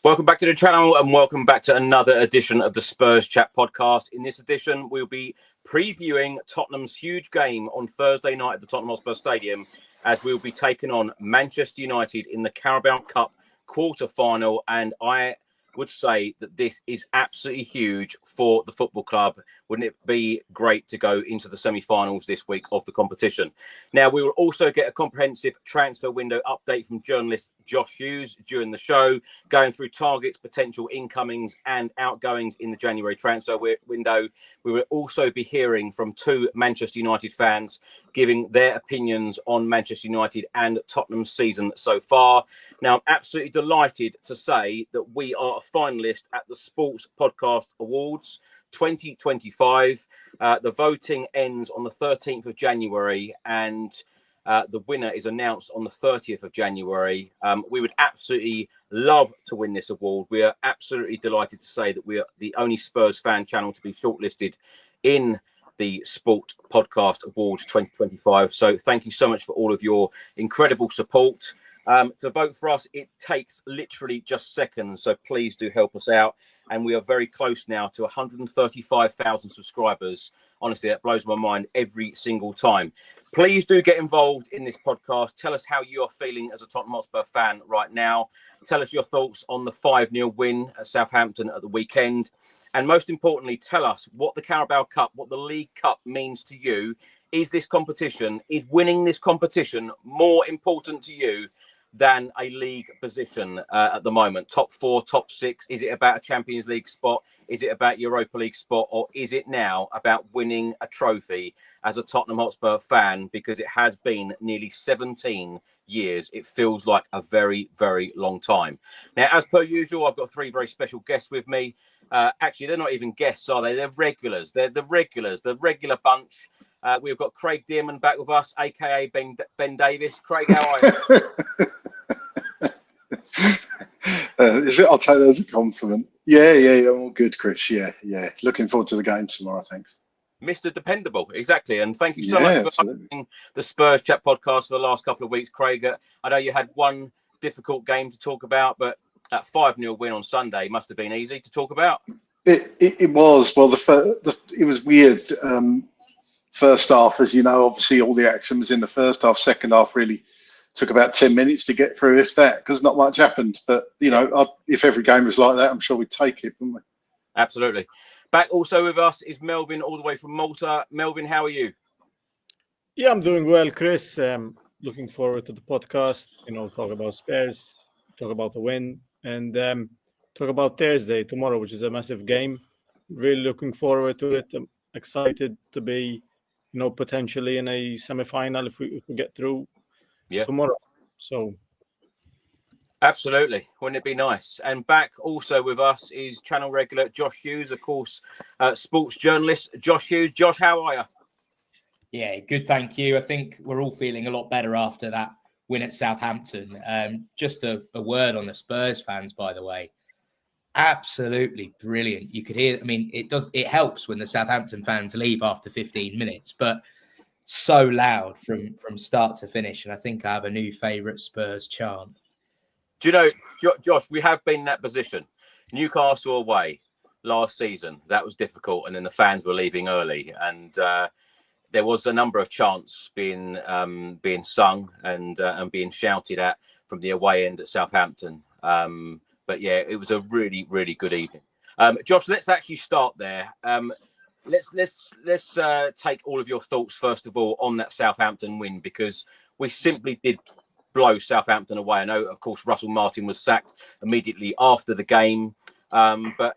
Welcome back to the channel and welcome back to another edition of the Spurs Chat podcast. In this edition, we'll be previewing Tottenham's huge game on Thursday night at the Tottenham Hotspur Stadium as we'll be taking on Manchester United in the Carabao Cup quarter-final. And I would say that this is absolutely huge for the football club. Wouldn't it be great to go into the semi-finals this week of the competition? Now, we will also get a comprehensive transfer window update from journalist Josh Hughes during the show, going through targets, potential incomings and outgoings in the January transfer window. We will also be hearing from two Manchester United fans giving their opinions on Manchester United and Tottenham's season so far. Now, I'm absolutely delighted to say that we are a finalist at the Sports Podcast Awards 2025. The voting ends on the 13th of January and the winner is announced on the 30th of January. We would absolutely love to win this award. We are absolutely delighted to say that we are the only Spurs fan channel to be shortlisted in the Sport Podcast Awards 2025. So thank you so much for all of your incredible support. To vote for us, it takes literally just seconds. So please do help us out. And we are very close now to 135,000 subscribers. Honestly, that blows my mind every single time. Please do get involved in this podcast. Tell us how you are feeling as a Tottenham Hotspur fan right now. Tell us your thoughts on the 5-0 win at Southampton at the weekend. And most importantly, tell us what the Carabao Cup, what the League Cup means to you. Is this competition, is winning this competition more important to you than a league position at the moment? Top 4, top 6? Is it about a Champions League spot? Is it about Europa League spot? Or is it now about winning a trophy as a Tottenham Hotspur fan? Because it has been nearly 17 years. It feels like a very, very long time. Now, as per usual, I've got three very special guests with me. Actually, they're not even guests, are they? They're regulars. They're the regulars, the regular bunch. We've got Craig Dearman back with us, a.k.a. Ben Davis. Craig, how are you? I'll take that as a compliment. Yeah, I'm all good, Chris. Yeah. Looking forward to the game tomorrow, thanks. Mr. Dependable, exactly. And thank you so much for hosting the Spurs Chat podcast for the last couple of weeks, Craig. I know you had one difficult game to talk about, but that 5-0 win on Sunday must have been easy to talk about. It was. Well, it was weird. First half, as you know, obviously all the action was in the first half. Second half really took about 10 minutes to get through, if that, because not much happened. But, if every game was like that, I'm sure we'd take it, wouldn't we? Absolutely. Back also with us is Melvin, all the way from Malta. Melvin, how are you? Yeah, I'm doing well, Chris. Looking forward to the podcast, talk about Spurs, talk about the win, and talk about Thursday, tomorrow, which is a massive game. Really looking forward to it. I'm excited to be, potentially in a semi-final if we get through tomorrow. So, absolutely. Wouldn't it be nice? And back also with us is channel regular Josh Hughes, of course, sports journalist. Josh Hughes. Josh, how are you? Yeah, good, thank you. I think we're all feeling a lot better after that win at Southampton. Just a word on the Spurs fans, by the way. Absolutely brilliant. You could hear, it helps when the Southampton fans leave after 15 minutes, but so loud from start to finish. And I think I have a new favourite Spurs chant. Do you know, Josh, we have been in that position. Newcastle away last season, that was difficult. And then the fans were leaving early. And there was a number of chants being sung and being shouted at from the away end at Southampton. But yeah, it was a really, really good evening. Josh, let's actually start there. Let's take all of your thoughts first of all on that Southampton win, because we simply did blow Southampton away. I know, of course, Russell Martin was sacked immediately after the game, but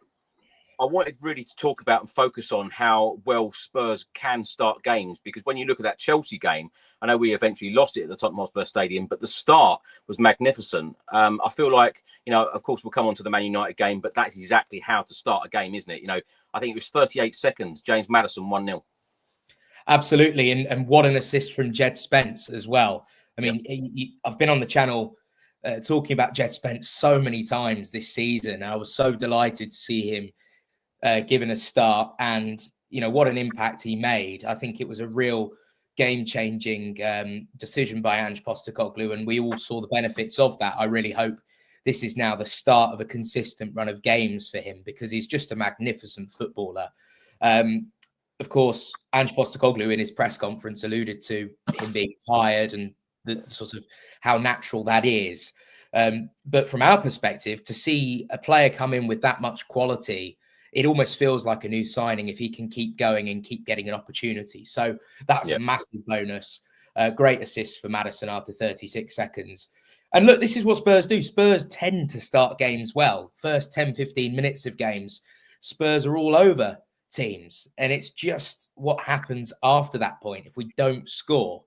I wanted really to talk about and focus on how well Spurs can start games, because when you look at that Chelsea game, I know we eventually lost it at the Tottenham Hotspur Stadium, but the start was magnificent. I feel like, of course, we'll come on to the Man United game, but that's exactly how to start a game, isn't it? I think it was 38 seconds, James Maddison 1-0. Absolutely. And what an assist from Jed Spence as well. I've been on the channel talking about Jed Spence so many times this season. I was so delighted to see him given a start, and what an impact he made. I think it was a real game-changing decision by Ange Postecoglou, and we all saw the benefits of that. I really hope this is now the start of a consistent run of games for him, because he's just a magnificent footballer. Of course, Ange Postecoglou in his press conference alluded to him being tired and the sort of how natural that is. But from our perspective, to see a player come in with that much quality, it almost feels like a new signing if he can keep going and keep getting an opportunity. So that's a massive bonus. Great assist for Maddison after 36 seconds. And look, this is what Spurs do. Spurs tend to start games well. First 10, 15 minutes of games, Spurs are all over teams. And it's just what happens after that point if we don't score.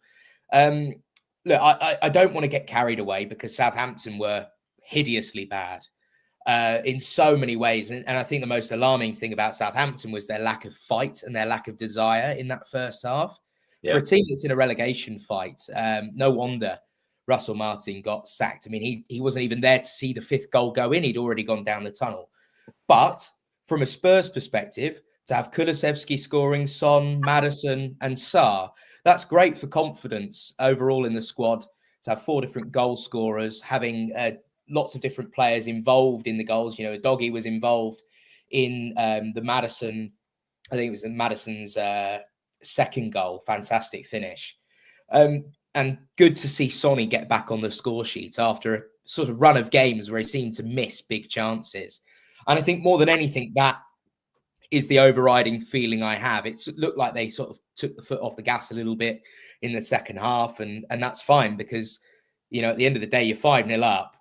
Look, I don't want to get carried away, because Southampton were hideously bad in so many ways. And I think the most alarming thing about Southampton was their lack of fight and their lack of desire in that first half. Yeah. For a team that's in a relegation fight, no wonder Russell Martin got sacked. I mean, he wasn't even there to see the 5th goal go in. He'd already gone down the tunnel. But from a Spurs perspective, to have Kulusevski scoring, Son, Maddison and Sarr, that's great for confidence overall in the squad, to have 4 different goal scorers, having lots of different players involved in the goals. You know, Doggy was involved in the Maddison, I think it was in Maddison's second goal. Fantastic finish. And good to see Sonny get back on the score sheet after a sort of run of games where he seemed to miss big chances. And I think more than anything, that is the overriding feeling I have. It looked like they sort of took the foot off the gas a little bit in the second half. And that's fine, because, you know, at the end of the day, you're 5-0 up.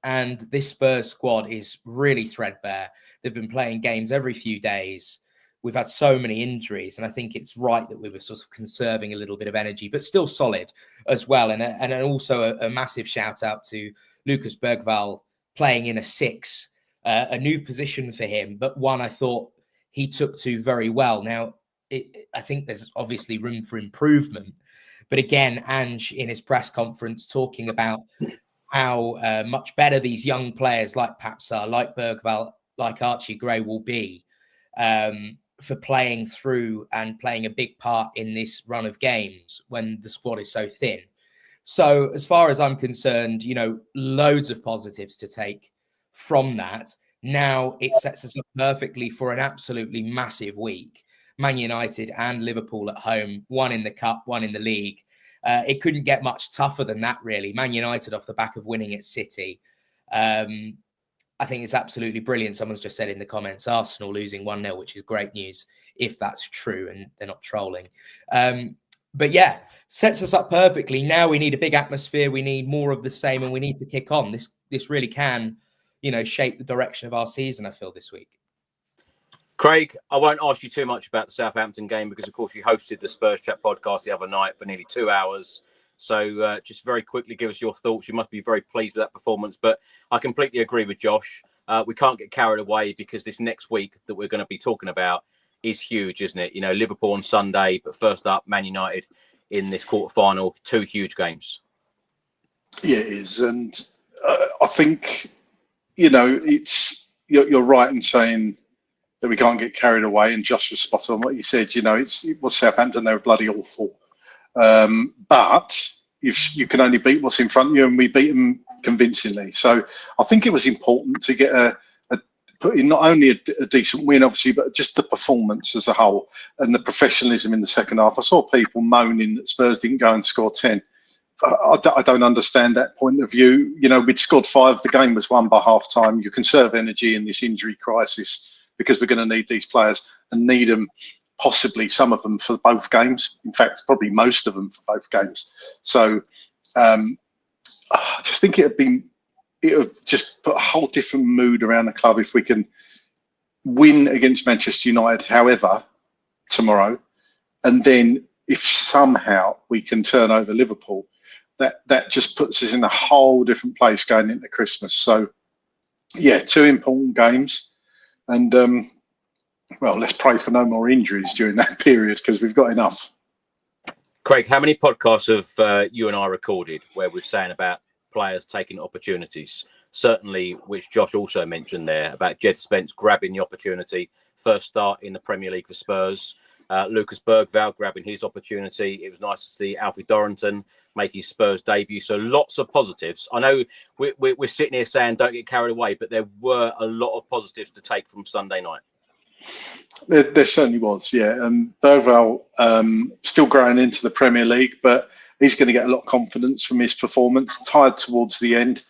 And this Spurs squad is really threadbare. They've been playing games every few days. We've had so many injuries, and I think it's right that we were sort of conserving a little bit of energy, but still solid as well. And also a massive shout out to Lucas Bergvall playing in a 6, a new position for him, but one I thought he took to very well. Now, I think there's obviously room for improvement, but again, Ange in his press conference talking about how much better these young players like Papsar, like Bergvall, like Archie Gray will be for playing through and playing a big part in this run of games when the squad is so thin. So as far as I'm concerned, you know, loads of positives to take from that. Now it sets us up perfectly for an absolutely massive week. Man United and Liverpool at home, one in the cup, one in the league. It couldn't get much tougher than that, really. Man United off the back of winning at City. I think it's absolutely brilliant. Someone's just said in the comments, Arsenal losing 1-0, which is great news if that's true and they're not trolling. But yeah, sets us up perfectly. Now we need a big atmosphere. We need more of the same, and we need to kick on. This really can, you know, shape the direction of our season, I feel, this week. Craig, I won't ask you too much about the Southampton game because, of course, you hosted the Spurs Chat podcast the other night for nearly 2 hours. So just very quickly, give us your thoughts. You must be very pleased with that performance. But I completely agree with Josh. We can't get carried away because this next week that we're going to be talking about is huge, isn't it? You know, Liverpool on Sunday, but first up, Man United in this quarterfinal. 2 huge games. Yeah, it is. And I think, you know, you're right in saying that we can't get carried away. And Josh was spot on what you said. You know, it was Southampton. They were bloody awful. But you can only beat what's in front of you, and we beat them convincingly. So I think it was important to get put in not only a decent win, obviously, but just the performance as a whole and the professionalism in the second half. I saw people moaning that Spurs didn't go and score 10. I don't understand that point of view. You know, we'd scored 5. The game was won by half time. You conserve energy in this injury crisis because we're going to need these players and need them. Possibly some of them for both games. In fact, probably most of them for both games. So I just think it would just put a whole different mood around the club if we can win against Manchester United, however, tomorrow. And then if somehow we can turn over Liverpool, that just puts us in a whole different place going into Christmas. So, yeah, 2 important games. And, well, let's pray for no more injuries during that period because we've got enough. Craig, how many podcasts have you and I recorded where we're saying about players taking opportunities? Certainly, which Josh also mentioned there, about Jed Spence grabbing the opportunity, first start in the Premier League for Spurs. Lucas Bergvall grabbing his opportunity. It was nice to see Alfie Dorrington make his Spurs debut. So lots of positives. I know we're sitting here saying don't get carried away, but there were a lot of positives to take from Sunday night. There certainly was, yeah. And Bergvall still growing into the Premier League, but he's going to get a lot of confidence from his performance. Tired towards the end.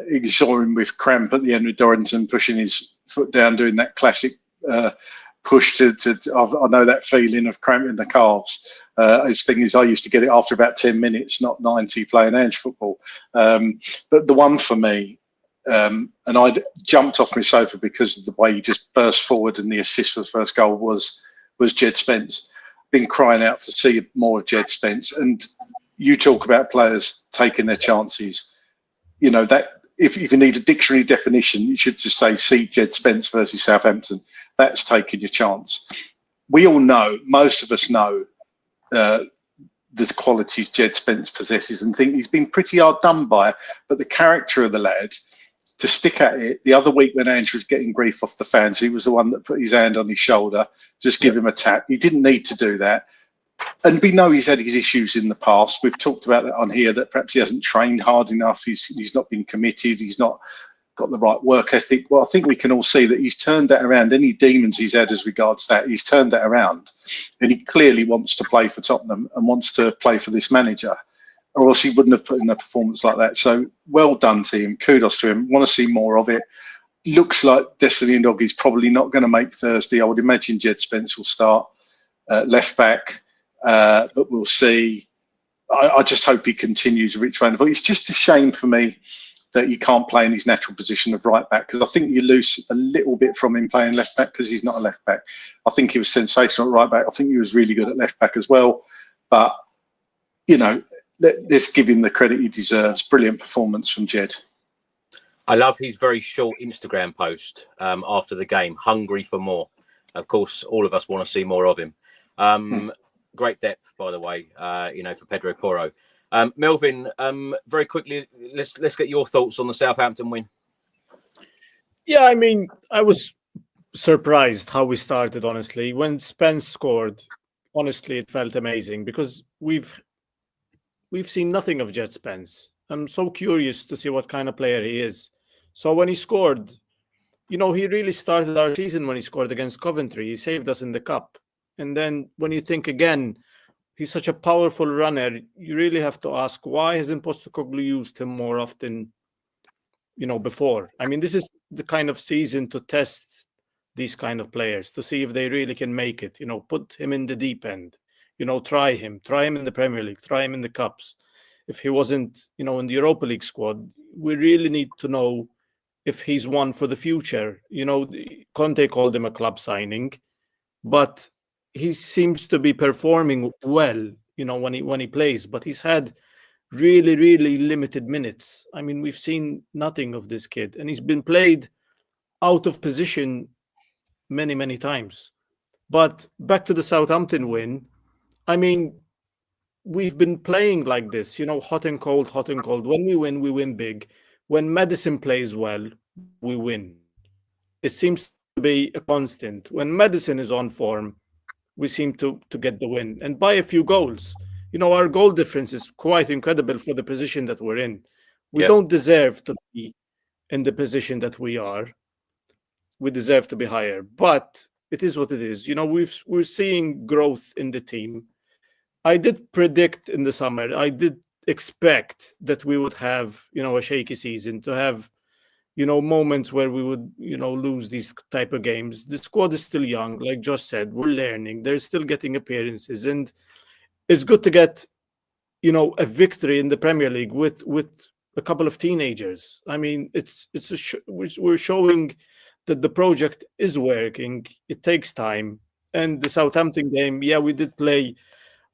You saw him with cramp at the end with Dorrington pushing his foot down, doing that classic push to I know that feeling of cramp in the calves. His thing is, I used to get it after about 10 minutes, not 90 playing Ange football. But the one for me, and I jumped off my sofa because of the way he just burst forward and the assist for the first goal was Jed Spence. Been crying out to see more of Jed Spence. And you talk about players taking their chances. You know, that if you need a dictionary definition, you should just say, see Jed Spence versus Southampton. That's taking your chance. We all know, most of us know, the qualities Jed Spence possesses and think he's been pretty hard done by. But the character of the lad, to stick at it, the other week when Andrew was getting grief off the fans, he was the one that put his hand on his shoulder, just give him a tap. He didn't need to do that. And we know he's had his issues in the past. We've talked about that on here, that perhaps he hasn't trained hard enough. He's not been committed. He's not got the right work ethic. Well, I think we can all see that he's turned that around. Any demons he's had as regards that, he's turned that around. And he clearly wants to play for Tottenham and wants to play for this manager, or else he wouldn't have put in a performance like that. So well done to him. Kudos to him. Want to see more of it. Looks like Destiny and Doggy's probably not going to make Thursday. I would imagine Jed Spence will start left back, but we'll see. I just hope he continues a rich vein. But it's just a shame for me that he can't play in his natural position of right back, because I think you lose a little bit from him playing left back because he's not a left back. I think he was sensational at right back. I think he was really good at left back as well. But, you know, let's give him the credit he deserves. Brilliant performance from Jed. I love his very short Instagram post after the game, hungry for more. Of course, all of us want to see more of him. Great depth, by the way, for Pedro Porro. Melvin, very quickly, let's get your thoughts on the Southampton win. Yeah, I mean, I was surprised how we started, honestly. When Spence scored, honestly, it felt amazing because we've seen nothing of Jed Spence. I'm so curious to see what kind of player he is. So when he scored, he really started our season when he scored against Coventry. He saved us in the cup. And then when you think again, he's such a powerful runner, you really have to ask, why hasn't Postecoglou used him more often, before? I mean, this is the kind of season to test these kind of players, to see if they really can make it, put him in the deep end, try him in the Premier League, try him in the Cups. If he wasn't, in the Europa League squad, we really need to know if he's one for the future. Conte called him a club signing, but he seems to be performing well, when he plays, but he's had really, really limited minutes. I mean, we've seen nothing of this kid, and he's been played out of position many, many times. But back to the Southampton win, I mean, we've been playing like this, hot and cold, hot and cold. When we win big. When Maddison plays well, we win. It seems to be a constant. When Maddison is on form, we seem to get the win, and by a few goals. Our goal difference is quite incredible for the position that we're in. We don't deserve to be in the position that we are. We deserve to be higher, but it is what it is. We're seeing growth in the team. I did predict in the summer, I did expect that we would have, a shaky season, to have moments where we would, lose these type of games. The squad is still young, like Josh said. We're learning. They're still getting appearances, and it's good to get, a victory in the Premier League with a couple of teenagers. I mean, we're showing that the project is working. It takes time, and the Southampton game, we did play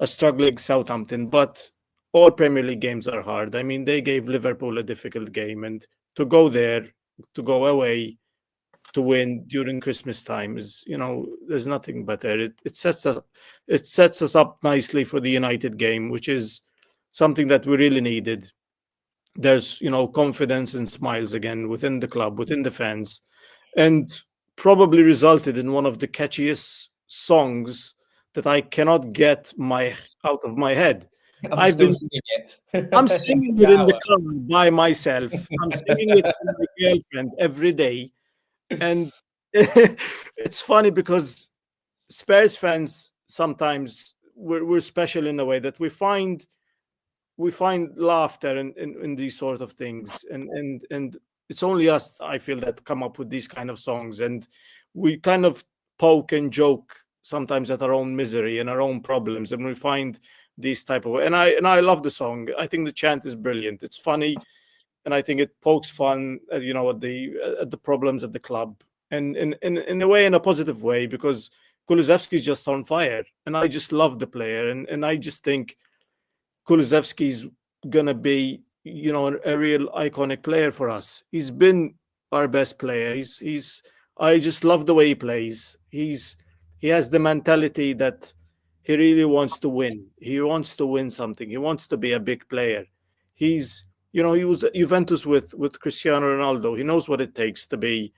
a struggling Southampton, but all Premier League games are hard. I mean, they gave Liverpool a difficult game, and to go there, to go away, to win during Christmas time is, there's nothing better. It sets us up nicely for the United game, which is something that we really needed. There's, confidence and smiles again within the club, within the fans, and probably resulted in one of the catchiest songs that I cannot get out of my head. I'm still singing it. I'm singing it in the car by myself. I'm singing it to my girlfriend every day. And it's funny because Spurs fans, sometimes we're special in a way that we find laughter in these sort of things. And it's only us, I feel, that come up with these kind of songs. And we kind of poke and joke sometimes at our own misery and our own problems. And we find these type of, and I love the song. I think the chant is brilliant. It's funny, and I think it pokes fun, at the problems at the club, and in a way, in a positive way, because Kulusevski's just on fire, and I just love the player, and I just think Kulusevski's gonna be, a real iconic player for us. He's been our best player. I just love the way he plays. He has the mentality that he really wants to win. He wants to win something. He wants to be a big player. He was at Juventus with Cristiano Ronaldo. He knows what it takes to be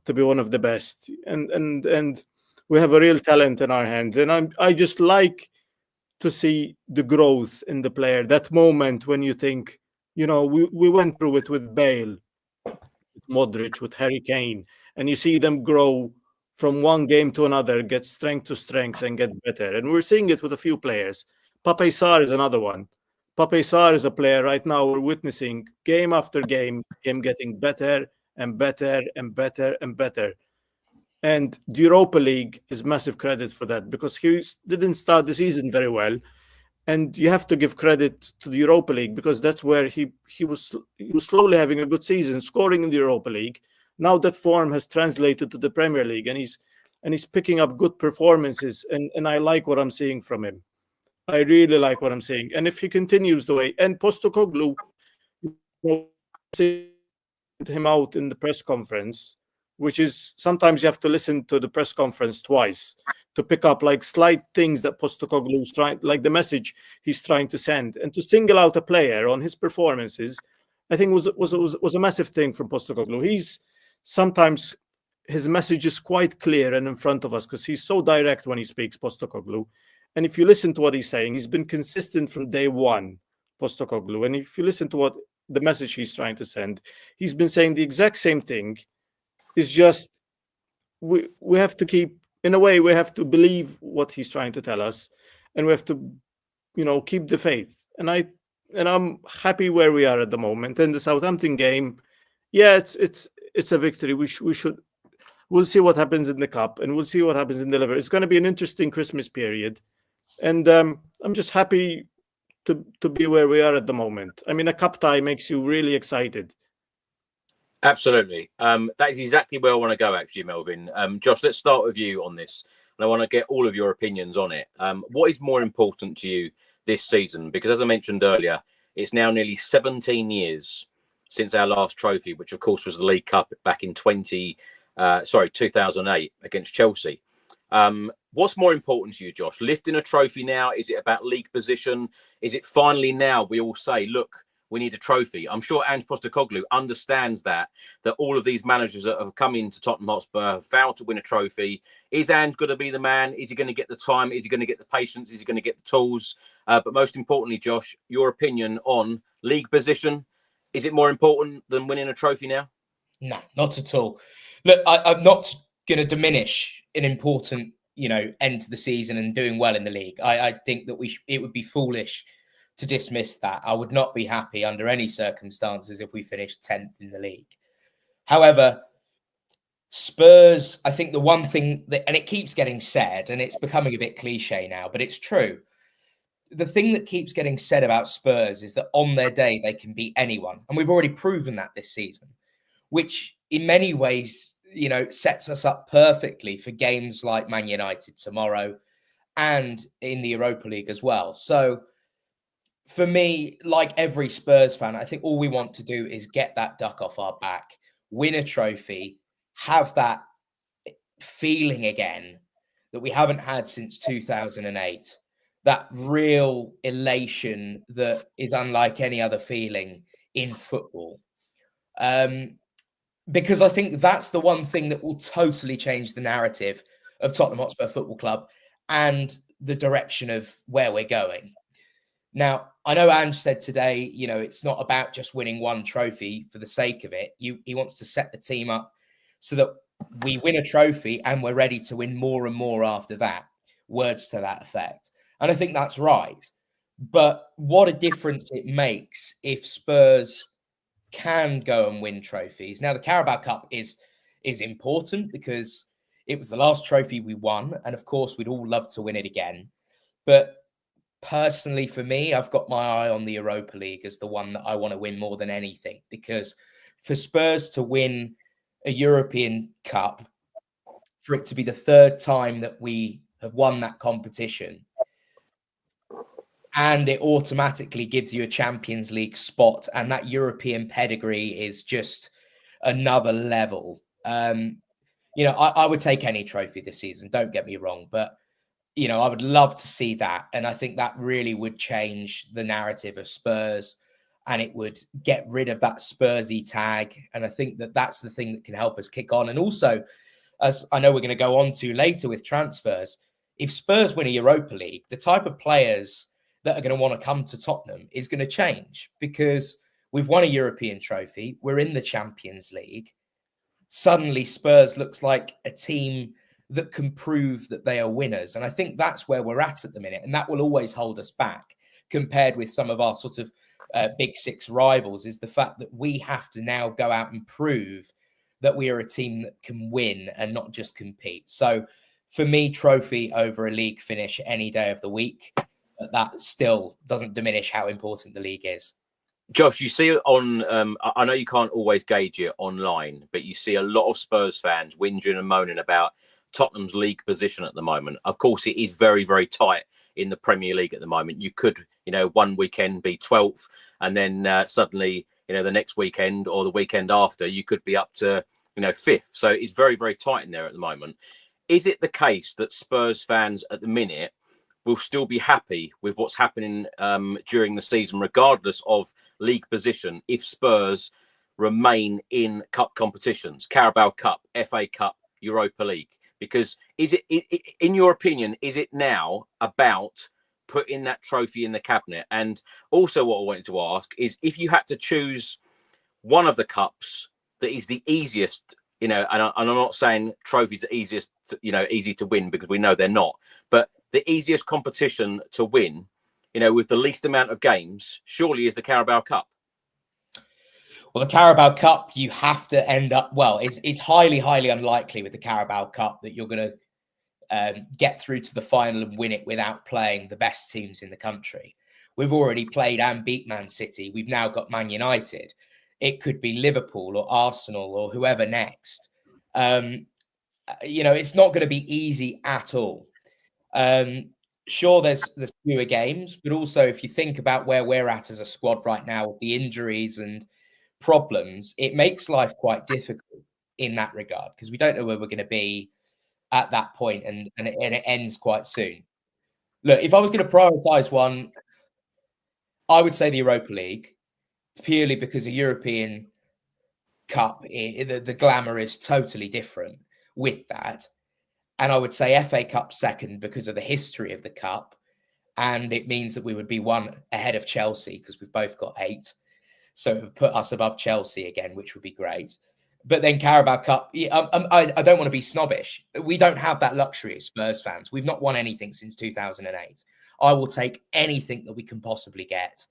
one of the best. And we have a real talent in our hands. And I just like to see the growth in the player. That moment when you think, we went through it with Bale, with Modric, with Harry Kane, and you see them grow from one game to another, get strength to strength, and get better. And we're seeing it with a few players. Pape Sarr is another one. Pape Sarr is a player right now we're witnessing game after game, him getting better and better and better and better. And the Europa League is massive credit for that, because he didn't start the season very well. And you have to give credit to the Europa League, because that's where he was slowly having a good season, scoring in the Europa League. Now that form has translated to the Premier League, and he's picking up good performances, and I like what I'm seeing from him. I really like what I'm seeing. And if he continues the way, and Postecoglou, him out in the press conference, which is sometimes you have to listen to the press conference twice to pick up like slight things that Postecoglou is trying, like the message he's trying to send, and to single out a player on his performances, I think was a massive thing from Postecoglou. Sometimes his message is quite clear and in front of us, because he's so direct when he speaks, Postecoglou. And if you listen to what he's saying, he's been consistent from day one, Postecoglou. And if you listen to what the message he's trying to send, he's been saying the exact same thing. It's just we have to keep, in a way, we have to believe what he's trying to tell us, and we have to, keep the faith. And I'm happy where we are at the moment. And the Southampton game, yeah, it's a victory. We'll see what happens in the cup, and we'll see what happens in the liver. It's going to be an interesting Christmas period, and I'm just happy to be where we are at the moment. I mean, a cup tie makes you really excited. Absolutely. That is exactly where I want to go, actually, Melvin. Josh, let's start with you on this. And I want to get all of your opinions on it. What is more important to you this season? Because as I mentioned earlier, it's now nearly 17 years since our last trophy, which, of course, was the League Cup back in 2008 against Chelsea. What's more important to you, Josh? Lifting a trophy now? Is it about league position? Is it finally now we all say, look, we need a trophy? I'm sure Ange Postecoglou understands that all of these managers that have come into Tottenham Hotspur have failed to win a trophy. Is Ange going to be the man? Is he going to get the time? Is he going to get the patience? Is he going to get the tools? But most importantly, Josh, your opinion on league position. Is it more important than winning a trophy now? No, not at all. Look, I'm not going to diminish an important, end to the season and doing well in the league. I think that it would be foolish to dismiss that. I would not be happy under any circumstances if we finished 10th in the league. However, Spurs, I think the one thing that, and it keeps getting said, and it's becoming a bit cliche now, but it's true. The thing that keeps getting said about Spurs is that on their day, they can beat anyone. And we've already proven that this season, which in many ways, sets us up perfectly for games like Man United tomorrow and in the Europa League as well. So for me, like every Spurs fan, I think all we want to do is get that duck off our back, win a trophy, have that feeling again that we haven't had since 2008. That real elation that is unlike any other feeling in football. Because I think that's the one thing that will totally change the narrative of Tottenham Hotspur Football Club and the direction of where we're going. Now, I know Ange said today, it's not about just winning one trophy for the sake of it. He wants to set the team up so that we win a trophy and we're ready to win more and more after that. Words to that effect. And I think that's right. But what a difference it makes if Spurs can go and win trophies. Now, the Carabao Cup is important because it was the last trophy we won. And of course, we'd all love to win it again. But personally, for me, I've got my eye on the Europa League as the one that I want to win more than anything, because for Spurs to win a European Cup, for it to be the third time that we have won that competition, and it automatically gives you a Champions League spot, and that European pedigree is just another level. I would take any trophy this season, don't get me wrong, but I would love to see that. And I think that really would change the narrative of Spurs, and it would get rid of that Spursy tag. And I think that that's the thing that can help us kick on. And also, as I know we're going to go on to later with transfers, if Spurs win a Europa League, the type of players that are going to want to come to Tottenham is going to change, because we've won a European trophy. We're in the Champions League. Suddenly Spurs looks like a team that can prove that they are winners. And I think that's where we're at the minute. And that will always hold us back compared with some of our sort of big six rivals, is the fact that we have to now go out and prove that we are a team that can win and not just compete. So for me, trophy over a league finish any day of the week, but that still doesn't diminish how important the league is. Josh, you see on, I know you can't always gauge it online, but you see a lot of Spurs fans whinging and moaning about Tottenham's league position at the moment. Of course, it is very, very tight in the Premier League at the moment. You could, one weekend be 12th, and then suddenly, the next weekend or the weekend after, you could be up to, 5th. So it's very, very tight in there at the moment. Is it the case that Spurs fans at the minute will still be happy with what's happening during the season, regardless of league position, if Spurs remain in cup competitions, Carabao Cup, FA Cup, Europa League? Because is it, in your opinion, is it now about putting that trophy in the cabinet? And also what I wanted to ask is, if you had to choose one of the cups that is the easiest, and I'm not saying trophies are easiest, easy to win, because we know they're not, but the easiest competition to win, with the least amount of games, surely is the Carabao Cup. Well, the Carabao Cup, you have to end up, it's highly, highly unlikely with the Carabao Cup that you're going to get through to the final and win it without playing the best teams in the country. We've already played and beat Man City. We've now got Man United. It could be Liverpool or Arsenal or whoever next. It's not going to be easy at all. Sure, there's fewer games, but also if you think about where we're at as a squad right now with the injuries and problems, it makes life quite difficult in that regard, because we don't know where we're going to be at that point, and it ends quite soon. Look, if I was going to prioritize one, I would say the Europa League, purely because a European Cup, the glamour is totally different with that. And I would say FA Cup second because of the history of the Cup. And it means that we would be one ahead of Chelsea, because we've both got 8. So it would put us above Chelsea again, which would be great. But then Carabao Cup, I don't want to be snobbish. We don't have that luxury as Spurs fans. We've not won anything since 2008. I will take anything that we can possibly get.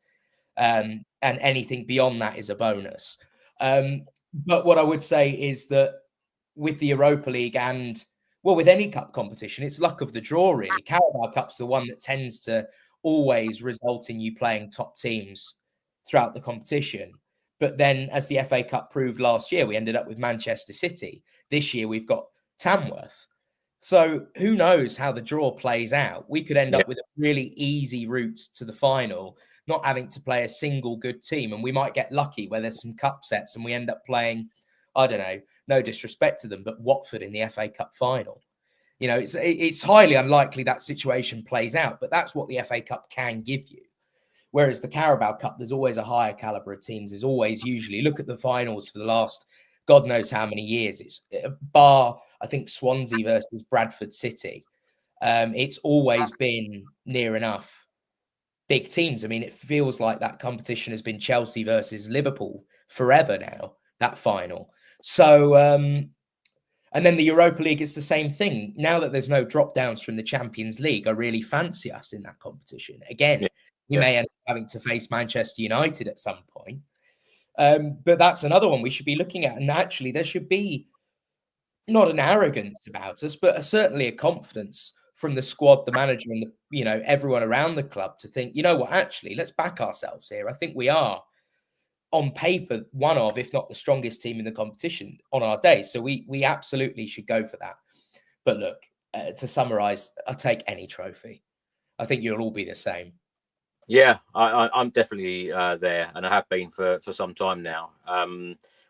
And anything beyond that is a bonus. But what I would say is that with the Europa League and, with any cup competition, it's luck of the draw, really. Carabao Cup's the one that tends to always result in you playing top teams throughout the competition. But then, as the FA Cup proved last year, we ended up with Manchester City. This year, we've got Tamworth. So who knows how the draw plays out? We could end up with a really easy route to the final, not having to play a single good team. And we might get lucky where there's some cup sets and we end up playing, I don't know, no disrespect to them, but Watford in the FA Cup final. It's highly unlikely that situation plays out, but that's what the FA Cup can give you. Whereas the Carabao Cup, there's always a higher caliber of teams. There's always, usually, look at the finals for the last God knows how many years. It's bar, I think, Swansea versus Bradford City. It's always been near enough big teams. I mean, it feels like that competition has been Chelsea versus Liverpool forever now, that final. So, and then the Europa League is the same thing. Now that there's no drop downs from the Champions League, I really fancy us in that competition. Again, we may end up having to face Manchester United at some point. But that's another one we should be looking at. And actually, there should be not an arrogance about us, but certainly a confidence from the squad, the manager, and everyone around the club to think, you know what, actually, let's back ourselves here. I think we are, on paper, one of, if not the strongest team in the competition on our day. So we absolutely should go for that. But look, to summarise, I'll take any trophy. I think you'll all be the same. Yeah, I'm definitely there, and I have been for some time now.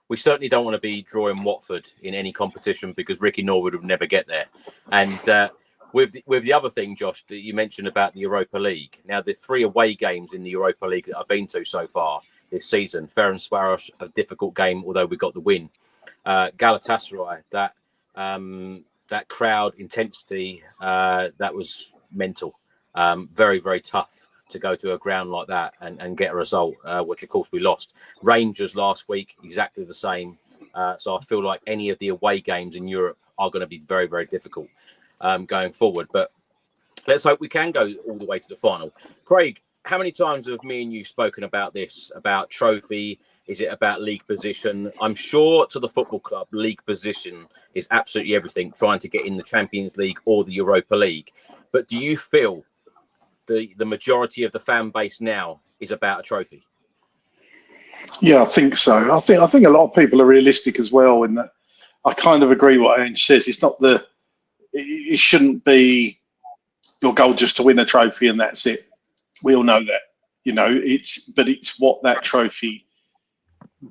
We certainly don't want to be drawing Watford in any competition because Ricky Norwood would never get there. And with the other thing, Josh, that you mentioned about the Europa League. Now, the 3 away games in the Europa League that I've been to so far this season, Ferencvaros, a difficult game, although we got the win. Galatasaray, that crowd intensity, that was mental. Very, very tough to go to a ground like that and get a result, which of course we lost. Rangers last week, exactly the same. So I feel like any of the away games in Europe are going to be very, very difficult going forward. But let's hope we can go all the way to the final. Craig, how many times have me and you spoken about this, about trophy? Is it about league position? I'm sure to the football club, league position is absolutely everything, trying to get in the Champions League or the Europa League. But do you feel the majority of the fan base now is about a trophy? Yeah, I think so. I think a lot of people are realistic as well in that. I kind of agree what Ange says. It's not it shouldn't be your goal just to win a trophy and that's it. We all know that, but it's what that trophy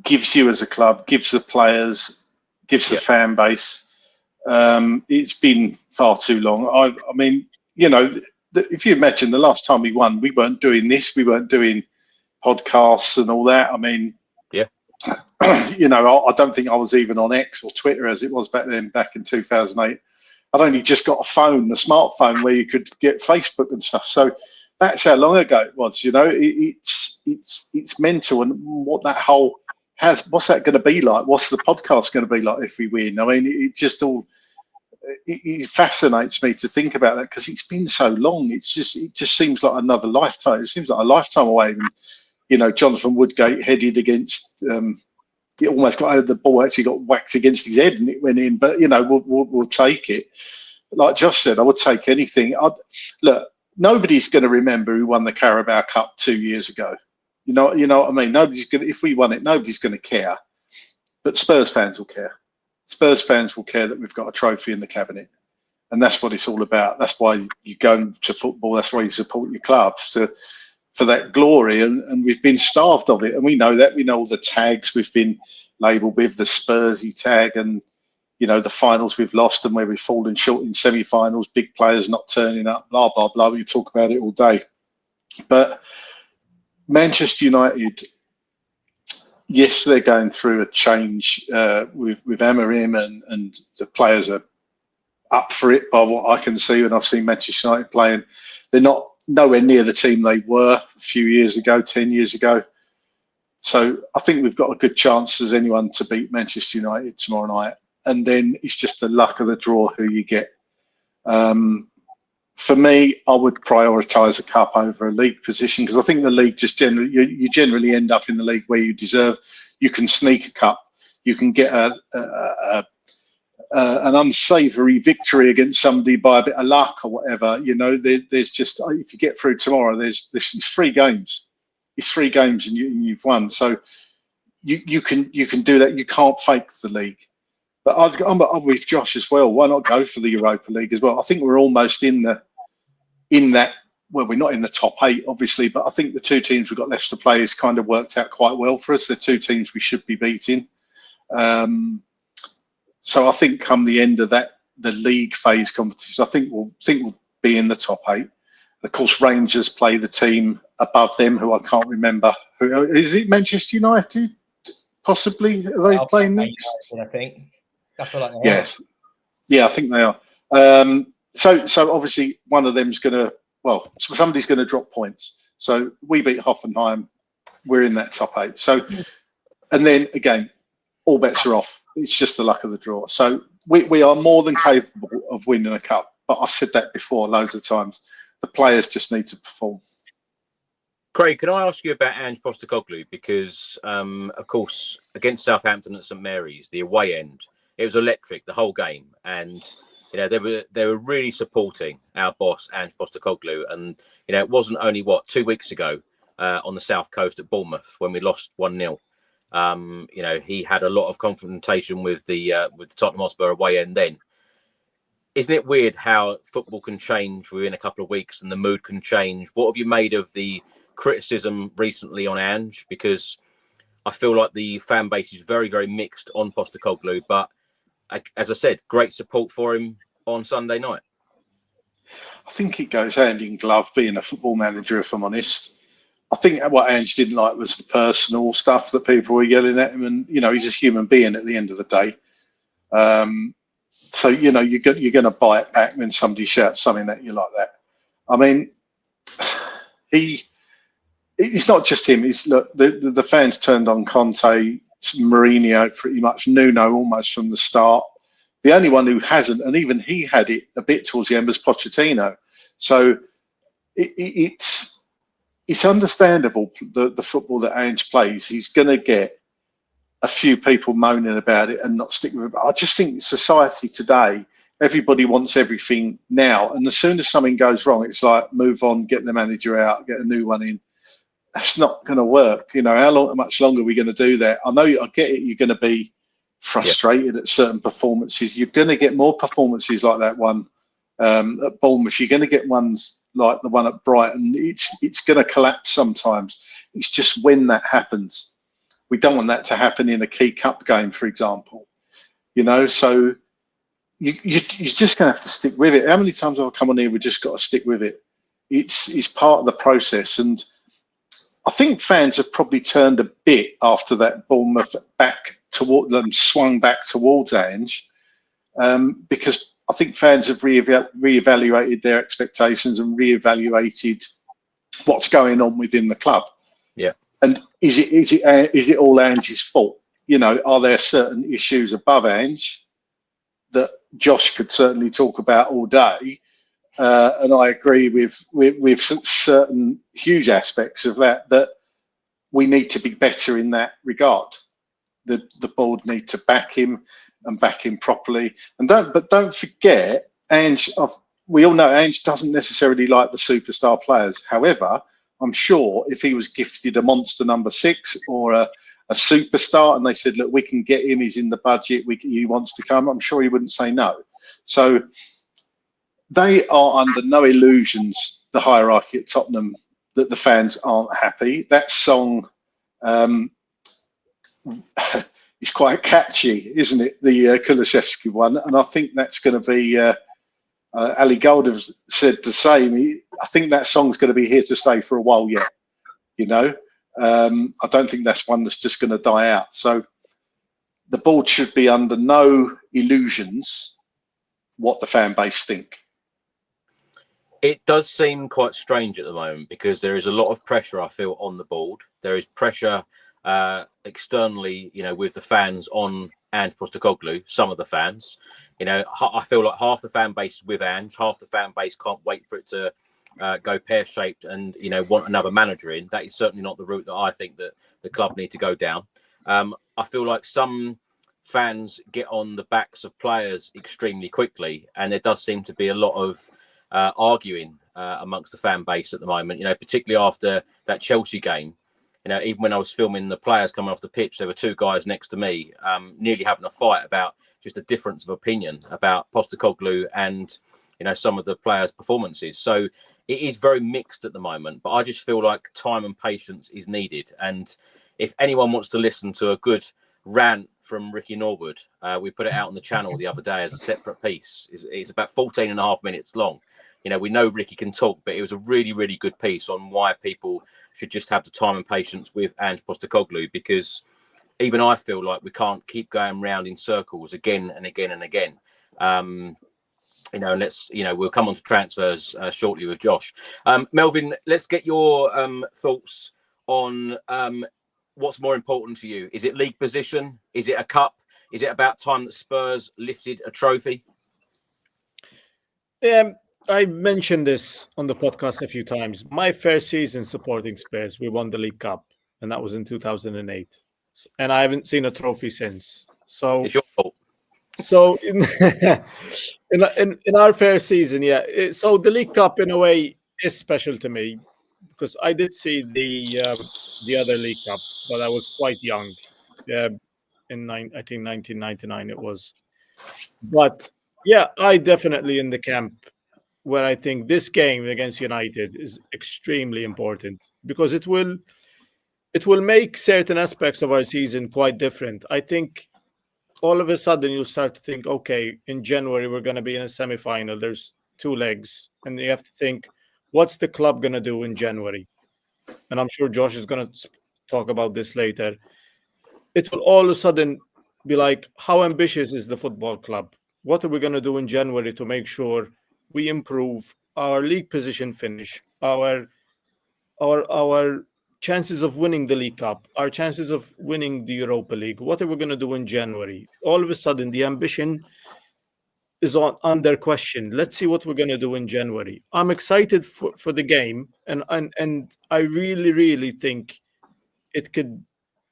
gives you as a club, gives the players, gives the fan base. It's been far too long. I mean, if you imagine the last time we won, we weren't doing this. We weren't doing podcasts and all that. I mean, I don't think I was even on X or Twitter as it was back then, back in 2008. I'd only just got a smartphone where you could get Facebook and stuff. So that's how long ago it was. It's mental, and what that whole what's that going to be like? What's the podcast going to be like if we win? I mean, it fascinates me to think about that because it's been so long. It just seems like another lifetime. It seems like a lifetime away. And, Jonathan Woodgate headed against. He almost the ball actually got whacked against his head and it went in. But we'll take it. Like Josh said, I would take anything. Look, nobody's going to remember who won the Carabao Cup 2 years ago. You know what I mean? Nobody's going. If we won it, nobody's going to care. But Spurs fans will care. Spurs fans will care that we've got a trophy in the cabinet, and that's what it's all about. That's why you go to football. That's why you support your clubs for that glory. And we've been starved of it, and we know that. We know all the tags we've been labelled with, the Spursy tag, and the finals we've lost and where we've fallen short in semi-finals. Big players not turning up. Blah blah blah. We talk about it all day, but Manchester United. Yes, they're going through a change with Amorim, and the players are up for it by what I can see when I've seen Manchester United playing. They're not nowhere near the team they were a few years ago, 10 years ago. So I think we've got a good chance as anyone to beat Manchester United tomorrow night. And then it's just the luck of the draw who you get. For me, I would prioritise a cup over a league position because I think the league just you generally end up in the league where you deserve. You can sneak a cup, you can get an unsavoury victory against somebody by a bit of luck or whatever. There's just, if you get through tomorrow, it's 3 games. It's 3 games and you've won. So you can do that. You can't fake the league. But I'm with Josh as well. Why not go for the Europa League as well? I think we're almost in that. Well, we're not in the top 8, obviously, but I think the 2 teams we've got left to play has kind of worked out quite well for us. The 2 teams we should be beating. So I think come the end of the league phase competition, I think we'll be in the top 8. Of course, Rangers play the team above them, who I can't remember. Who is it? Manchester United, possibly? Are they playing next? I think. I feel like they yes. Yeah, I think they are. so obviously one of them's going to, well, somebody's going to drop points. So we beat Hoffenheim, we're in that top 8. So, and then again, all bets are off. It's just the luck of the draw. So we are more than capable of winning a cup. But I've said that before loads of times. The players just need to perform. Craig, can I ask you about Ange Postecoglou? Because, of course, against Southampton at St Mary's, the away end, it was electric the whole game, and they were really supporting our boss Ange Postecoglou. And it wasn't only 2 weeks ago on the south coast at Bournemouth when we lost 1-0. He had a lot of confrontation with the Tottenham Hotspur away end then. Isn't it weird how football can change within a couple of weeks and the mood can change? What have you made of the criticism recently on Ange? Because I feel like the fan base is very, very mixed on Postecoglou, but as I said, great support for him on Sunday night. I think it goes hand in glove being a football manager, if I'm honest. I think what Ange didn't like was the personal stuff that people were yelling at him, and he's a human being at the end of the day. So you're going to bite back when somebody shouts something at you like that. I mean, it's not just him. It's the fans turned on Conte, Mourinho, pretty much Nuno almost from the start. The only one who hasn't, and even he had it a bit towards the end, was Pochettino. So it's understandable the football that Ange plays. He's going to get a few people moaning about it and not sticking with it. I just think society today, everybody wants everything now. And as soon as something goes wrong, it's like, move on, get the manager out, get a new one in. That's not going to work. How much longer are we going to do that? I get it. You're going to be frustrated at certain performances. You're going to get more performances like that one at Bournemouth. You're going to get ones like the one at Brighton. It's going to collapse sometimes. It's just when that happens. We don't want that to happen in a key cup game, for example. So you're just going to have to stick with it. How many times have I come on here? We just got to stick with it. It's part of the process, and I think fans have probably turned a bit after that Bournemouth swung back towards Ange, because I think fans have reevaluated their expectations and reevaluated what's going on within the club. Yeah. And is it all Ange's fault? Are there certain issues above Ange that Josh could certainly talk about all day? And I agree with certain huge aspects of that we need to be better in that regard. The board need to back him and back him properly. And don't forget, Ange. We all know Ange doesn't necessarily like the superstar players. However, I'm sure if he was gifted a monster number 6 or a superstar, and they said, "Look, we can get him. He's in the budget. He wants to come." I'm sure he wouldn't say no. So they are under no illusions, the hierarchy at Tottenham, that the fans aren't happy. That song is quite catchy, isn't it? The Kulusevski one, and I think that's going to be. Ali Gold said the same. I think that song's going to be here to stay for a while yet. I don't think that's one that's just going to die out. So the board should be under no illusions what the fan base think. It does seem quite strange at the moment because there is a lot of pressure, I feel, on the board. There is pressure externally, with the fans on Ange Postecoglou, some of the fans. I feel like half the fan base is with Ange, half the fan base can't wait for it to go pear-shaped and, want another manager in. That is certainly not the route that I think that the club need to go down. I feel like some fans get on the backs of players extremely quickly, and there does seem to be a lot of arguing amongst the fan base at the moment, particularly after that Chelsea game. Even when I was filming the players coming off the pitch, there were 2 guys next to me nearly having a fight about just a difference of opinion about Postecoglou and, some of the players' performances. So it is very mixed at the moment, but I just feel like time and patience is needed. And if anyone wants to listen to a good rant from Ricky Norwood, we put it out on the channel the other day as a separate piece. It's about 14 and a half minutes long. We know Ricky can talk, but it was a really, really good piece on why people should just have the time and patience with Ange Postecoglou, because even I feel like we can't keep going round in circles again and again and again. And we'll come on to transfers shortly with Josh. Melvin, let's get your thoughts on what's more important to you. Is it league position? Is it a cup? Is it about time that Spurs lifted a trophy? I mentioned this on the podcast a few times. My first season supporting Spurs, we won the League Cup, and that was in 2008. And I haven't seen a trophy since. So it's your fault. So in our first season, so the League Cup in a way is special to me because I did see the other League Cup, but I was quite young. I think 1999 it was. But yeah, I definitely in the camp where I think this game against United is extremely important because it will make certain aspects of our season quite different. I think all of a sudden you'll start to think, okay, in January we're going to be in a semi-final. There's 2 legs, and you have to think, what's the club going to do in January? And I'm sure Josh is going to talk about this later. It will all of a sudden be like, how ambitious is the football club? What are we going to do in January to make sure we improve our league position finish, our chances of winning the League Cup, our chances of winning the Europa League? What are we going to do in January? All of a sudden, the ambition is under question. Let's see what we're going to do in January. I'm excited for the game, and I really, really think it could,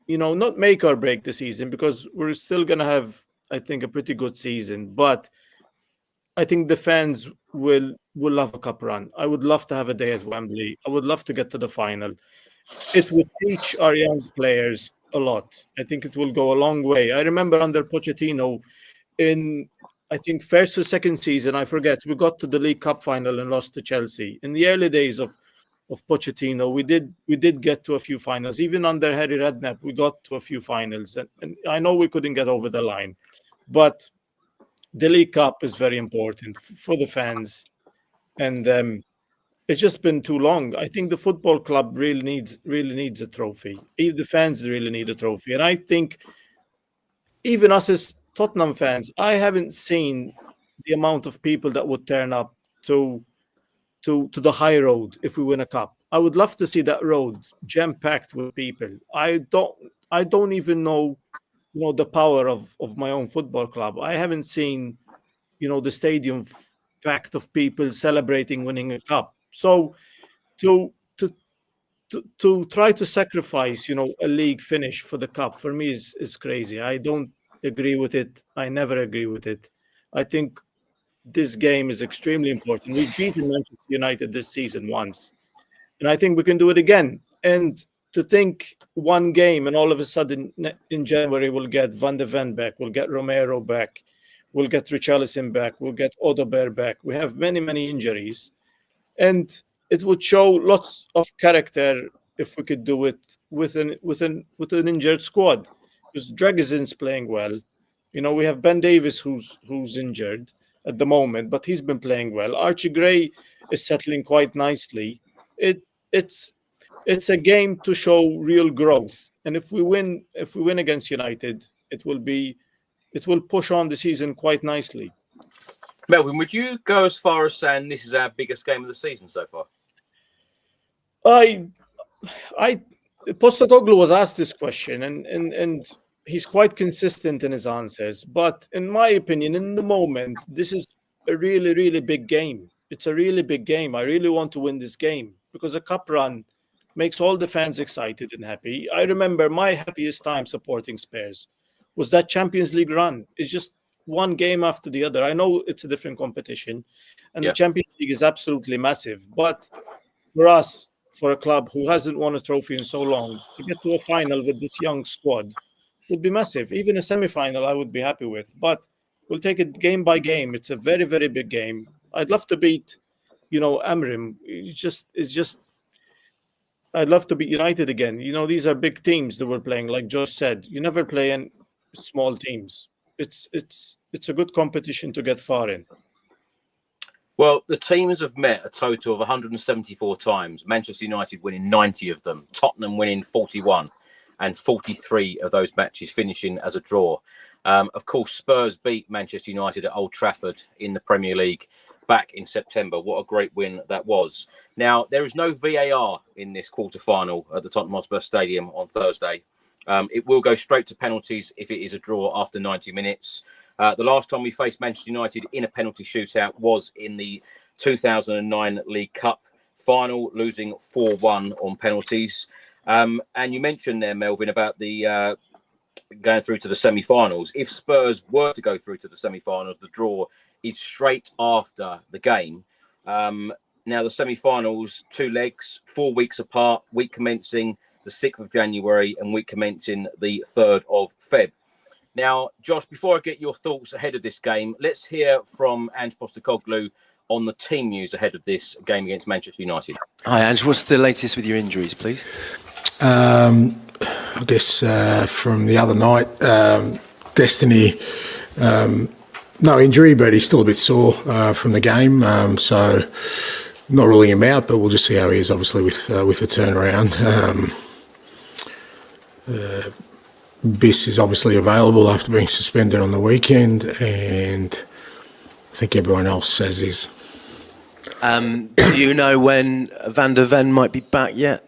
not make or break the season because we're still going to have, I think, a pretty good season. But I think the fans will love a cup run. I would love to have a day at Wembley. I would love to get to the final. It would teach our young players a lot. I think it will go a long way. I remember under Pochettino in, I think, first or second season, I forget, we got to the League Cup final and lost to Chelsea. In the early days of Pochettino, we did get to a few finals. Even under Harry Redknapp, we got to a few finals. And I know we couldn't get over the line. But the League Cup is very important for the fans. And it's just been too long. I think the football club really needs a trophy. Even the fans really need a trophy. And I think even us as Tottenham fans, I haven't seen the amount of people that would turn up to the high road if we win a cup. I would love to see that road jam-packed with people. I don't even know, the power of my own football club. I haven't seen, the stadium packed of people celebrating winning a cup. So to try to sacrifice, a league finish for the cup for me is crazy. I don't agree with it. I never agree with it. I think this game is extremely important. We've beaten Manchester United this season once, and I think we can do it again. And to think one game and all of a sudden in January we'll get Van de Ven back, we'll get Romero back, we'll get Richarlison back, we'll get Odegaard back. We have many injuries, and it would show lots of character if we could do it with an injured squad. Because Dragusin's playing well. We have Ben Davies who's injured at the moment, but he's been playing well. Archie Gray is settling quite nicely. It's a game to show real growth. And if we win against United, it will push on the season quite nicely. Melvin, would you go as far as saying this is our biggest game of the season so far? Postecoglou was asked this question, and he's quite consistent in his answers. But in my opinion, in the moment, this is a really, really big game. It's a really big game. I really want to win this game because a cup run makes all the fans excited and happy. I remember my happiest time supporting Spurs was that Champions League run. It's just one game after the other. I know it's a different competition, and the Champions League is absolutely massive. But for us, for a club who hasn't won a trophy in so long, to get to a final with this young squad would be massive. Even a semi-final, I would be happy with. But we'll take it game by game. It's a very, very big game. I'd love to beat, Amrim. It's just. I'd love to beat United again. These are big teams that we're playing. Like Josh said, you never play in small teams. It's a good competition to get far in. Well, the teams have met a total of 174 times. Manchester United winning 90 of them, Tottenham winning 41, and 43 of those matches finishing as a draw. Of course, Spurs beat Manchester United at Old Trafford in the Premier League back in September. What a great win that was. Now, there is no VAR in this quarter-final at the Tottenham Hotspur Stadium on Thursday. It will go straight to penalties if it is a draw after 90 minutes. The last time we faced Manchester United in a penalty shootout was in the 2009 League Cup final, losing 4-1 on penalties. And you mentioned there, Melvin, about the going through to the semi-finals. If Spurs were to go through to the semi-finals, the draw is straight after the game. Now, the semi-finals, 2 legs, 4 weeks apart, week commencing the 6th of January and week commencing the 3rd of Feb. Now, Josh, before I get your thoughts ahead of this game, let's hear from Ange Postecoglou on the team news ahead of this game against Manchester United. Hi, Ange. What's the latest with your injuries, please? I guess from the other night, Destiny, no injury, but he's still a bit sore from the game. So not ruling him out, but we'll just see how he is, obviously, with the turnaround. Biss is obviously available after being suspended on the weekend, and I think everyone else says is. Do you know when Van der Ven might be back yet?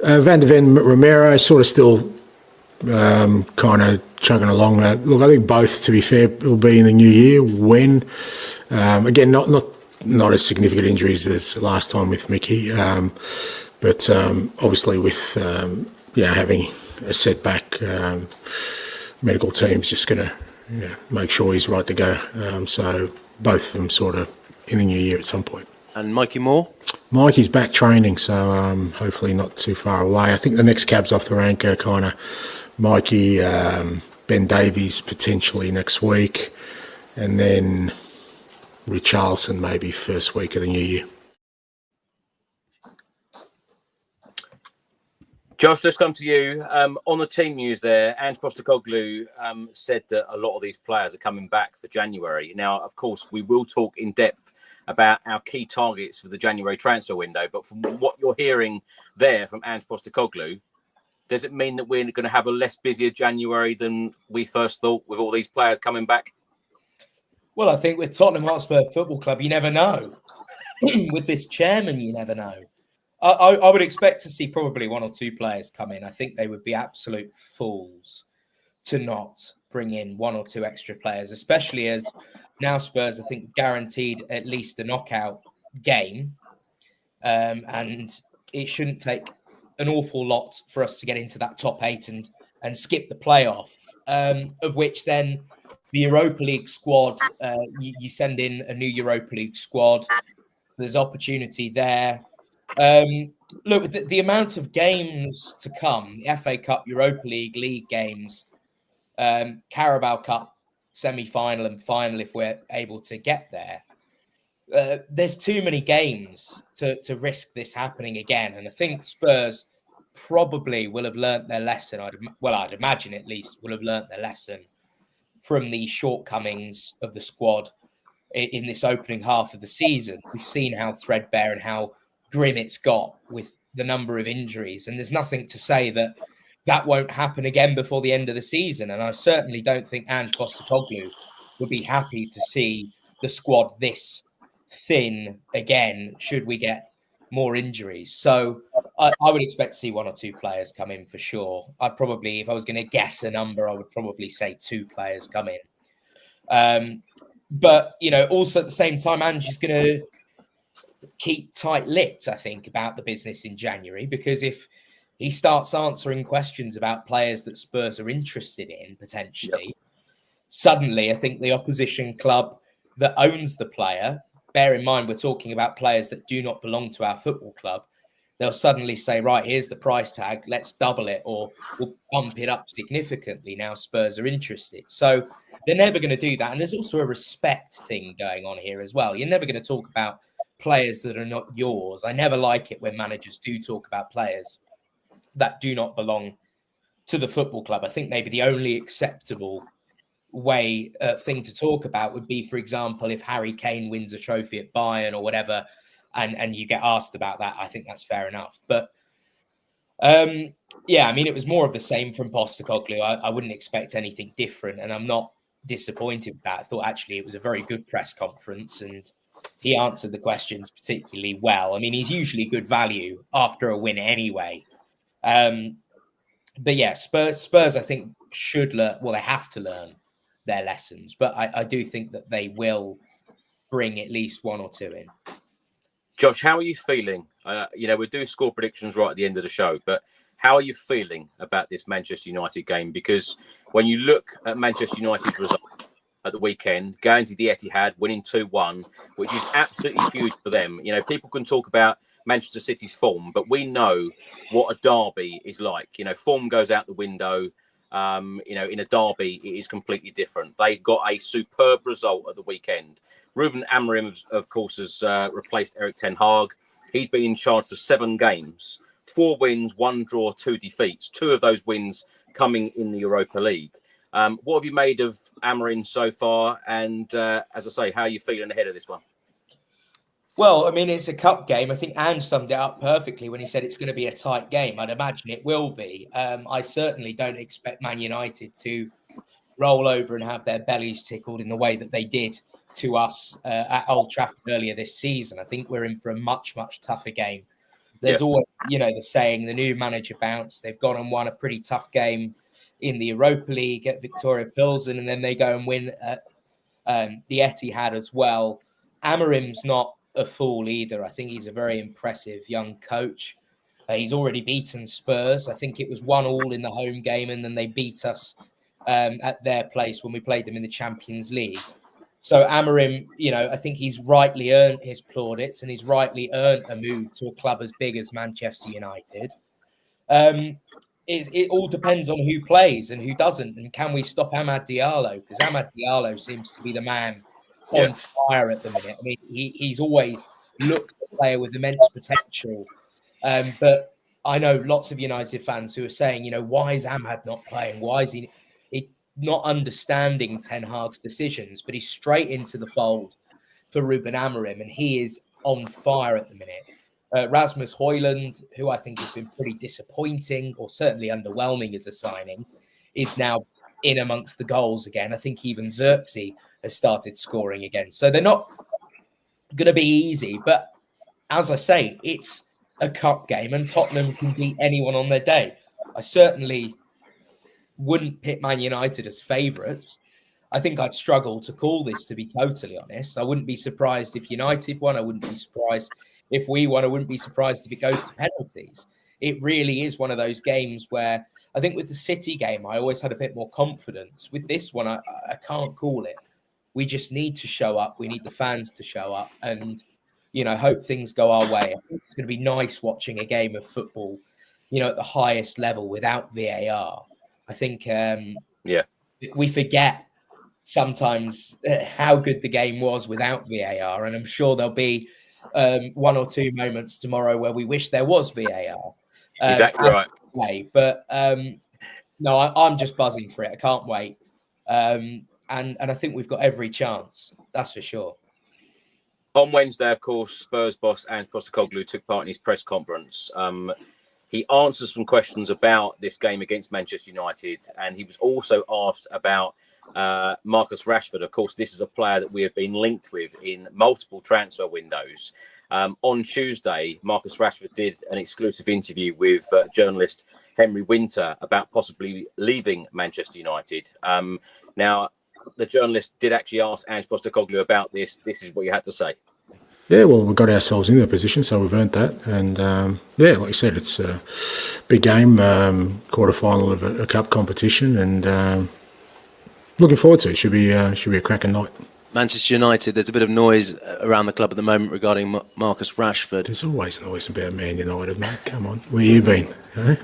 Van der Ven, Romero, sort of still kind of chugging along. Look, I think both, to be fair, will be in the new year. When, again, not as significant injuries as last time with Mickey, but obviously with having a setback, medical team's just going to make sure he's right to go. So both of them sort of in the new year at some point. And Mikey Moore? Mikey's back training, so hopefully not too far away. I think the next cab's off the rank are kind of Mikey, Ben Davies potentially next week, and then Richarlison maybe first week of the new year. Josh, let's come to you. On the team news there, Ange Postecoglou said that a lot of these players are coming back for January. Now, of course, we will talk in depth about our key targets for the January transfer window. But from what you're hearing there from Ange Postecoglou, does it mean that we're going to have a less busier January than we first thought with all these players coming back? Well, I think with Tottenham Hotspur Football Club, you never know. With this chairman, you never know. I would expect to see probably 1 or 2 players come in. I think they would be absolute fools to not bring in 1 or 2 extra players, especially as now Spurs, I think, guaranteed at least a knockout game. And it shouldn't take an awful lot for us to get into that top 8 and skip the playoff, of which then the Europa League squad, you send in a new Europa League squad. There's opportunity there. Look, the amount of games to come, the FA Cup, Europa League, league games, Carabao Cup, semi-final and final if we're able to get there. There's too many games to risk this happening again. And I think Spurs probably will have learnt their lesson. I'd imagine at least will have learnt their lesson from the shortcomings of the squad in this opening half of the season. We've seen how threadbare and how grim it's got with the number of injuries. And there's nothing to say that won't happen again before the end of the season. And I certainly don't think Ange Postecoglou would be happy to see the squad this thin again, should we get more injuries. So I would expect to see 1 or 2 players come in for sure. I'd probably, if I was going to guess a number, I would probably say 2 players come in. But, also at the same time, Ange is going to keep tight-lipped, I think, about the business in January, because if he starts answering questions about players that Spurs are interested in, potentially, suddenly I think the opposition club that owns the player, bear in mind we're talking about players that do not belong to our football club, they'll suddenly say, right, here's the price tag, let's double it, or we'll bump it up significantly now Spurs are interested. So they're never going to do that. And there's also a respect thing going on here as well. You're never going to talk about players that are not yours. I never like it when managers do talk about players that do not belong to the football club. I think maybe the only acceptable thing to talk about would be, for example, if Harry Kane wins a trophy at Bayern or whatever, and you get asked about that, I think that's fair enough. But Yeah, I mean, it was more of the same from Postecoglou. I wouldn't expect anything different, and I'm not disappointed with that. I thought actually it was a very good press conference, and he answered the questions particularly well. I mean, he's usually good value after a win anyway. But yeah, Spurs, I think, should learn. Well, they have to learn their lessons, but I do think that they will bring at least one or two in. Josh, how are you feeling? We do score predictions right at the end of the show, but how are you feeling about this Manchester United game? Because when you look at Manchester United's result at the weekend, going to the Etihad, winning 2-1, which is absolutely huge for them. People can talk about Manchester City's form, but we know what a derby is like. Form goes out the window. In a derby, it is completely different. They got a superb result at the weekend. Ruben Amorim, of course, has replaced Erik ten Hag. He's been in charge for 7 games, 4 wins, 1 draw, 2 defeats. 2 of those wins coming in the Europa League. What have you made of Amorim so far? And as I say, how are you feeling ahead of this one? Well, I mean, it's a cup game. I think Ange summed it up perfectly when he said it's going to be a tight game. I'd imagine it will be. I certainly don't expect Man United to roll over and have their bellies tickled in the way that they did to us at Old Trafford earlier this season. I think we're in for a much, much tougher game. There's always, the saying, the new manager bounce. They've gone and won a pretty tough game in the Europa League at Victoria Pilsen, and then they go and win at the Etihad as well. Amorim's not a fool either. I think he's a very impressive young coach. He's already beaten Spurs. I think it was 1-1 in the home game, and then they beat us at their place when we played them in the Champions League. So Amorim, I think he's rightly earned his plaudits, and he's rightly earned a move to a club as big as Manchester United. It all depends on who plays and who doesn't, and can we stop Amad Diallo? Because Amad Diallo seems to be the man on fire at the minute. I mean, he's always looked a player with immense potential, but I know lots of United fans who are saying, why is Amad not playing? Why is he not understanding Ten Hag's decisions? But he's straight into the fold for Ruben Amorim, and he is on fire at the minute. Rasmus Højlund, who I think has been pretty disappointing or certainly underwhelming as a signing, is now in amongst the goals again. I think even Xerxes has started scoring again. So they're not going to be easy. But as I say, it's a cup game and Tottenham can beat anyone on their day. I certainly wouldn't pit Man United as favourites. I think I'd struggle to call this, to be totally honest. I wouldn't be surprised if United won. I wouldn't be surprised if we won. I wouldn't be surprised if it goes to penalties. It really is one of those games where I think with the City game, I always had a bit more confidence. With this one, I can't call it. We just need to show up. We need the fans to show up and, hope things go our way. I think it's going to be nice watching a game of football, at the highest level without VAR. I think we forget sometimes how good the game was without VAR. And I'm sure there'll be 1 or 2 moments tomorrow where we wish there was VAR. Exactly right. But no, I'm just buzzing for it. I can't wait. And I think we've got every chance. That's for sure. On Wednesday, of course, Spurs boss Ange Postecoglou took part in his press conference. He answered some questions about this game against Manchester United, and he was also asked about Marcus Rashford. Of course, this is a player that we have been linked with in multiple transfer windows. On Tuesday, Marcus Rashford did an exclusive interview with journalist Henry Winter about possibly leaving Manchester United. Now, the journalist did actually ask Ange Postecoglou about this. This is what you had to say. Yeah, well, we got ourselves in that position, so we've earned that. And, like you said, it's a big game, quarter-final of a cup competition, and looking forward to it. Should be a cracking night. Manchester United, there's a bit of noise around the club at the moment regarding Marcus Rashford. There's always noise about Man United, mate. Come on, where you been? Eh?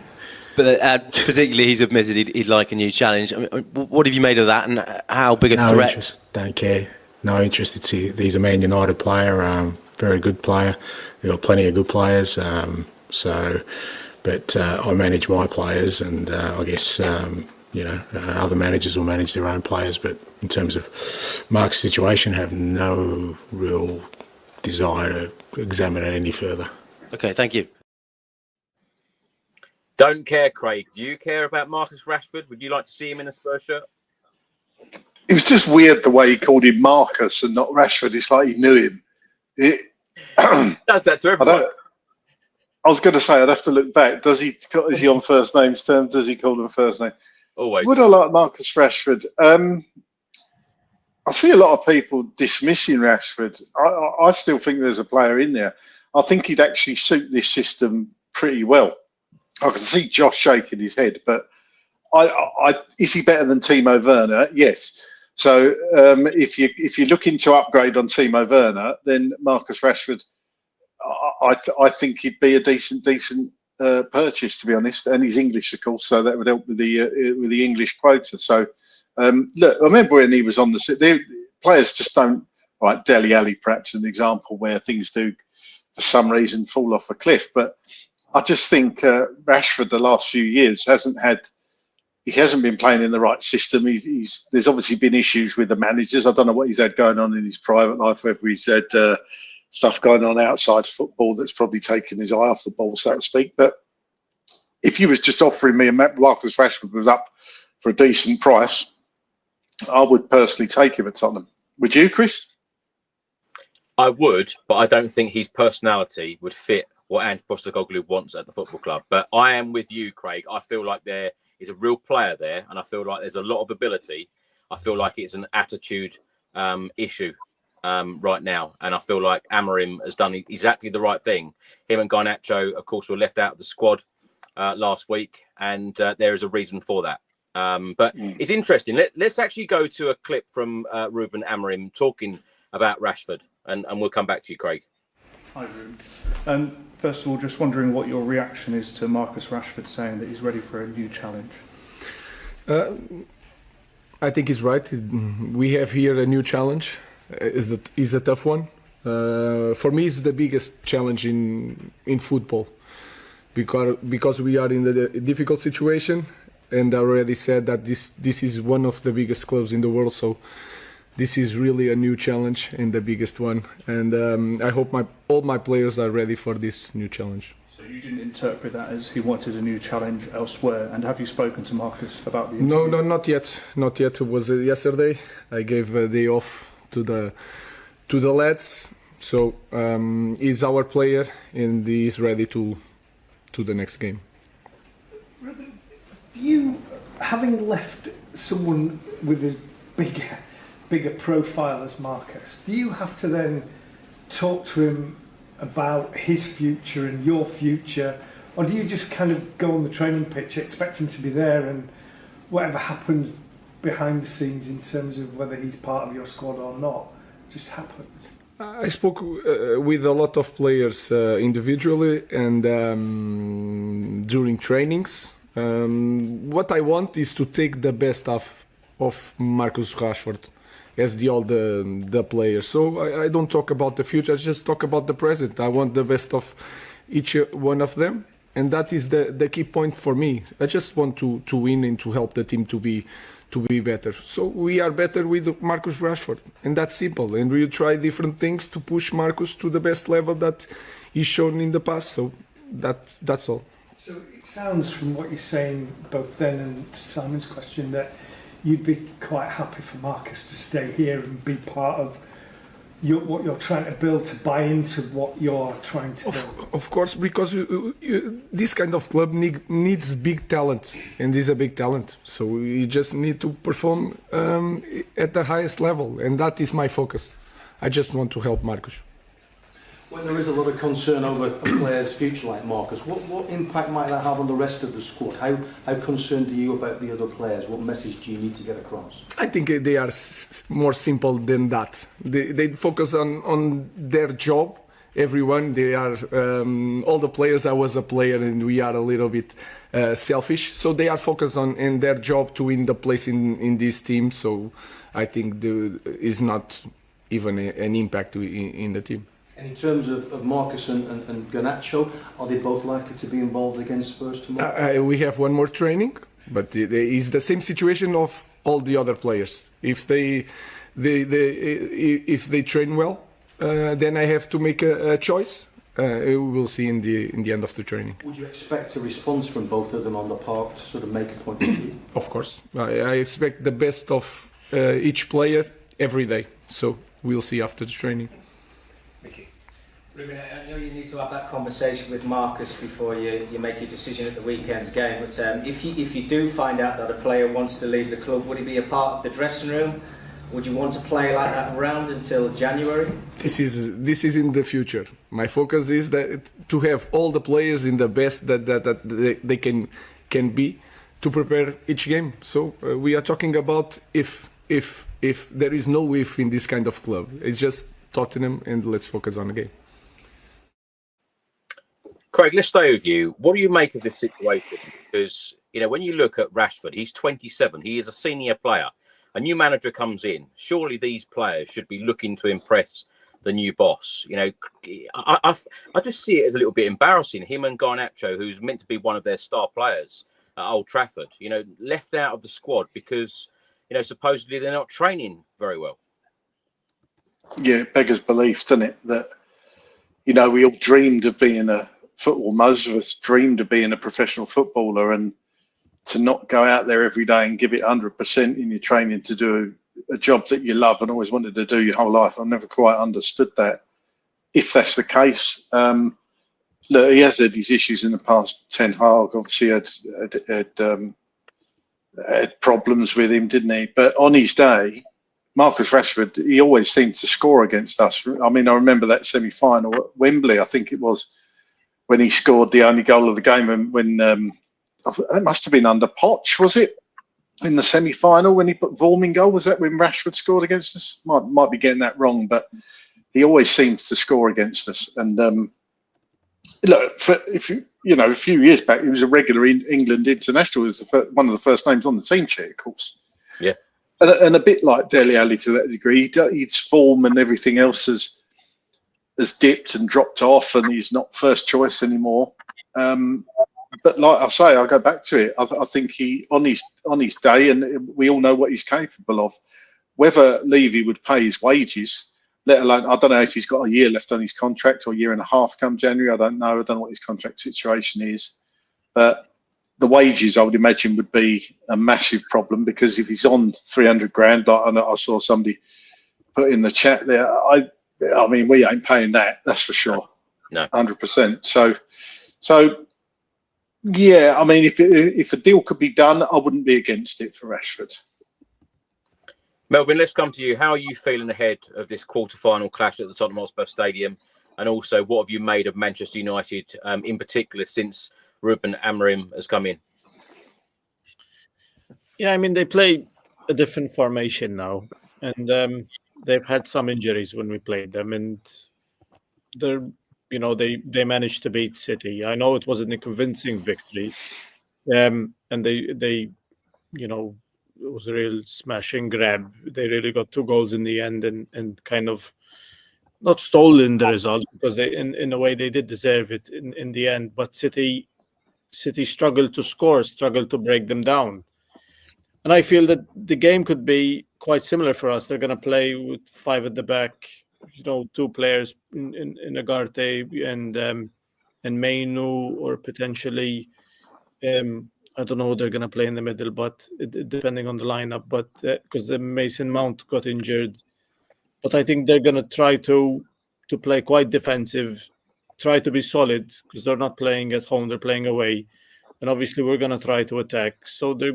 But particularly, he's admitted he'd like a new challenge. I mean, what have you made of that, and how big a threat? Interest, don't care. No interest. He's a Man United player, very good player. We've got plenty of good players. But I manage my players, and I guess other managers will manage their own players. But in terms of Mark's situation, have no real desire to examine it any further. Okay, thank you. Don't care, Craig. Do you care about Marcus Rashford? Would you like to see him in a Spurs shirt? It was just weird the way he called him Marcus and not Rashford. It's like he knew him. Does that to everyone. I was going to say, I'd have to look back. Is he on first names terms? Does he call him first name? Always. Would I like Marcus Rashford? I see a lot of people dismissing Rashford. I still think there's a player in there. I think he'd actually suit this system pretty well. I can see Josh shaking his head, but is he better than Timo Werner? Yes. So if you're looking to upgrade on Timo Werner, then Marcus Rashford, I think he'd be a decent purchase, to be honest. And he's English, of course, so that would help with the English quota. So look, I remember when he was on the players just don't. Right, Dele Alli, perhaps an example where things do, for some reason, fall off a cliff. But I just think Rashford, the last few years, hasn't been playing in the right system. There's obviously been issues with the managers. I don't know what he's had going on in his private life, whether he's had stuff going on outside football that's probably taken his eye off the ball, so to speak. But if you was just offering me, and Marcus Rashford was up for a decent price, I would personally take him at Tottenham. Would you, Chris? I would, but I don't think his personality would fit what Ange Postecoglou wants at the football club. But I am with you, Craig. I feel like there is a real player there, and I feel like there's a lot of ability. I feel like it's an attitude issue right now, and I feel like Amorim has done exactly the right thing. Him and Garnacho, of course, were left out of the squad last week, and there is a reason for that. But it's interesting. Let's actually go to a clip from Ruben Amorim talking about Rashford, and we'll come back to you, Craig. Hi, Ruben. First of all, just wondering what your reaction is to Marcus Rashford saying that he's ready for a new challenge. I think he's right. We have here a new challenge. Is a tough one. For me, it's the biggest challenge in football because we are in a difficult situation, and I already said that this is one of the biggest clubs in the world. So this is really a new challenge and the biggest one. And I hope all my players are ready for this new challenge. So you didn't interpret that as he wanted a new challenge elsewhere. And have you spoken to Marcus about the interview? No, not yet. Not yet. It was yesterday. I gave a day off to the lads. So he's our player and he's ready to the next game. Ruben, you, having left someone with as bigger profile as Marcus, do you have to then talk to him about his future and your future, or do you just kind of go on the training pitch, expect him to be there, and whatever happens behind the scenes in terms of whether he's part of your squad or not just happens? I spoke with a lot of players individually and during trainings. What I want is to take the best of Marcus Rashford as all the players. So I don't talk about the future, I just talk about the present. I want the best of each one of them, and that is the key point for me. I just want to win and to help the team to be better. So we are better with Marcus Rashford, and that's simple. And we try different things to push Marcus to the best level that he's shown in the past. So that's all. So it sounds from what you're saying, both then and Simon's question, that you'd be quite happy for Marcus to stay here and be part of what you're trying to build, to buy into what you're trying to build. Of course, because this kind of club needs big talent, and he's a big talent. So we just need to perform at the highest level, and that is my focus. I just want to help Marcus. When there is a lot of concern over a player's future like Marcus, what impact might that have on the rest of the squad? How concerned are you about the other players? What message do you need to get across? I think they are more simple than that. They focus on their job. Everyone, they are all the players. I was a player, and we are a little bit selfish. So they are focused on their job to win the place in this team. So I think there is not even an impact in the team. And in terms of Marcus and Garnacho, are they both likely to be involved against Spurs tomorrow? We have one more training, but it is the same situation of all the other players. If they train well, then I have to make a choice, we will see in the end of the training. Would you expect a response from both of them on the park to sort of make a point of view? Of course, I expect the best of each player every day. So we'll see after the training. Ruben, I know you need to have that conversation with Marcus before you make your decision at the weekend's game. But if you do find out that a player wants to leave the club, would he be a part of the dressing room? Would you want to play like that around until January? This is in the future. My focus is that to have all the players in the best that they can be to prepare each game. So we are talking about if there is no if in this kind of club. It's just Tottenham, and let's focus on the game. Craig, let's stay with you. What do you make of this situation? Because, you know, when you look at Rashford, he's 27. He is a senior player. A new manager comes in. Surely these players should be looking to impress the new boss. You know, I just see it as a little bit embarrassing. Him and Garnacho, who's meant to be one of their star players at Old Trafford, you know, left out of the squad because, you know, supposedly they're not training very well. Yeah, it beggars belief, doesn't it? That, you know, we all dreamed of being most of us dreamed of being a professional footballer, and to not go out there every day and give it 100% in your training to do a job that you love and always wanted to do your whole life. I've never quite understood that. If that's the case, look, he has had his issues in the past. Ten Hag obviously had problems with him, didn't he? But on his day, Marcus Rashford, he always seemed to score against us. I mean, I remember that semi-final at Wembley, I think it was, when he scored the only goal of the game, and when it must have been under Poch, was it? In the semi-final when he put Vorm in goal, was that when Rashford scored against us? Might be getting that wrong, but he always seems to score against us. And look, a few years back, he was a regular England international. He was one of the first names on the team sheet, of course. Yeah, and a bit like Dele Alli to that degree, his form and everything else has dipped and dropped off, and he's not first choice anymore. But like I say, I go back to it. I think he on his day, and we all know what he's capable of. Whether Levy would pay his wages, let alone, I don't know if he's got a year left on his contract or a year and a half come January. I don't know. I don't know what his contract situation is. But the wages, I would imagine, would be a massive problem, because if he's on 300 grand, like I saw somebody put in the chat there, I mean, we ain't paying that. That's for sure. No, 100%. So. Yeah, I mean, if a deal could be done, I wouldn't be against it for Rashford. Melvin, let's come to you. How are you feeling ahead of this quarter-final clash at the Tottenham Hotspur Stadium? And also, what have you made of Manchester United in particular since Ruben Amorim has come in? Yeah, I mean, they play a different formation now. And they've had some injuries when we played them. And they managed to beat City. I know it wasn't a convincing victory, and they it was a real smash and grab. They really got 2 goals in the end, and kind of not stolen the result, because they in a way they did deserve it in the end. But City struggled to score, struggled to break them down, and I feel that the game could be quite similar for us. They're going to play with 5 at the back. 2 players in Agarte and Mainu, or potentially I don't know who they're going to play in the middle, but depending on the lineup. But because the Mason Mount got injured, but I think they're going to try to play quite defensive, try to be solid, because they're not playing at home, they're playing away, and obviously we're going to try to attack. So they're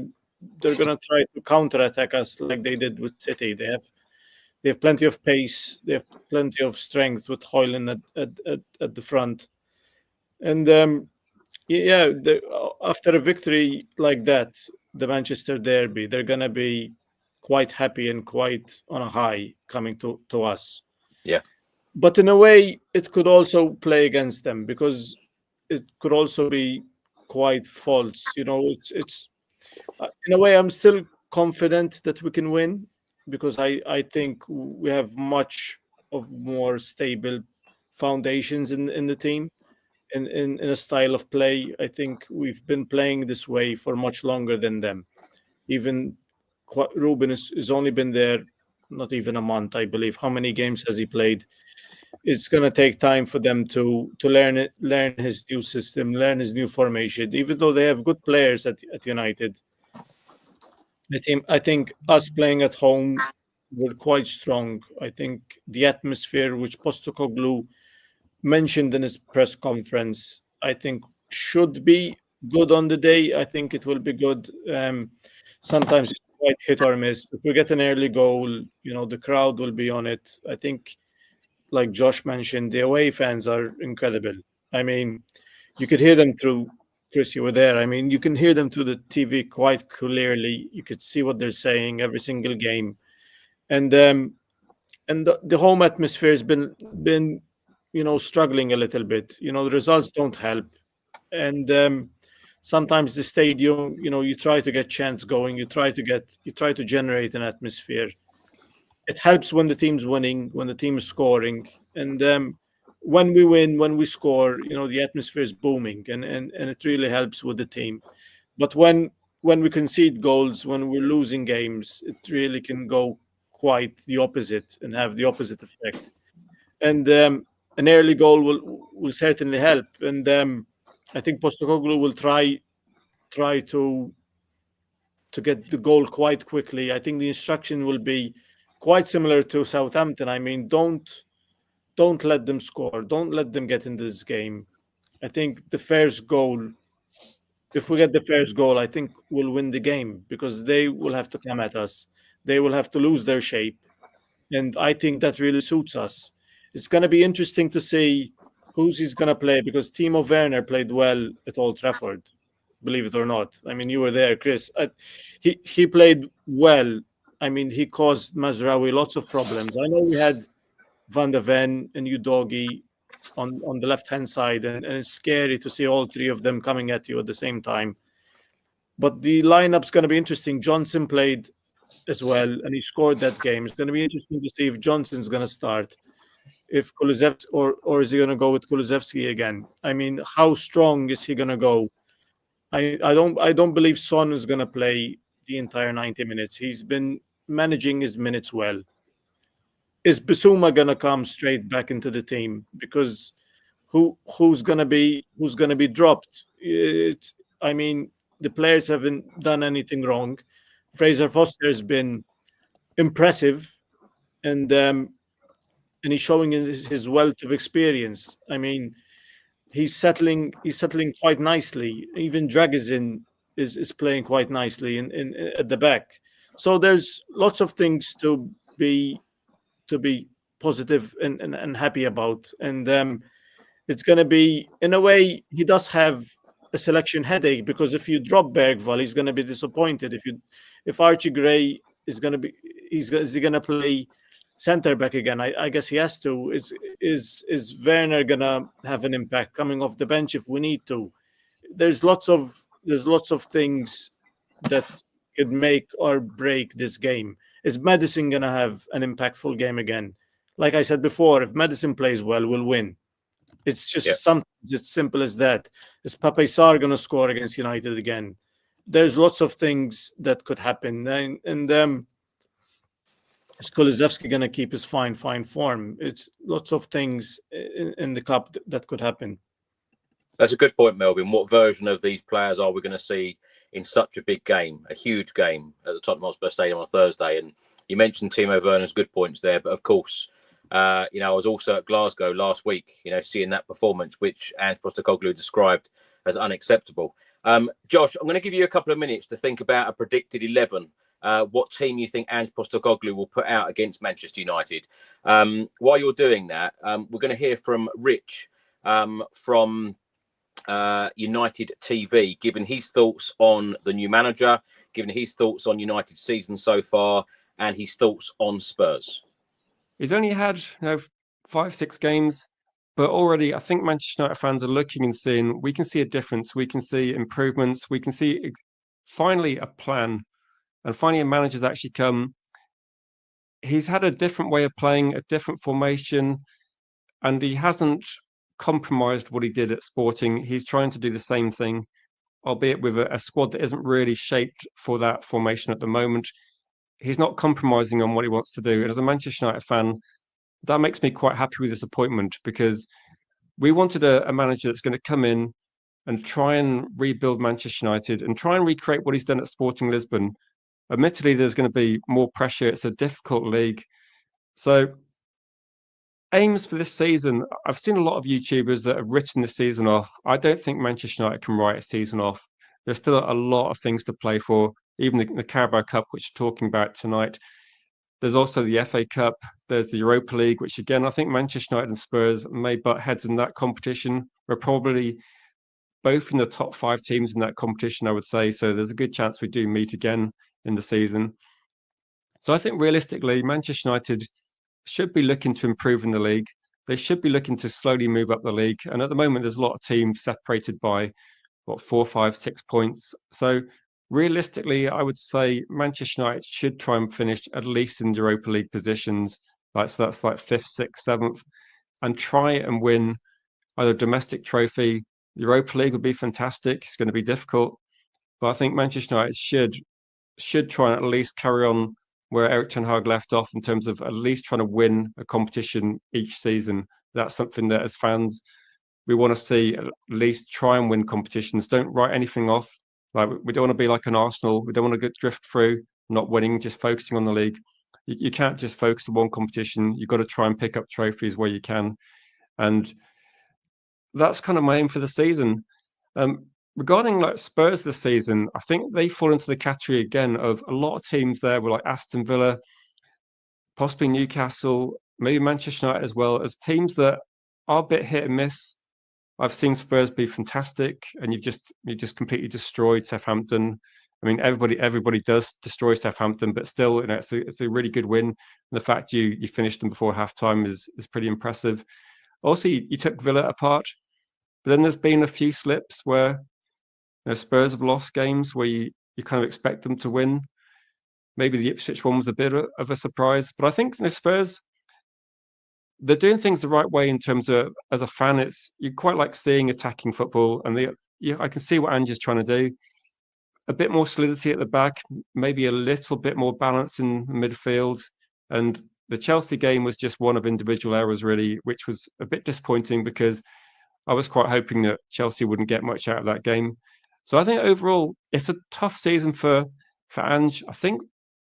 going to try to counter-attack us like they did with City. They have plenty of pace. They have plenty of strength with Højlund at the front. And after a victory like that, the Manchester derby, they're going to be quite happy and quite on a high coming to us. Yeah. But in a way, it could also play against them, because it could also be quite false. It's in a way, I'm still confident that we can win, because I think we have much of more stable foundations in the team, in a style of play. I think we've been playing this way for much longer than them. Even Ruben has only been there not even a month, I believe. How many games has he played? it's going to take time for them to learn his new system, learn his new formation. Even though they have good players at United, I think us playing at home, we're quite strong. I think the atmosphere, which Postecoglou mentioned in his press conference, I think should be good on the day. I think it will be good. Sometimes it's quite hit or miss. If we get an early goal, the crowd will be on it. I think, like Josh mentioned, the away fans are incredible. I mean, you could hear them through, Chris, you were there. I mean, you can hear them through the TV quite clearly. You could see what they're saying every single game. And the home atmosphere has been struggling a little bit. The results don't help. And sometimes the stadium, you try to get chants going, you try to generate an atmosphere. It helps when the team's winning, when the team is scoring, and when we win, when we score, the atmosphere is booming, and it really helps with the team. But when we concede goals, when we're losing games, it really can go quite the opposite and have the opposite effect. And an early goal will certainly help. And I think Postecoglou will try to get the goal quite quickly. I think the instruction will be quite similar to Southampton. I mean, don't let them score. Don't let them get into this game. I think the first goal, if we get the first goal, I think we'll win the game, because they will have to come at us. They will have to lose their shape. And I think that really suits us. It's going to be interesting to see who's he's going to play, because Timo Werner played well at Old Trafford, believe it or not. I mean, you were there, Chris. He played well. I mean, he caused Mazraoui lots of problems. I know we had Van de Ven and Udogie on the left-hand side, and it's scary to see all three of them coming at you at the same time. But the lineup's going to be interesting. Johnson played as well, and he scored that game. It's going to be interesting to see if Johnson's going to start, if Kulusevski, or is he going to go with Kulusevski again? I mean, how strong is he going to go? I don't believe Son is going to play the entire 90 minutes. He's been managing his minutes well. Is Bissouma going to come straight back into the team? Because who's going to be dropped? I mean, the players haven't done anything wrong. Fraser Foster has been impressive, and he's showing his wealth of experience. I mean, he's settling quite nicely. Even Dragusin is playing quite nicely in at the back. So there's lots of things to be positive and happy about. And it's going to be, in a way, he does have a selection headache, because if you drop Bergvall, he's going to be disappointed. If Archie Gray is going to be, is he going to play center back again? I guess he has to. Is Werner going to have an impact coming off the bench if we need to? There's lots of things that could make or break this game. Is Maddison going to have an impactful game again? Like I said before, if Maddison plays well, we'll win. It's just sometimes it's simple as that. Is Pape Sarr going to score against United again? There's lots of things that could happen. And is Kulusevski going to keep his fine form? It's lots of things in the cup that could happen. That's a good point, Melvin. What version of these players are we going to see in such a big game, a huge game at the Tottenham Hotspur Stadium on Thursday? And you mentioned Timo Werner's good points there, but of course, I was also at Glasgow last week, seeing that performance, which Ange Postecoglou described as unacceptable. Josh, I'm going to give you a couple of minutes to think about a predicted 11. What team you think Ange Postecoglou will put out against Manchester United. While you're doing that, we're going to hear from Rich from United TV, giving his thoughts on the new manager, giving his thoughts on United's season so far, and his thoughts on Spurs. He's only had 5-6 games, but already I think Manchester United fans are looking and seeing, we can see a difference, we can see improvements, we can see finally a plan, and finally a manager's actually come. He's had a different way of playing, a different formation, and he hasn't compromised what he did at Sporting. He's trying to do the same thing, albeit with a squad that isn't really shaped for that formation at the moment. He's not compromising on what he wants to do. And as a Manchester United fan, that makes me quite happy with this appointment, because we wanted a manager that's going to come in and try and rebuild Manchester United and try and recreate what he's done at Sporting Lisbon. Admittedly, there's going to be more pressure. It's a difficult league. So aims for this season, I've seen a lot of YouTubers that have written this season off. I don't think Manchester United can write a season off. There's still a lot of things to play for, even the Carabao Cup, which we're talking about tonight. There's also the FA Cup. There's the Europa League, which again, I think Manchester United and Spurs may butt heads in that competition. We're probably both in the top 5 teams in that competition, I would say. So there's a good chance we do meet again in the season. So I think realistically, Manchester United should be looking to improve in the league. They should be looking to slowly move up the league. And at the moment, there's a lot of teams separated by, 4, 5, 6 points. So realistically, I would say Manchester United should try and finish at least in the Europa League positions. So that's like 5th, 6th, 7th, and try and win either a domestic trophy. The Europa League would be fantastic. It's going to be difficult, but I think Manchester United should try and at least carry on where Erik ten Hag left off in terms of at least trying to win a competition each season. That's something that as fans, we want to see at least try and win competitions. Don't write anything off. Like, we don't want to be like an Arsenal. We don't want to get drift through, not winning, just focusing on the league. You can't just focus on one competition. You've got to try and pick up trophies where you can. And that's kind of my aim for the season. Regarding like Spurs this season, I think they fall into the category again of a lot of teams there were like Aston Villa, possibly Newcastle, maybe Manchester United as well, as teams that are a bit hit and miss. I've seen Spurs be fantastic, and you just completely destroyed Southampton. I mean, everybody does destroy Southampton, but still, it's a really good win. And the fact you finished them before halftime is pretty impressive. Also, you took Villa apart, but then there's been a few slips where Spurs have lost games where you kind of expect them to win. Maybe the Ipswich one was a bit of a surprise, but I think Spurs, they're doing things the right way in terms of, as a fan, you quite like seeing attacking football, and I can see what Ange's trying to do. A bit more solidity at the back, maybe a little bit more balance in midfield, and the Chelsea game was just one of individual errors, really, which was a bit disappointing because I was quite hoping that Chelsea wouldn't get much out of that game. So I think overall, it's a tough season for Ange. I think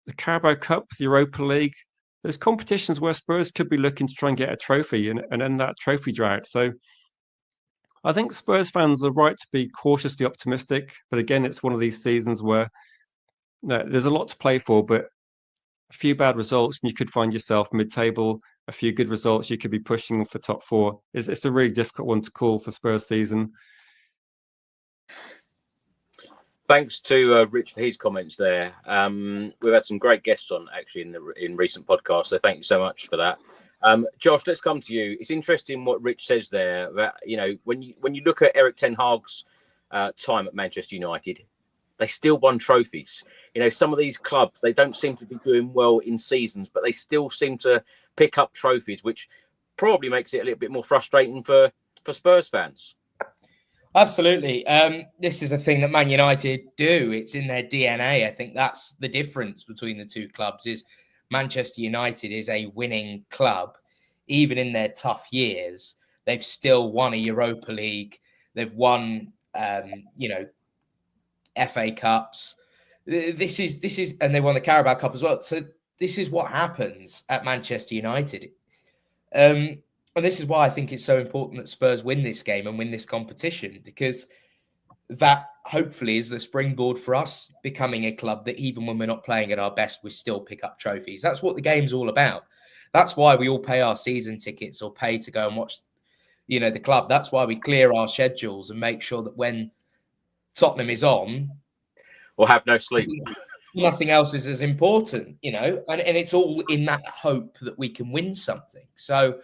the Carabao Cup, the Europa League, there's competitions where Spurs could be looking to try and get a trophy and end that trophy drought. So I think Spurs fans are right to be cautiously optimistic. But again, it's one of these seasons where there's a lot to play for, but a few bad results and you could find yourself mid-table. A few good results, you could be pushing for top 4. It's a really difficult one to call for Spurs season. Thanks to Rich for his comments there. We've had some great guests on actually in recent podcasts, so thank you so much for that. Josh, let's come to you. It's interesting what Rich says there. That, when you look at Erik ten Hag's time at Manchester United, they still won trophies. Some of these clubs, they don't seem to be doing well in seasons, but they still seem to pick up trophies, which probably makes it a little bit more frustrating for Spurs fans. Absolutely. This is a thing that Man United do. It's in their DNA. I think that's the difference between the two clubs is Manchester United is a winning club. Even in their tough years, they've still won a Europa League. They've won, FA Cups. This is, and they won the Carabao Cup as well. So this is what happens at Manchester United. And this is why I think it's so important that Spurs win this game and win this competition, because that hopefully is the springboard for us becoming a club that even when we're not playing at our best, we still pick up trophies. That's what the game's all about. That's why we all pay our season tickets or pay to go and watch, the club. That's why we clear our schedules and make sure that when Tottenham is on, we'll have no sleep. Nothing else is as important, and it's all in that hope that we can win something. So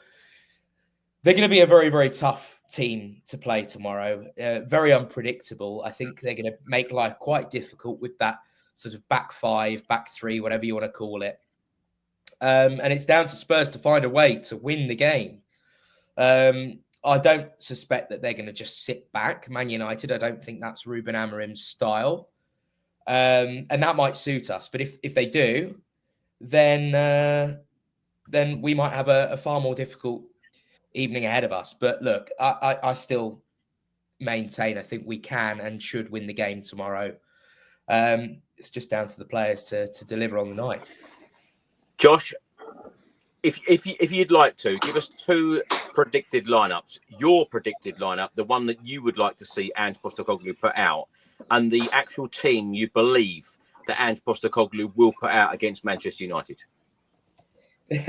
they're going to be a very, very tough team to play tomorrow. Very unpredictable. I think they're going to make life quite difficult with that sort of back 5, back 3, whatever you want to call it. And it's down to Spurs to find a way to win the game. I don't suspect that they're going to just sit back. Man United, I don't think that's Ruben Amorim's style. And that might suit us. But if they do, then then we might have a far more difficult evening ahead of us. But look, I still maintain I think we can and should win the game tomorrow. It's just down to the players to deliver on the night. Josh, if you'd like to give us two predicted lineups, your predicted lineup, the one that you would like to see Ange Postecoglou put out, and the actual team you believe that Ange Postecoglou will put out against Manchester United. You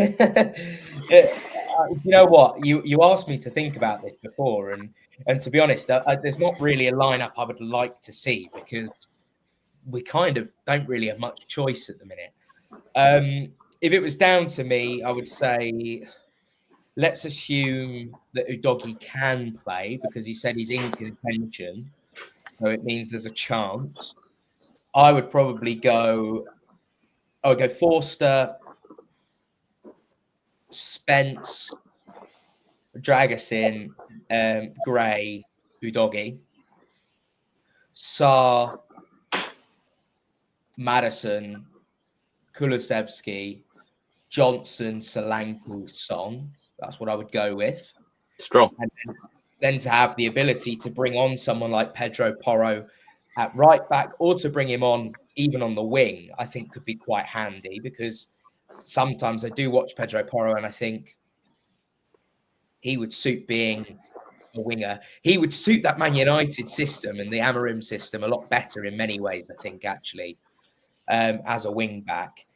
know what? You asked me to think about this before, and to be honest, there's not really a lineup I would like to see because we kind of don't really have much choice at the minute. If it was down to me, I would say let's assume that Udogie can play because he said he's in contention, so it means there's a chance. I would probably go. I would go Forster, Spence, drag us in, Gray, Udogie, Sarr, Maddison, Kulusevski, Johnson, Solanke, Son. That's what I would go with. Strong. And then to have the ability to bring on someone like Pedro Porro at right back or to bring him on even on the wing, I think could be quite handy because sometimes I do watch Pedro Porro and I think he would suit being a winger. He would suit that Man United system and the Amorim system a lot better in many ways, I think, actually, as a wing back.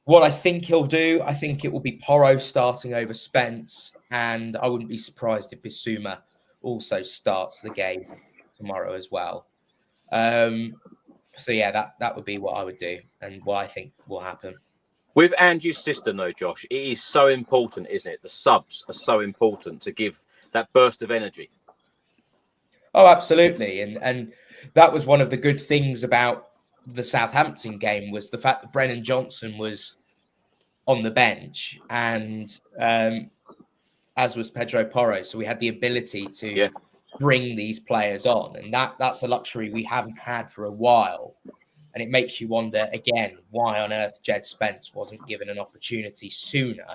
What I think he'll do, I think it will be Porro starting over Spence, and I wouldn't be surprised if Bissouma also starts the game tomorrow as well. So yeah, that would be what I would do and what I think will happen. With Ange's system, though, Josh, it is so important, isn't it? The subs are so important to give that burst of energy. Oh, absolutely. And that was one of the good things about the Southampton game was the fact that Brennan Johnson was on the bench and as was Pedro Porro. So we had the ability to bring these players on. And that's a luxury we haven't had for a while. And it makes you wonder, again, why on earth Jed Spence wasn't given an opportunity sooner.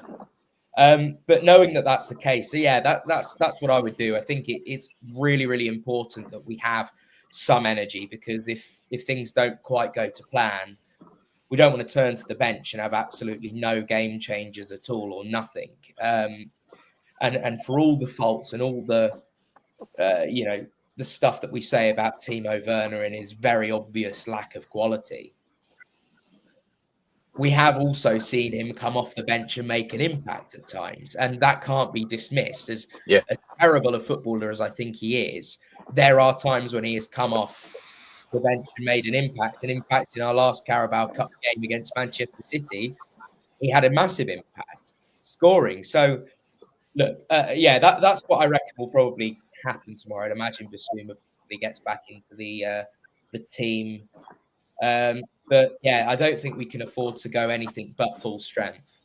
But knowing that that's the case, so yeah, that's what I would do. I think it's really, really important that we have some energy because if things don't quite go to plan, we don't want to turn to the bench and have absolutely no game changers at all or nothing. And for all the faults and all the, the stuff that we say about Timo Werner and his very obvious lack of quality, we have also seen him come off the bench and make an impact at times. And that can't be dismissed. As terrible a footballer as I think he is, there are times when he has come off the bench and made an impact. And in fact, in our last Carabao Cup game against Manchester City, he had a massive impact scoring. So, look, that's what I reckon will probably happen tomorrow. I'd imagine Bissouma probably gets back into the team. But yeah, I don't think we can afford to go anything but full strength.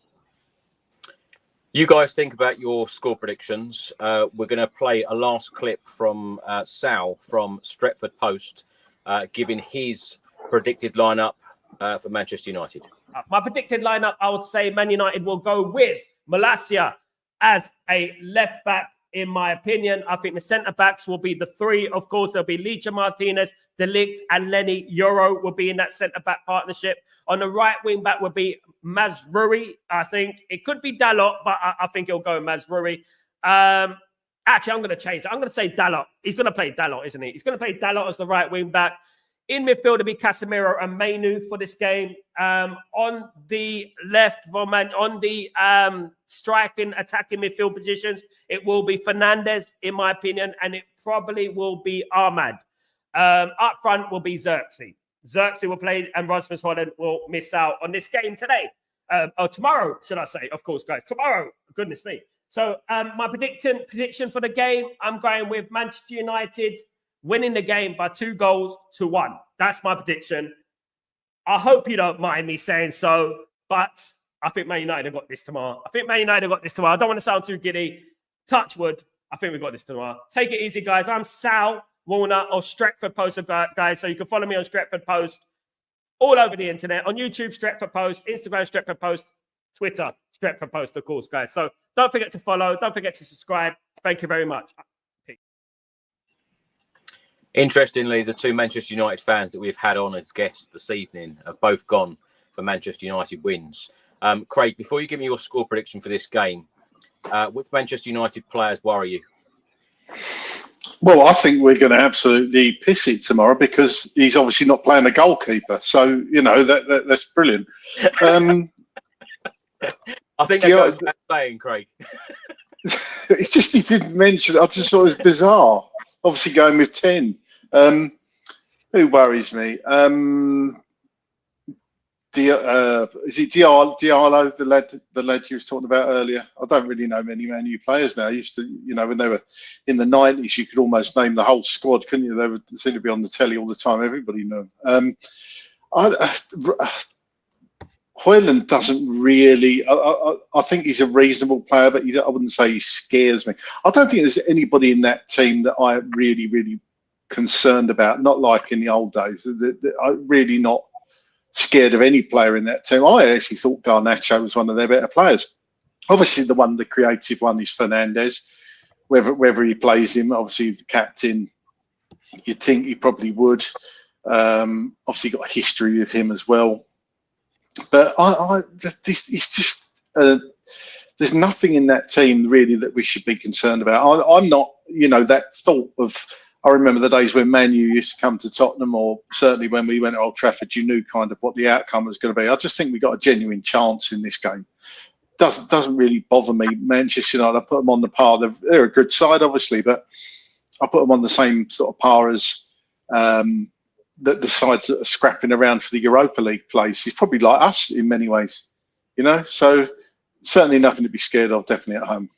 You guys think about your score predictions. We're going to play a last clip from Sal from Stretford Post, giving his predicted lineup for Manchester United. My predicted lineup, I would say Man United will go with Malacia as a left back. In my opinion, I think the centre-backs will be the three. Of course, there'll be Licha Martinez, De Ligt, and Lenny Yoro will be in that centre-back partnership. On the right wing-back will be Mazraoui, I think. It could be Dalot, but I think he'll go Mazraoui. Actually, I'm going to change it. I'm going to say Dalot. He's going to play Dalot, isn't he? He's going to play Dalot as the right wing-back. In midfield, it'll be Casemiro and Mainu for this game. On the left, on the striking, attacking midfield positions, it will be Fernandes, in my opinion, and it probably will be Ahmad. Up front will be Xerxes. Xerxes will play, and Rasmus Højlund will miss out on this game today. Or tomorrow, should I say, of course, guys. Tomorrow, goodness me. So my prediction for the game, I'm going with Manchester United winning the game by 2-1. That's my prediction. I hope you don't mind me saying so, but I think Man United have got this tomorrow. I don't want to sound too giddy. Touch wood. I think we've got this tomorrow. Take it easy, guys. I'm Sal Warner of Stretford Post, guys. So you can follow me on Stretford Post all over the internet. On YouTube, Stretford Post. Instagram, Stretford Post. Twitter, Stretford Post, of course, guys. So don't forget to follow. Don't forget to subscribe. Thank you very much. Interestingly, the two Manchester United fans that we've had on as guests this evening have both gone for Manchester United wins. Craig, before you give me your score prediction for this game, which Manchester United players worry you? Well, I think we're going to absolutely piss it tomorrow because he's obviously not playing a goalkeeper. So, you know, that's brilliant. I think that goes without saying, Craig. It's just he didn't mention it. I just thought it was bizarre. Obviously going with 10. Who worries me? Is it Diallo, the lad you was talking about earlier? I don't really know many Man U players now. I used to, you know, when they were in the 90s, you could almost name the whole squad, couldn't you? They would seem to be on the telly all the time. Everybody knew them. Højlund doesn't really. I think he's a reasonable player, but I wouldn't say he scares me. I don't think there's anybody in that team that I'm really concerned about. Not like in the old days. I'm really not scared of any player in that team. I actually thought Garnacho was one of their better players. Obviously, the creative one is Fernandes. Whether he plays him, obviously the captain, you'd think he probably would. Obviously, got a history with him as well. But it's just there's nothing in that team really that we should be concerned about. I'm not, you know, that thought of. I remember the days when Man U used to come to Tottenham, or certainly when we went to Old Trafford, you knew kind of what the outcome was going to be. I just think we got a genuine chance in this game. Doesn't really bother me. Manchester United, I put them on the par. They're a good side, obviously, but I put them on the same sort of par as the sides that are scrapping around for the Europa League place. It's probably like us in many ways, you know. So certainly nothing to be scared of. Definitely at home.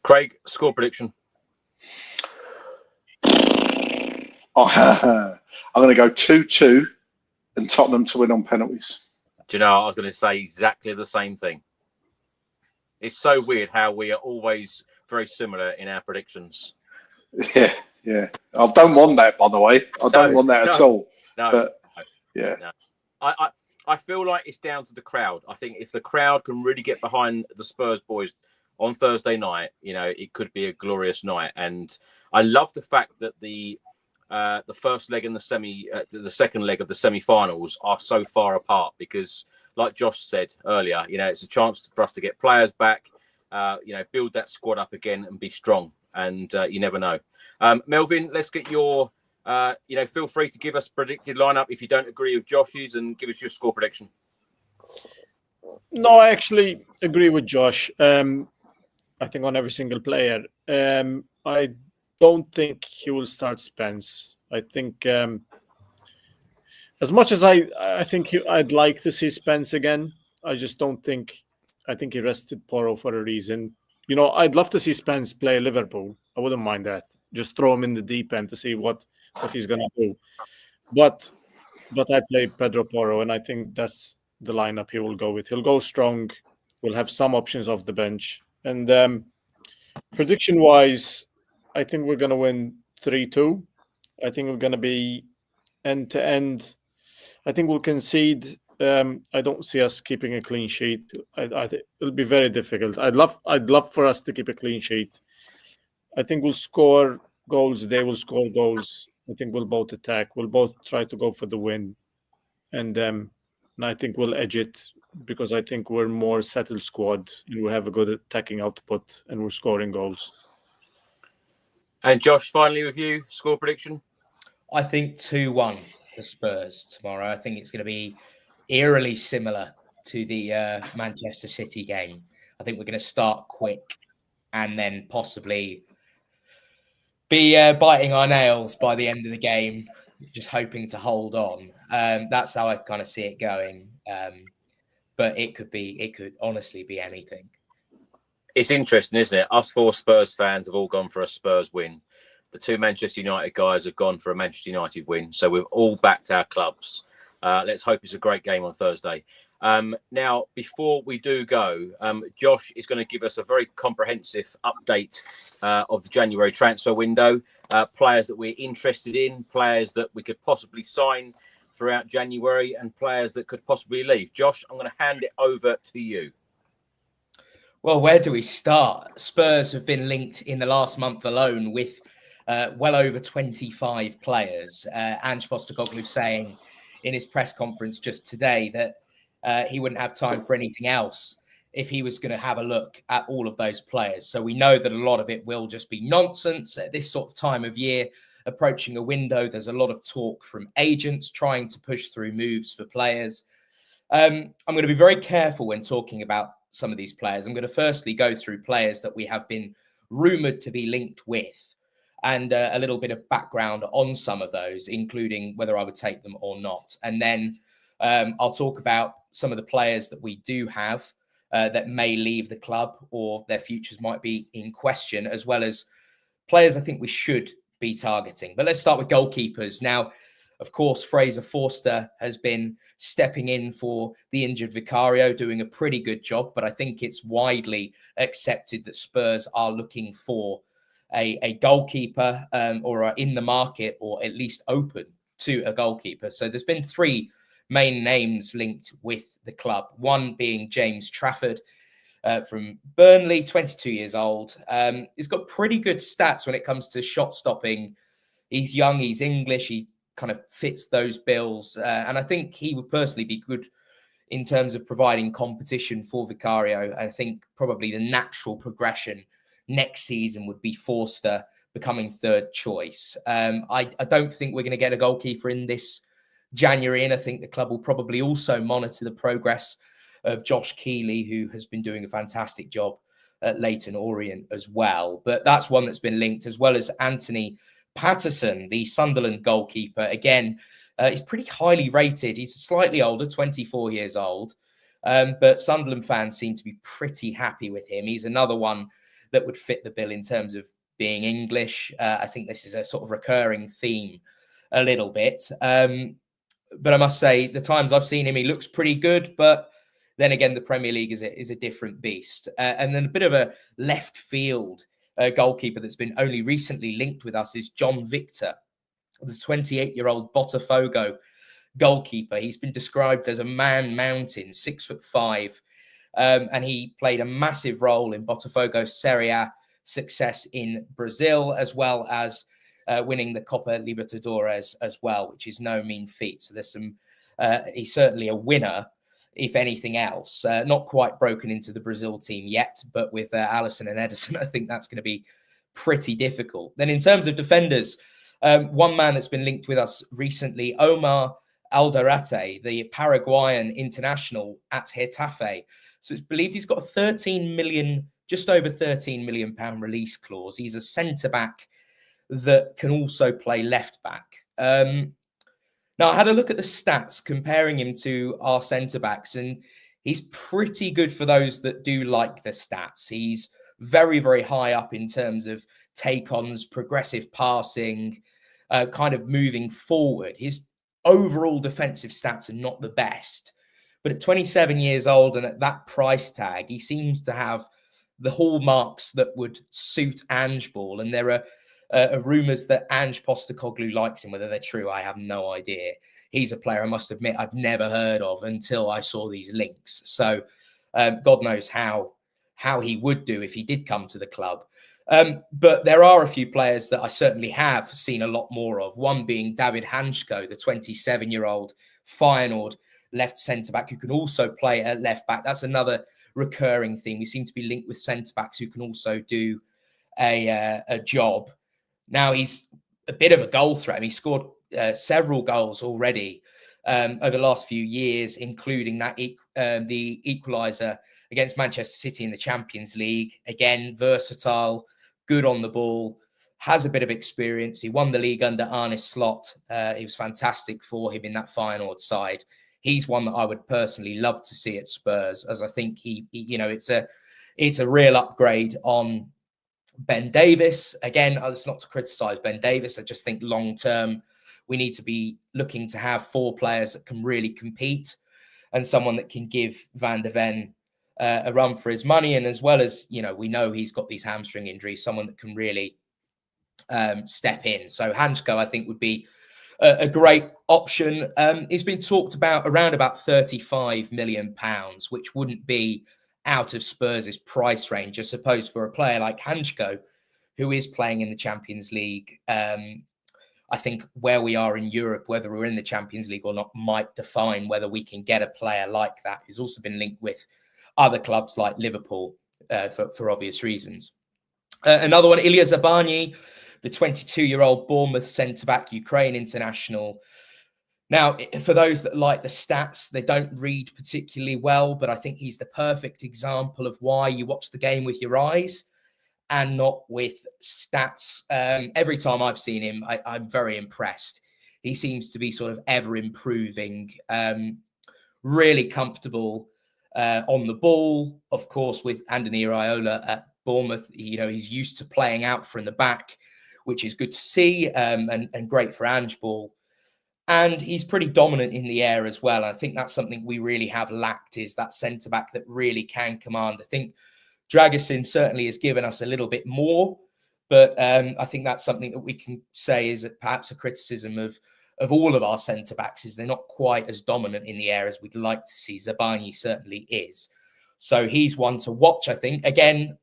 Craig, score prediction. I'm going to go 2-2 and Tottenham to win on penalties. Do you know, I was going to say exactly the same thing. It's so weird how we are always very similar in our predictions. Yeah. I don't want that, by the way. I don't want that at all. No. But, yeah. No. I feel like it's down to the crowd. I think if the crowd can really get behind the Spurs boys on Thursday night, you know, it could be a glorious night. And I love the fact that the first leg and the second leg of the semi-finals are so far apart because, like Josh said earlier, you know, it's a chance for us to get players back, you know, build that squad up again and be strong. And you never know. Melvin, let's get your, you know, feel free to give us predicted lineup if you don't agree with Josh's and give us your score prediction. No, I actually agree with Josh. I think on every single player. I don't think he will start Spence. I think as much as I think I'd like to see Spence again, I just don't think. I think he rested Porro for a reason. You know, I'd love to see Spence play Liverpool. I wouldn't mind that. Just throw him in the deep end to see what he's going to do. But I play Pedro Porro, and I think that's the lineup he will go with. He'll go strong. We'll have some options off the bench. And prediction-wise, I think we're going to win 3-2. I think we're going to be end-to-end. I think we'll concede. I don't see us keeping a clean sheet. I think it'll be very difficult. I'd love for us to keep a clean sheet. I think we'll score goals. They will score goals. I think we'll both attack. We'll both try to go for the win, and I think we'll edge it because I think we're more settled squad and we have a good attacking output and we're scoring goals. And Josh, finally with you, score prediction. I think 2-1 for Spurs tomorrow. I think it's going to be eerily similar to the Manchester City game. I think we're going to start quick and then possibly be biting our nails by the end of the game, just hoping to hold on. That's how I kind of see it going. But it could honestly be anything. It's interesting, isn't it? Us four Spurs fans have all gone for a Spurs win. The two Manchester United guys have gone for a Manchester United win. So we've all backed our clubs. Let's hope it's a great game on Thursday. Now, before we do go, Josh is going to give us a very comprehensive update of the January transfer window, players that we're interested in, players that we could possibly sign throughout January, and players that could possibly leave. Josh, I'm going to hand it over to you. Well, where do we start? Spurs have been linked in the last month alone with well over 25 players. Ange Postecoglou saying in his press conference just today that he wouldn't have time for anything else if he was going to have a look at all of those players. So we know that a lot of it will just be nonsense at this sort of time of year, approaching a window. There's a lot of talk from agents trying to push through moves for players. I'm going to be very careful when talking about some of these players. I'm going to firstly go through players that we have been rumoured to be linked with, and a little bit of background on some of those, including whether I would take them or not. And then I'll talk about some of the players that we do have that may leave the club or their futures might be in question, as well as players I think we should be targeting. But let's start with goalkeepers. Now, of course, Fraser Forster has been stepping in for the injured Vicario, doing a pretty good job, but I think it's widely accepted that Spurs are looking for a goalkeeper or are in the market or at least open to a goalkeeper. So there's been three main names linked with the club, one being James Trafford from Burnley, 22 years old. He's got pretty good stats when it comes to shot stopping. He's young, he's English, he kind of fits those bills. And I think he would personally be good in terms of providing competition for Vicario. I think probably the natural progression next season would be Forster becoming third choice. I don't think we're going to get a goalkeeper in this January, and I think the club will probably also monitor the progress of Josh Keeley, who has been doing a fantastic job at Leyton Orient as well. But that's one that's been linked, as well as Anthony Patterson, the Sunderland goalkeeper. Again, he's pretty highly rated. He's slightly older, 24 years old, but Sunderland fans seem to be pretty happy with him. He's another one that would fit the bill in terms of being English. I think this is a sort of recurring theme a little bit. But I must say, the times I've seen him, he looks pretty good. But then again, the Premier League is a different beast. And then a bit of a left field goalkeeper that's been only recently linked with us is John Victor, the 28-year-old Botafogo goalkeeper. He's been described as a man mountain, 6'5", and he played a massive role in Botafogo's Serie A success in Brazil, as well as winning the Copa Libertadores as well, which is no mean feat. So there's some. He's certainly a winner, if anything else. Not quite broken into the Brazil team yet, but with Alisson and Ederson, I think that's going to be pretty difficult. Then in terms of defenders, one man that's been linked with us recently, Omar Alderete, the Paraguayan international at Getafe. So it's believed he's got a just over 13 million pound release clause. He's a centre-back that can also play left-back. Now, I had a look at the stats comparing him to our centre-backs, and he's pretty good for those that do like the stats. He's very, very high up in terms of take-ons, progressive passing, kind of moving forward. His overall defensive stats are not the best, but at 27 years old and at that price tag, he seems to have the hallmarks that would suit Ange ball. And there are rumours that Ange Postecoglou likes him. Whether they're true, I have no idea. He's a player, I must admit, I've never heard of until I saw these links. So God knows how he would do if he did come to the club. But there are a few players that I certainly have seen a lot more of. One being David Hansko, the 27-year-old Feyenoord left centre-back who can also play at left-back. That's another recurring theme. We seem to be linked with centre-backs who can also do a job. Now, he's a bit of a goal threat. He scored several goals already over the last few years, including that the equaliser against Manchester City in the Champions League. Again, versatile, good on the ball, has a bit of experience. He won the league under Arne Slot. It was fantastic for him in that Feyenoord side. He's one that I would personally love to see at Spurs, as I think it's a real upgrade on Ben Davis. Again, it's not to criticise Ben Davis. I just think long term, we need to be looking to have four players that can really compete and someone that can give Van de Ven a run for his money. And as well as, we know he's got these hamstring injuries, someone that can really step in. So Hansko, I think, would be a great option. He's been talked about around about £35 million, which wouldn't be out of Spurs' price range. I suppose for a player like Hanchko, who is playing in the Champions League, I think where we are in Europe, whether we're in the Champions League or not, might define whether we can get a player like that. He's also been linked with other clubs like Liverpool for obvious reasons. Another one, Ilya Zabani, the 22-year-old Bournemouth centre-back, Ukraine international. Now, for those that like the stats, they don't read particularly well, but I think he's the perfect example of why you watch the game with your eyes and not with stats. Every time I've seen him, I'm very impressed. He seems to be sort of ever improving, really comfortable on the ball. Of course, with Andoni Iraola at Bournemouth, he's used to playing out from the back, which is good to see, and great for Ange Ball. And he's pretty dominant in the air as well. I think that's something we really have lacked, is that centre-back that really can command. I think Dragusin certainly has given us a little bit more, but I think that's something that we can say is perhaps a criticism of all of our centre-backs, is they're not quite as dominant in the air as we'd like to see. Zabani certainly is. So he's one to watch, I think. Again,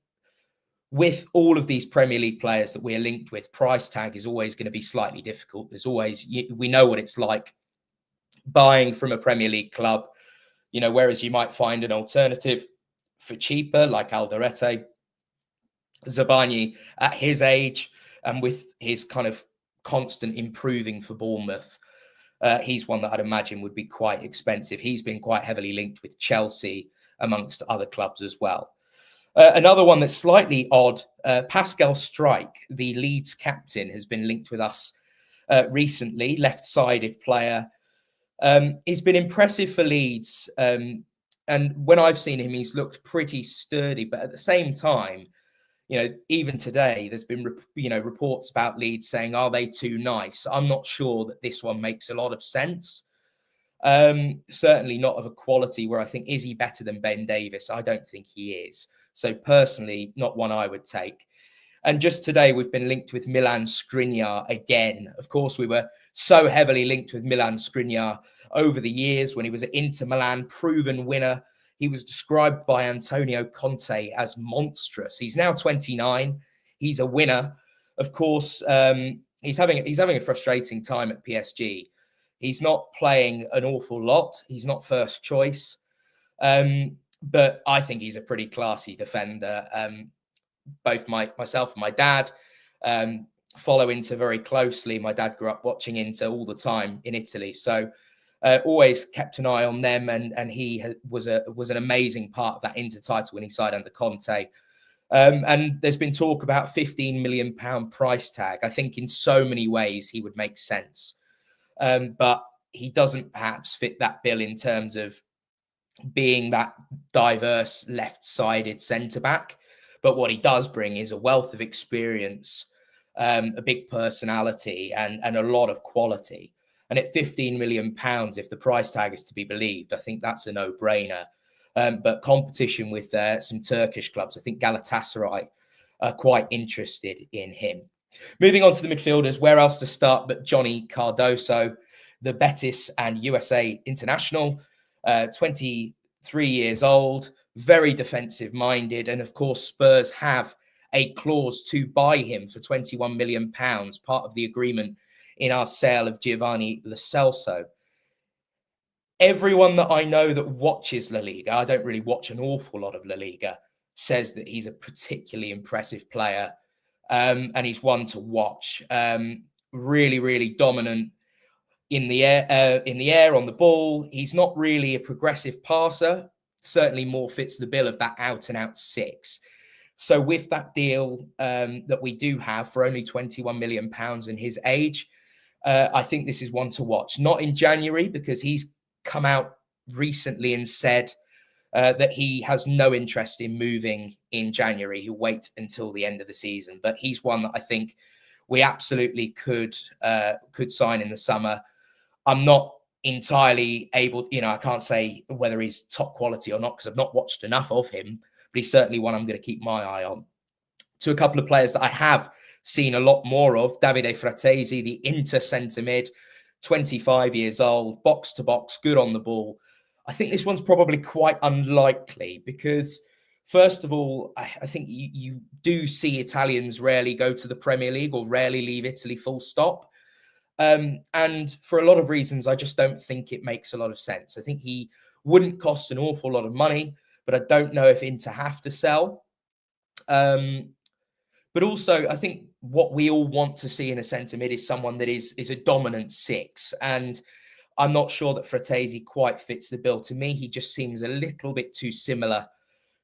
with all of these Premier League players that we're linked with, price tag is always going to be slightly difficult. There's always, we know what it's like buying from a Premier League club, whereas you might find an alternative for cheaper, like Alderete. Zabani, at his age and with his kind of constant improving for Bournemouth, he's one that I'd imagine would be quite expensive. He's been quite heavily linked with Chelsea amongst other clubs as well. Another one that's slightly odd, Pascal Struijk, the Leeds captain, has been linked with us recently, left-sided player. He's been impressive for Leeds. And when I've seen him, he's looked pretty sturdy. But at the same time, even today, there's been, reports about Leeds saying, are they too nice? I'm not sure that this one makes a lot of sense. Certainly not of a quality where I think, is he better than Ben Davies? I don't think he is. So personally, not one I would take. And just today, we've been linked with Milan Skriniar again. Of course, we were so heavily linked with Milan Skriniar over the years when he was at Inter Milan, proven winner. He was described by Antonio Conte as monstrous. He's now 29. He's a winner. Of course, he's having a frustrating time at PSG. He's not playing an awful lot. He's not first choice. But I think he's a pretty classy defender. Both myself and my dad follow Inter very closely. My dad grew up watching Inter all the time in Italy. So always kept an eye on them. And he was an amazing part of that Inter title winning side under Conte. And there's been talk about £15 million price tag. I think in so many ways he would make sense. But he doesn't perhaps fit that bill in terms of being that diverse left-sided centre-back. But what he does bring is a wealth of experience, a big personality, and a lot of quality. And at £15 million, if the price tag is to be believed, I think that's a no-brainer. But competition with some Turkish clubs, I think Galatasaray are quite interested in him. Moving on to the midfielders, where else to start but Johnny Cardoso, the Betis and USA international, 23 years old, very defensive-minded. And, of course, Spurs have a clause to buy him for £21 million, part of the agreement in our sale of Giovanni Lo Celso. Everyone that I know that watches La Liga, I don't really watch an awful lot of La Liga, says that he's a particularly impressive player. And he's one to watch. Really, really dominant in the air, on the ball. He's not really a progressive passer. Certainly more fits the bill of that out-and-out six. So with that deal that we do have for only £21 million in his age, I think this is one to watch. Not in January, because he's come out recently and said that he has no interest in moving in January. He'll wait until the end of the season. But he's one that I think we absolutely could sign in the summer. I'm not entirely able, I can't say whether he's top quality or not because I've not watched enough of him, but he's certainly one I'm going to keep my eye on. To a couple of players that I have seen a lot more of, Davide Fratesi, the Inter centre mid, 25 years old, box to box, good on the ball. I think this one's probably quite unlikely because, first of all, I think you do see Italians rarely go to the Premier League or rarely leave Italy full stop. And for a lot of reasons, I just don't think it makes a lot of sense. I think he wouldn't cost an awful lot of money, but I don't know if Inter have to sell. But also, I think what we all want to see in a centre mid is someone that is a dominant 6. And I'm not sure that Fratesi quite fits the bill. To me, he just seems a little bit too similar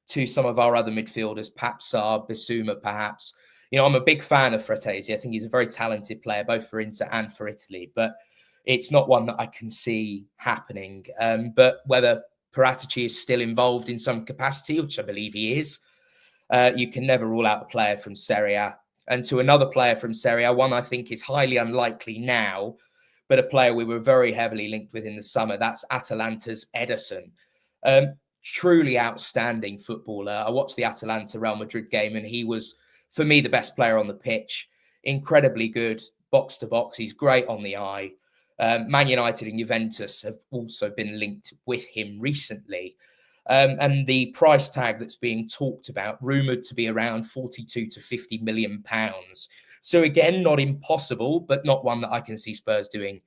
to some of our other midfielders, Papsar, Bissouma, perhaps. You know, I'm a big fan of Fratesi. I think he's a very talented player, both for Inter and for Italy. But it's not one that I can see happening. But whether Paratici is still involved in some capacity, which I believe he is, you can never rule out a player from Serie A. And to another player from Serie A, one I think is highly unlikely now, but a player we were very heavily linked with in the summer, that's Atalanta's Ederson. Truly outstanding footballer. I watched the Atalanta Real Madrid game and he was, for me, the best player on the pitch. Incredibly good, box to box. He's great on the eye. Man United and Juventus have also been linked with him recently. And the price tag that's being talked about, rumoured to be around 42 to 50 million pounds. So again, not impossible, but not one that I can see Spurs doing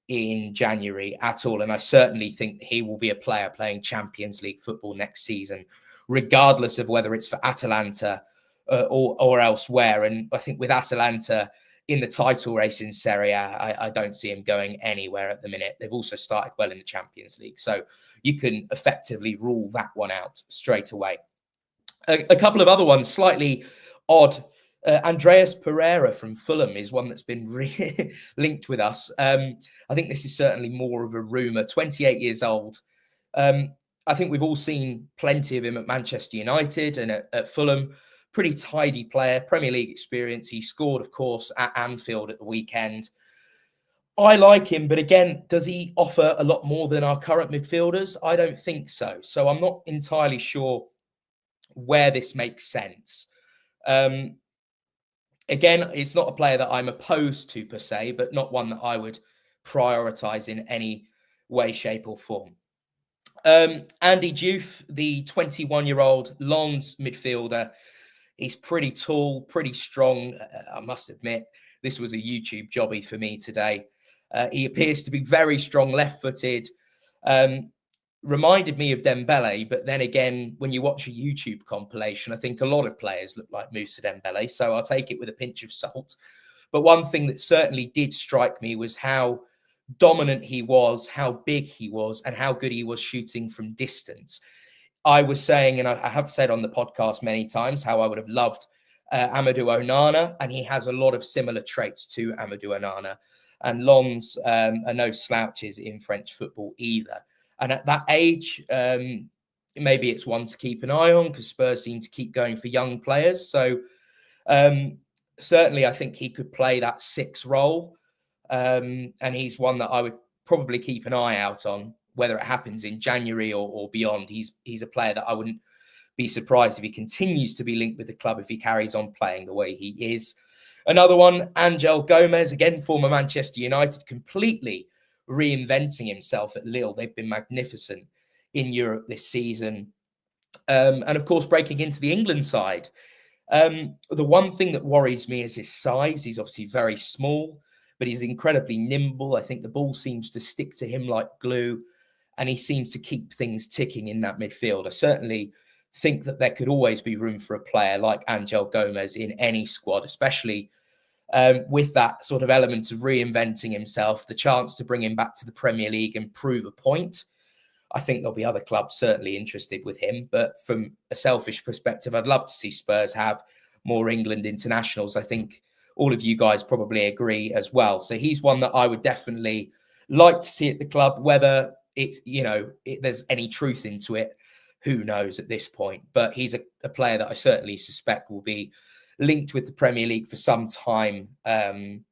in January at all. And I certainly think he will be a player playing Champions League football next season, regardless of whether it's for Atalanta or elsewhere. And I think with Atalanta in the title race in Serie A, I don't see him going anywhere at the minute. They've also started well in the Champions League. So you can effectively rule that one out straight away. A couple of other ones, slightly odd. Andreas Pereira from Fulham is one that's been linked with us. I think this is certainly more of a rumour. 28 years old. I think we've all seen plenty of him at Manchester United and at Fulham. Pretty tidy player, Premier League experience. He scored, of course, at Anfield at the weekend. I like him, but again, does he offer a lot more than our current midfielders? I don't think so. So I'm not entirely sure where this makes sense. Again, it's not a player that I'm opposed to per se, but not one that I would prioritise in any way, shape or form. Andy Diouf, the 21-year-old Lens midfielder, he's pretty tall, pretty strong. I must admit, this was a YouTube jobby for me today. He appears to be very strong, left-footed. Reminded me of Dembele, but then again, when you watch a YouTube compilation, I think a lot of players look like Moussa Dembele, so I'll take it with a pinch of salt. But one thing that certainly did strike me was how dominant he was, how big he was, and how good he was shooting from distance. I was saying, and I have said on the podcast many times, how I would have loved Amadou Onana, and he has a lot of similar traits to Amadou Onana. And Lens are no slouches in French football either. And at that age, maybe it's one to keep an eye on because Spurs seem to keep going for young players. So certainly I think he could play that 6 role. And he's one that I would probably keep an eye out on, whether it happens in January or beyond. He's a player that I wouldn't be surprised if he continues to be linked with the club if he carries on playing the way he is. Another one, Angel Gomez, again, former Manchester United, completely reinventing himself at Lille. They've been magnificent in Europe this season. And of course, breaking into the England side. The one thing that worries me is his size. He's obviously very small, but he's incredibly nimble. I think the ball seems to stick to him like glue, and he seems to keep things ticking in that midfield. I certainly think that there could always be room for a player like Angel Gomez in any squad, especially with that sort of element of reinventing himself, the chance to bring him back to the Premier League and prove a point. I think there'll be other clubs certainly interested with him, but from a selfish perspective, I'd love to see Spurs have more England internationals. I think all of you guys probably agree as well. So he's one that I would definitely like to see at the club. Whether it's, there's any truth into it, who knows at this point. But he's a player that I certainly suspect will be linked with the Premier League for some time. And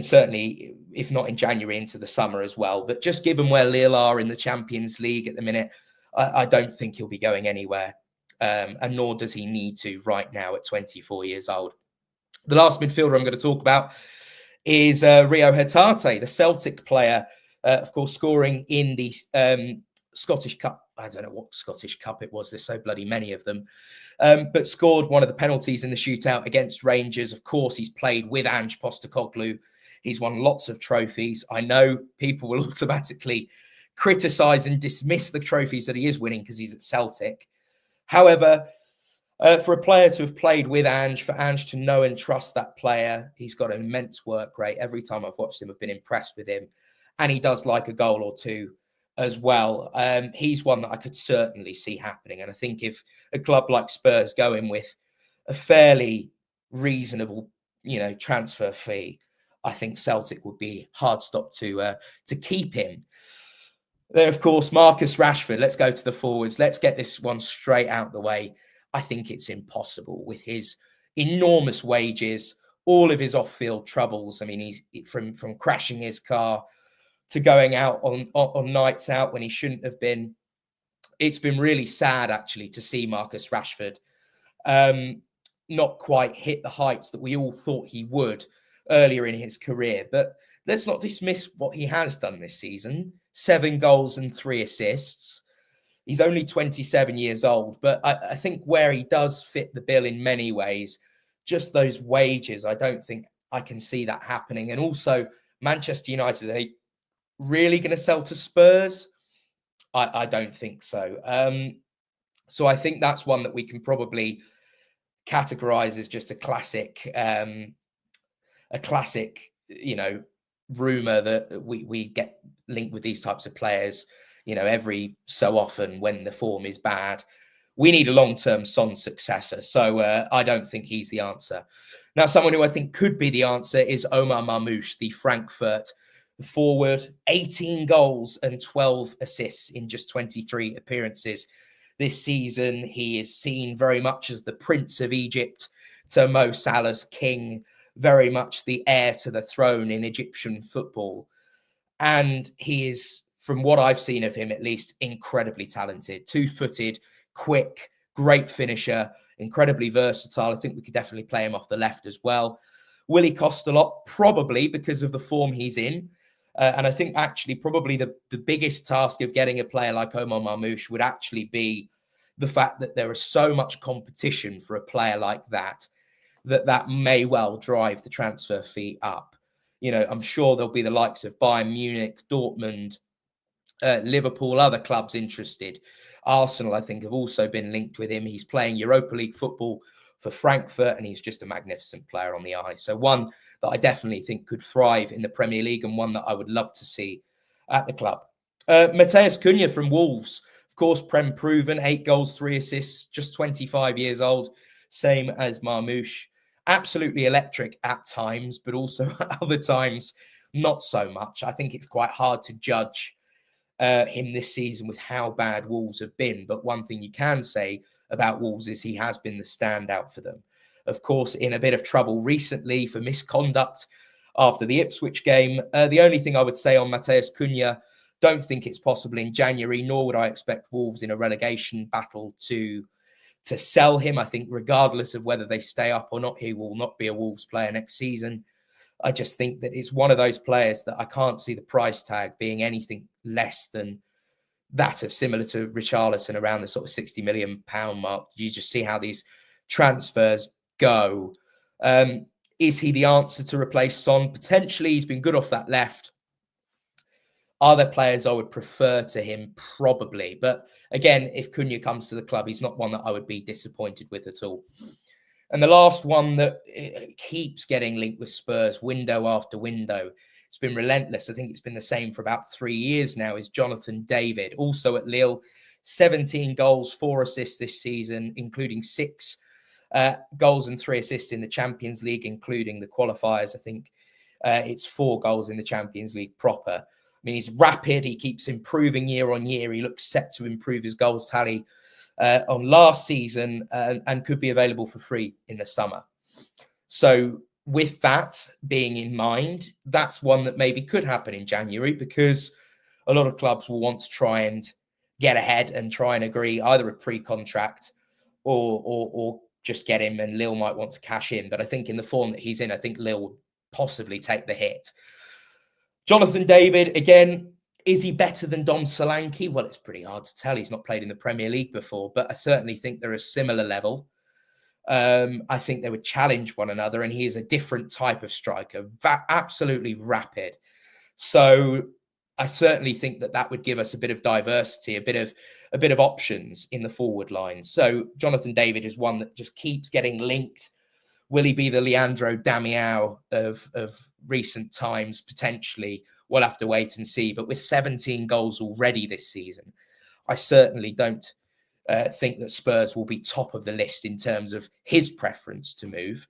certainly, if not in January, into the summer as well. But just given where Lille are in the Champions League at the minute, I don't think he'll be going anywhere. And nor does he need to right now at 24 years old. The last midfielder I'm going to talk about is Rio Hatate, the Celtic player, of course, scoring in the Scottish Cup. I don't know what Scottish Cup it was. There's so bloody many of them. But scored one of the penalties in the shootout against Rangers. Of course, he's played with Ange Postecoglou. He's won lots of trophies. I know people will automatically criticise and dismiss the trophies that he is winning because he's at Celtic. However, for a player to have played with Ange, for Ange to know and trust that player, he's got an immense work rate. Every time I've watched him, I've been impressed with him. And he does like a goal or two as well. He's one that I could certainly see happening. And I think if a club like Spurs go in with a fairly reasonable, transfer fee, I think Celtic would be hard stop to keep him. Then, of course, Marcus Rashford. Let's go to the forwards. Let's get this one straight out the way. I think it's impossible with his enormous wages, all of his off-field troubles. I mean, he's from crashing his car to going out on nights out when he shouldn't have been. It's been really sad, actually, to see Marcus Rashford not quite hit the heights that we all thought he would earlier in his career. But let's not dismiss what he has done this season. 7 goals and 3 assists. He's only 27 years old, but I think where he does fit the bill in many ways, just those wages, I don't think I can see that happening. And also, Manchester United, are they really going to sell to Spurs? I don't think so. So I think that's one that we can probably categorize as just a classic, rumor that we get linked with these types of players, every so often when the form is bad. We need a long-term Son successor. So I don't think he's the answer. Now, someone who I think could be the answer is Omar Marmoush, the Frankfurt forward. 18 goals and 12 assists in just 23 appearances this season. He is seen very much as the Prince of Egypt to Mo Salah's king, very much the heir to the throne in Egyptian football. And he is, from what I've seen of him at least, incredibly talented, 2-footed, quick, great finisher, incredibly versatile. I think we could definitely play him off the left as well. Will he cost a lot? Probably, because of the form he's in. And I think actually probably the biggest task of getting a player like Omar Marmoush would actually be the fact that there is so much competition for a player like that may well drive the transfer fee up. I'm sure there'll be the likes of Bayern Munich, Dortmund, Liverpool, other clubs interested. Arsenal, I think, have also been linked with him. He's playing Europa League football for Frankfurt, and he's just a magnificent player on the eye. So one that I definitely think could thrive in the Premier League, and one that I would love to see at the club. Matheus Cunha from Wolves, of course, Prem proven, 8 goals, 3 assists, just 25 years old, same as Marmoush. Absolutely electric at times, but also other times not so much. I think it's quite hard to judge him this season with how bad Wolves have been. But one thing you can say about Wolves is he has been the standout for them. Of course, in a bit of trouble recently for misconduct after the Ipswich game. The only thing I would say on Matheus Cunha, don't think it's possible in January, nor would I expect Wolves in a relegation battle to sell him. I think regardless of whether they stay up or not, he will not be a Wolves player next season. I just think that it's one of those players that I can't see the price tag being anything less than that of similar to Richarlison, around the sort of £60 million mark. You just see how these transfers go. Is he the answer to replace Son? Potentially. He's been good off that left. Are there players I would prefer to him? Probably. But again, if Cunha comes to the club, he's not one that I would be disappointed with at all. And the last one that keeps getting linked with Spurs window after window, it's been relentless. I think it's been the same for about 3 years now, is Jonathan David, also at Lille. 17 goals, 4 assists this season, including 6 goals and 3 assists in the Champions League, including the qualifiers. I think it's 4 goals in the Champions League proper. I mean, he's rapid. He keeps improving year on year. He looks set to improve his goals tally on last season and could be available for free in the summer. So with that being in mind, that's one that maybe could happen in January, because a lot of clubs will want to try and get ahead and try and agree either a pre-contract or just get him, and Lille might want to cash in. But I think in the form that he's in, I think Lille would possibly take the hit. Jonathan David, again, Is he better than Dom Solanke? Well, it's pretty hard to tell. He's not played in the Premier League before, but I certainly think they're a similar level. I think they would challenge one another, and he is a different type of striker, absolutely rapid. So I certainly think that would give us a bit of diversity, a bit of options in the forward line. So Jonathan David is one that just keeps getting linked. Will he be the Leandro Damião of recent times? Potentially. We'll have to wait and see. But with 17 goals already this season, I certainly don't think that Spurs will be top of the list in terms of his preference to move.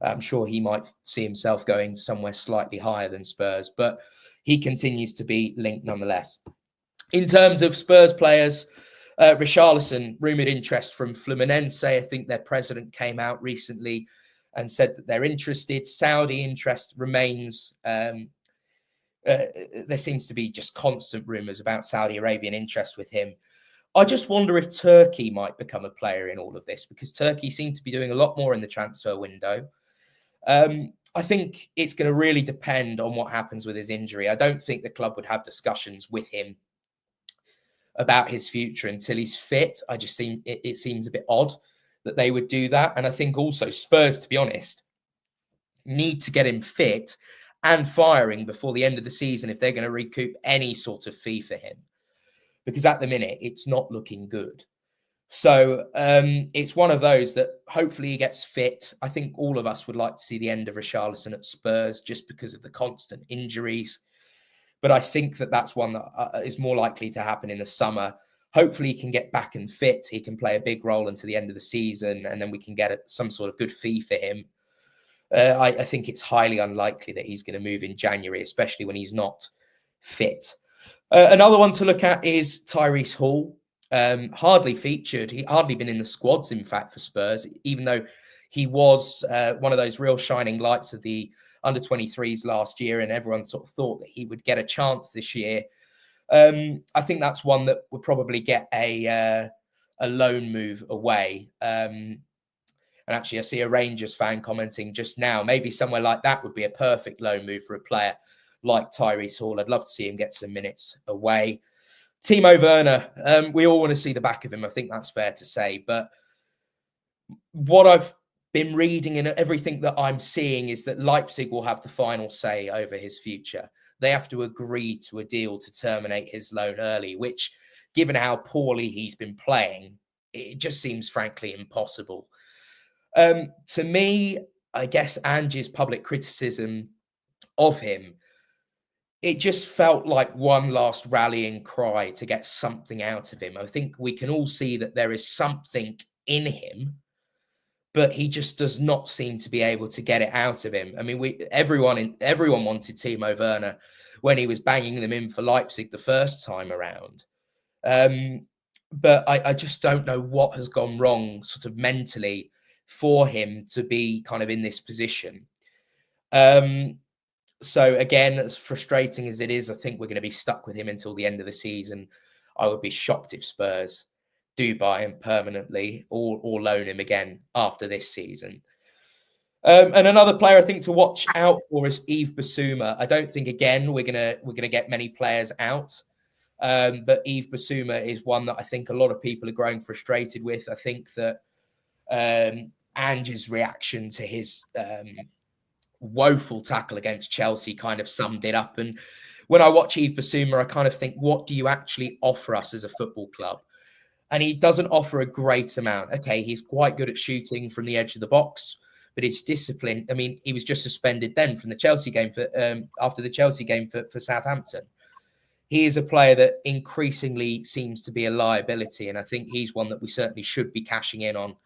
I'm sure he might see himself going somewhere slightly higher than Spurs, but he continues to be linked nonetheless. In terms of Spurs players, Richarlison, rumoured interest from Fluminense. I think their president came out recently and said that they're interested. Saudi interest remains. There seems to be just constant rumours about Saudi Arabian interest with him. I just wonder if Turkey might become a player in all of this, because Turkey seem to be doing a lot more in the transfer window. I think it's going to really depend on what happens with his injury. I don't think the club would have discussions with him about his future until he's fit. It seems a bit odd that they would do that. And I think also Spurs, to be honest, need to get him fit and firing before the end of the season if they're going to recoup any sort of fee for him. Because at the minute, it's not looking good. So it's one of those that hopefully he gets fit. I think all of us would like to see the end of Richarlison at Spurs just because of the constant injuries. But I think that's one that is more likely to happen in the summer. Hopefully he can get back and fit. He can play a big role until the end of the season, and then we can get some sort of good fee for him. I think it's highly unlikely that he's going to move in January, especially when he's not fit. Another one to look at is Tyrese Hall. Hardly featured. He hardly been in the squads, in fact, for Spurs, even though he was one of those real shining lights of the under-23s last year, and everyone sort of thought that he would get a chance this year. I think that's one that would probably get a loan move away. And actually, I see a Rangers fan commenting just now, maybe somewhere like that would be a perfect loan move for a player like Tyrese Hall. I'd love to see him get some minutes away. Timo Werner, we all want to see the back of him. I think that's fair to say. But what I've been reading and everything that I'm seeing is that Leipzig will have the final say over his future. They have to agree to a deal to terminate his loan early, which, given how poorly he's been playing, it just seems frankly impossible. To me, I guess Ange's public criticism of him, it just felt like one last rallying cry to get something out of him. I think we can all see that there is something in him, but he just does not seem to be able to get it out of him. I mean, everyone wanted Timo Werner when he was banging them in for Leipzig the first time around. But I just don't know what has gone wrong sort of mentally for him to be kind of in this position. So again, as frustrating as it is, I think we're going to be stuck with him until the end of the season. I would be shocked if Spurs do buy him permanently or loan him again after this season. And another player I think to watch out for is Yves Bissouma. I don't think again we're gonna get many players out, but Yves Bissouma is one that I think a lot of people are growing frustrated with. I think that Ange's reaction to his woeful tackle against Chelsea kind of summed it up. And when I watch Yves Bissouma, I kind of think, what do you actually offer us as a football club? And he doesn't offer a great amount. Okay, he's quite good at shooting from the edge of the box, but it's discipline. I mean, he was just suspended then from the Chelsea game after the Chelsea game for Southampton. He is a player that increasingly seems to be a liability, and I think he's one that we certainly should be cashing in on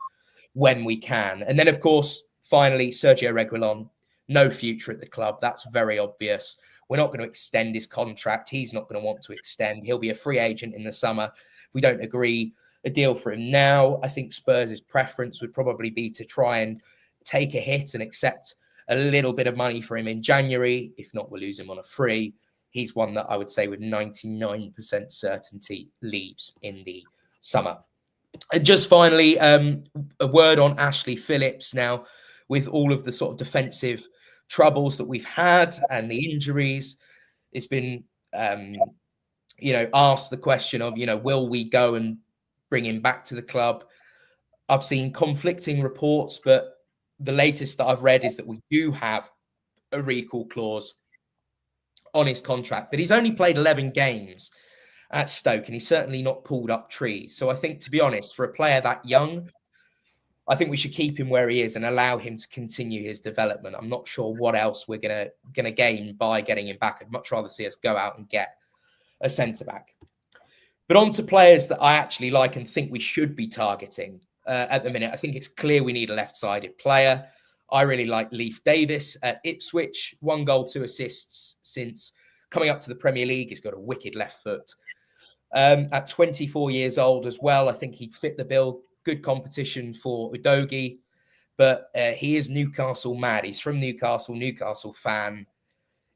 when we can. And then, of course, finally, Sergio Reguilon, no future at the club. That's very obvious. We're not going to extend his contract. He's not going to want to extend. He'll be a free agent in the summer. If we don't agree a deal for him now, I think Spurs' preference would probably be to try and take a hit and accept a little bit of money for him in January. If not, we'll lose him on a free. He's one that I would say with 99% certainty leaves in the summer. And just finally, a word on Ashley Phillips. Now, with all of the sort of defensive troubles that we've had and the injuries, it's been asked the question of, will we go and bring him back to the club? I've seen conflicting reports, but the latest that I've read is that we do have a recall clause on his contract, but he's only played 11 games at Stoke and he's certainly not pulled up trees. So I think, to be honest, for a player that young, I think we should keep him where he is and allow him to continue his development. I'm not sure what else we're gonna gain by getting him back. I'd much rather see us go out and get a centre-back. But on to players that I actually like and think we should be targeting at the minute. I think it's clear we need a left-sided player. I really like Leif Davis at Ipswich. 1 goal, 2 assists since coming up to the Premier League. He's got a wicked left foot. At 24 years old as well, I think he'd fit the bill. Good competition for Udogie, but he is Newcastle mad. He's from Newcastle, Newcastle fan.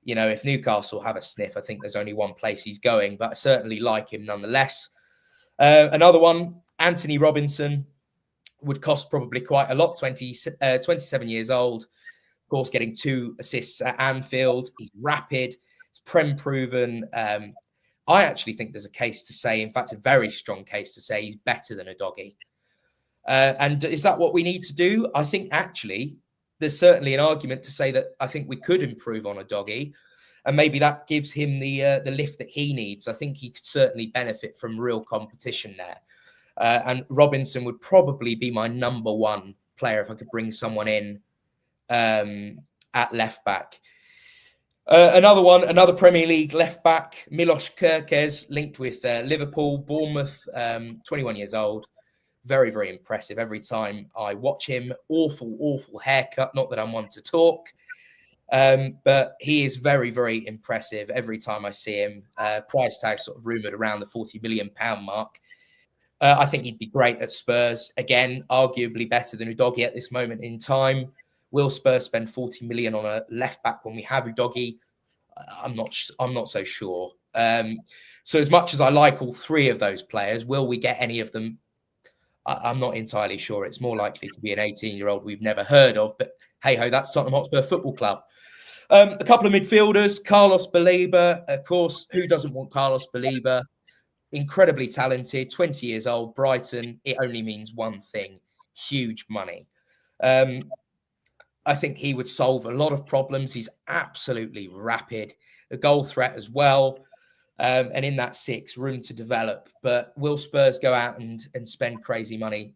If Newcastle have a sniff, I think there's only one place he's going, but I certainly like him nonetheless. Another one, Anthony Robinson, would cost probably quite a lot, 27 years old. Of course, getting 2 assists at Anfield. He's rapid, he's Prem proven. I actually think there's a case to say, in fact, a very strong case to say he's better than Udogie. And is that what we need to do? I think actually there's certainly an argument to say that I think we could improve on Udogie, and maybe that gives him the lift that he needs. I think he could certainly benefit from real competition there. And Robinson would probably be my number 1 player if I could bring someone in at left back. Another Premier League left back, Milos Kerkez, linked with Liverpool, Bournemouth, 21 years old. Very, very impressive every time I watch him. Awful haircut. Not that I'm one to talk, but he is very, very impressive every time I see him. Price tag sort of rumoured around the £40 million mark. I think he'd be great at Spurs. Again, arguably better than Udogie at this moment in time. Will Spurs spend 40 million on a left back when we have Udogie? I'm not so sure. So as much as I like all 3 of those players, will we get any of them? I'm not entirely sure. It's more likely to be an 18-year-old we've never heard of. But hey-ho, that's Tottenham Hotspur Football Club. A couple of midfielders, Carlos Baleba. Of course, who doesn't want Carlos Baleba? Incredibly talented, 20 years old, Brighton. It only means one thing, huge money. I think he would solve a lot of problems. He's absolutely rapid, a goal threat as well. And in that 6, room to develop. But will Spurs go out and spend crazy money?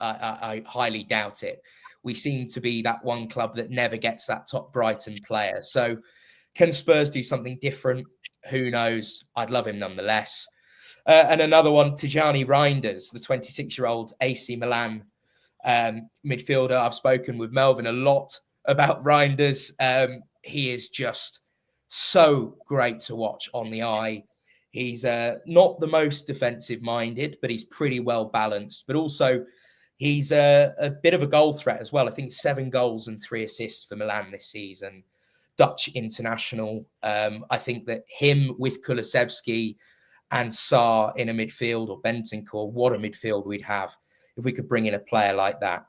I highly doubt it. We seem to be that one club that never gets that top Brighton player. So can Spurs do something different? Who knows? I'd love him nonetheless. And another one, Tijani Reinders, the 26-year-old AC Milan midfielder. I've spoken with Melvin a lot about Reinders. He is just so great to watch on the eye. He's not the most defensive-minded, but he's pretty well balanced. But also, he's a bit of a goal threat as well. I think 7 goals and 3 assists for Milan this season. Dutch international. I think that him with Kulusevski and Sarr in a midfield, or Bentancur, what a midfield we'd have if we could bring in a player like that.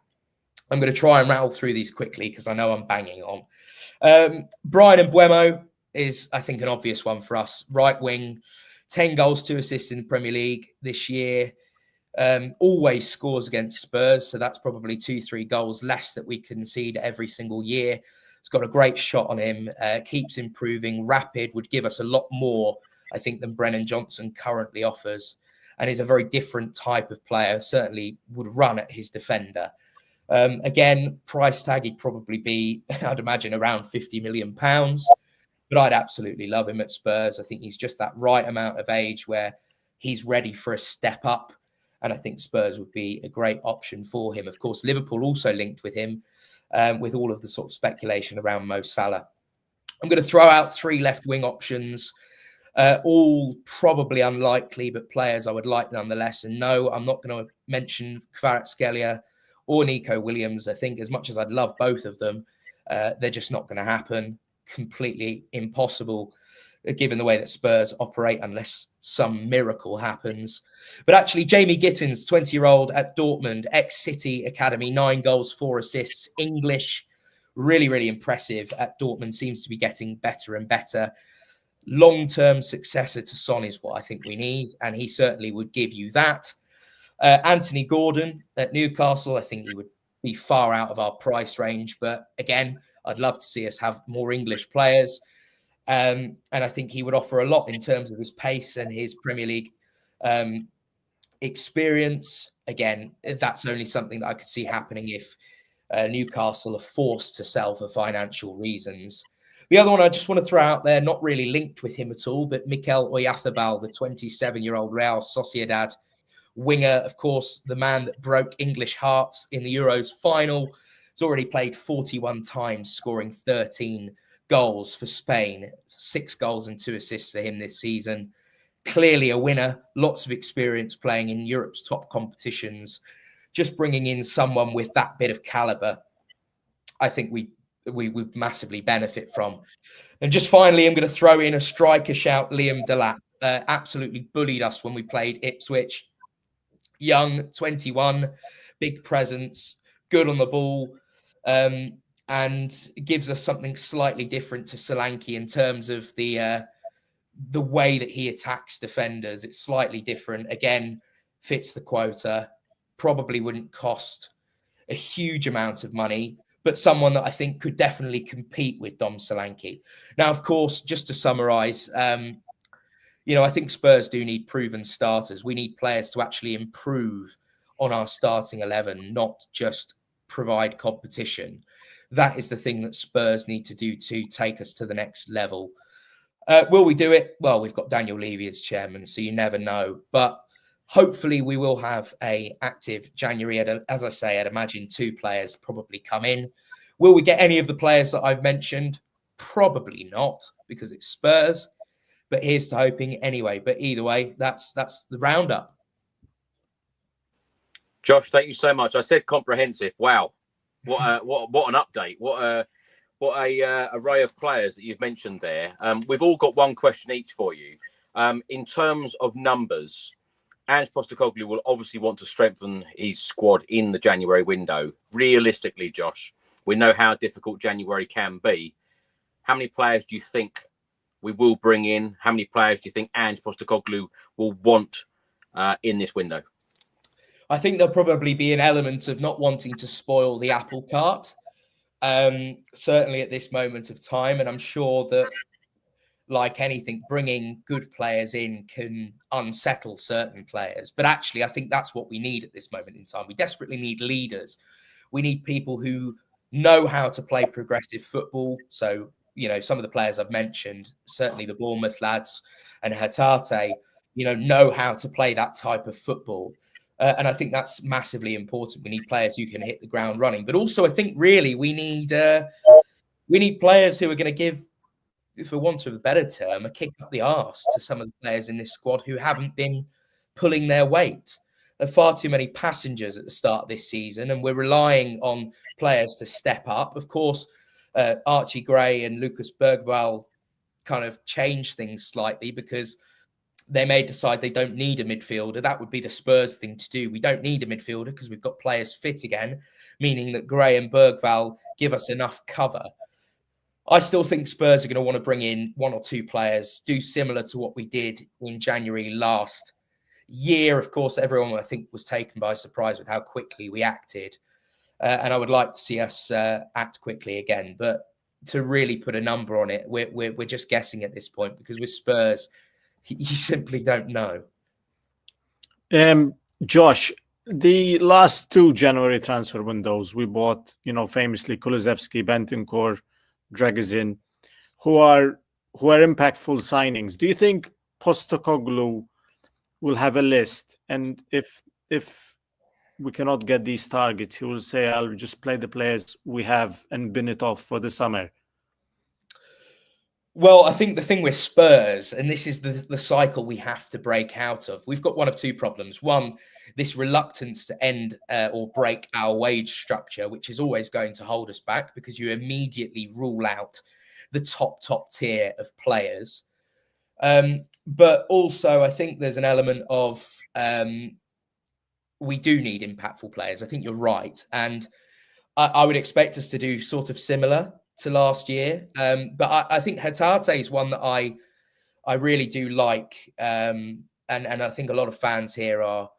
I'm going to try and rattle through these quickly because I know I'm banging on. Brian Mbeumo is, I think, an obvious one for us. Right wing, 10 goals, 2 assists in the Premier League this year. Always scores against Spurs, so that's probably 2-3 goals less that we concede every single year. He's got a great shot on him, keeps improving, rapid, would give us a lot more, I think, than Brennan Johnson currently offers, and is a very different type of player, certainly would run at his defender. Again, price tag, he'd probably be, I'd imagine, around £50 million, but I'd absolutely love him at Spurs. I think he's just that right amount of age where he's ready for a step up, and I think Spurs would be a great option for him. Of course, Liverpool also linked with him, with all of the sort of speculation around Mo Salah. I'm going to throw out 3 left-wing options, all probably unlikely, but players I would like nonetheless. And no, I'm not going to mention Kvaratskhelia or Nico Williams. I think as much as I'd love both of them, they're just not going to happen. Completely impossible, given the way that Spurs operate, unless some miracle happens. But actually, Jamie Gittins, 20-year-old at Dortmund, ex-City Academy, 9 goals, 4 assists, English, really, really impressive at Dortmund, seems to be getting better and better. long-term successor to Son is what I think we need, and he certainly would give you that. Anthony Gordon at Newcastle, I think he would be far out of our price range, but again, I'd love to see us have more English players. And I think he would offer a lot in terms of his pace and his Premier League experience. Again, that's only something that I could see happening if Newcastle are forced to sell for financial reasons. The other one I just want to throw out there, not really linked with him at all, but Mikel Oyarzabal, the 27-year-old Real Sociedad winger, of course, the man that broke English hearts in the Euros final. He's already played 41 times, scoring 13 goals for Spain, 6 goals and 2 assists for him this season. Clearly a winner, lots of experience playing in Europe's top competitions. Just bringing in someone with that bit of caliber, I think we would massively benefit from. And just finally, I'm going to throw in a striker shout, Liam Delap. Absolutely bullied us when we played Ipswich. Young, 21, big presence, good on the ball, and gives us something slightly different to Solanke in terms of the way that he attacks defenders. It's slightly different. Again, fits the quota. Probably wouldn't cost a huge amount of money, but someone that I think could definitely compete with Dom Solanke. Now, of course, just to summarise, I think Spurs do need proven starters. We need players to actually improve on our starting 11, not just provide competition. That is the thing that Spurs need to do to take us to the next level. Will we do it? Well, we've got Daniel Levy as chairman, so you never know. But hopefully we will have an active January. As I say, I'd imagine 2 players probably come in. Will we get any of the players that I've mentioned? Probably not, because it's Spurs. But here's to hoping anyway. But either way, that's the roundup. Josh, thank you so much. I said comprehensive. Wow, what an update! What a array of players that you've mentioned there. We've all got one question each for you. In terms of numbers, Ange Postecoglou will obviously want to strengthen his squad in the January window. Realistically, Josh, we know how difficult January can be. How many players do you think we will bring in? How many players do you think Ange Postecoglou will want in this window? I think there'll probably be an element of not wanting to spoil the apple cart, certainly at this moment of time. And I'm sure that, like anything, bringing good players in can unsettle certain players. But actually, I think that's what we need at this moment in time. We desperately need leaders. We need people who know how to play progressive football. So, some of the players I've mentioned, certainly the Bournemouth lads and Hatate, know how to play that type of football. And I think that's massively important. We need players who can hit the ground running. But also, I think really we need players who are going to give, for want of a better term, a kick up the arse to some of the players in this squad who haven't been pulling their weight. There are far too many passengers at the start of this season, and we're relying on players to step up. Of course, Archie Gray and Lucas Bergwall kind of changed things slightly because they may decide they don't need a midfielder. That would be the Spurs thing to do. We don't need a midfielder because we've got players fit again, meaning that Gray and Bergwall give us enough cover. I still think Spurs are going to want to bring in 1 or 2 players, do similar to what we did in January last year. Of course, everyone, I think, was taken by surprise with how quickly we acted. And I would like to see us act quickly again. But to really put a number on it, we're just guessing at this point, because with Spurs, you simply don't know. Josh, the last 2 January transfer windows, we bought, famously Kulusevski, Bentancur, Dragozin, who are impactful signings. Do you think Postecoglou will have a list, and if we cannot get these targets, he will say, "I'll just play the players we have and bin it off for the summer"? Well, I think the thing with Spurs, and this is the cycle we have to break out of, we've got one of 2 problems. One, this reluctance to end or break our wage structure, which is always going to hold us back because you immediately rule out the top tier of players. But also, I think there's an element of we do need impactful players. I think you're right. And I would expect us to do sort of similar to last year. But I think Hatate is one that I I really do like, and I think a lot of fans here are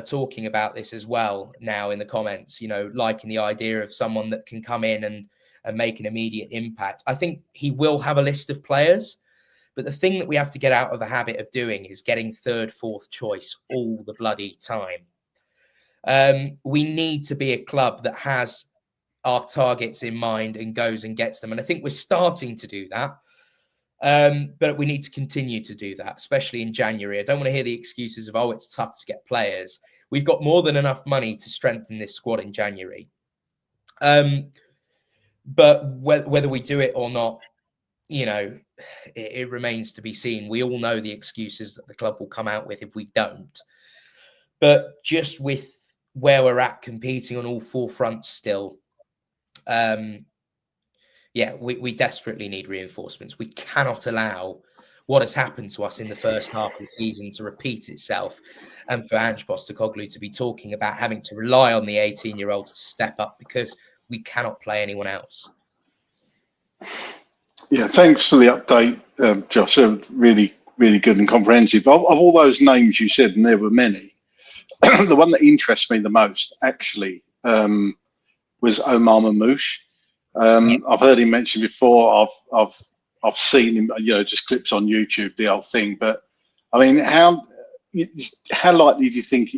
talking about this as well now in the comments, you know, liking the idea of someone that can come in and make an immediate impact. I think he will have a list of players, but the thing that we have to get out of the habit of doing is getting third, fourth choice all the bloody time. We need to be a club that has our targets in mind and goes and gets them. And I think we're starting to do that. But we need to continue to do that, especially in January. I don't want to hear the excuses of, oh, it's tough to get players. We've got more than enough money to strengthen this squad in January. But whether we do it or not, you know, it remains to be seen. We all know the excuses that the club will come out with if we don't. But just with where we're at, competing on all four fronts still, we desperately need reinforcements. We cannot allow what has happened to us in the first half of the season to repeat itself, and for Ange Postecoglou to be talking about having to rely on the 18-year-olds to step up because we cannot play anyone else. Yeah, thanks for the update, Josh. Really, really good and comprehensive. Of all those names you said, and there were many, the one that interests me the most actually was Omar Mamouche. I've heard him mentioned before. I've seen him, you know, just clips on YouTube, the old thing. But I mean, how likely do you think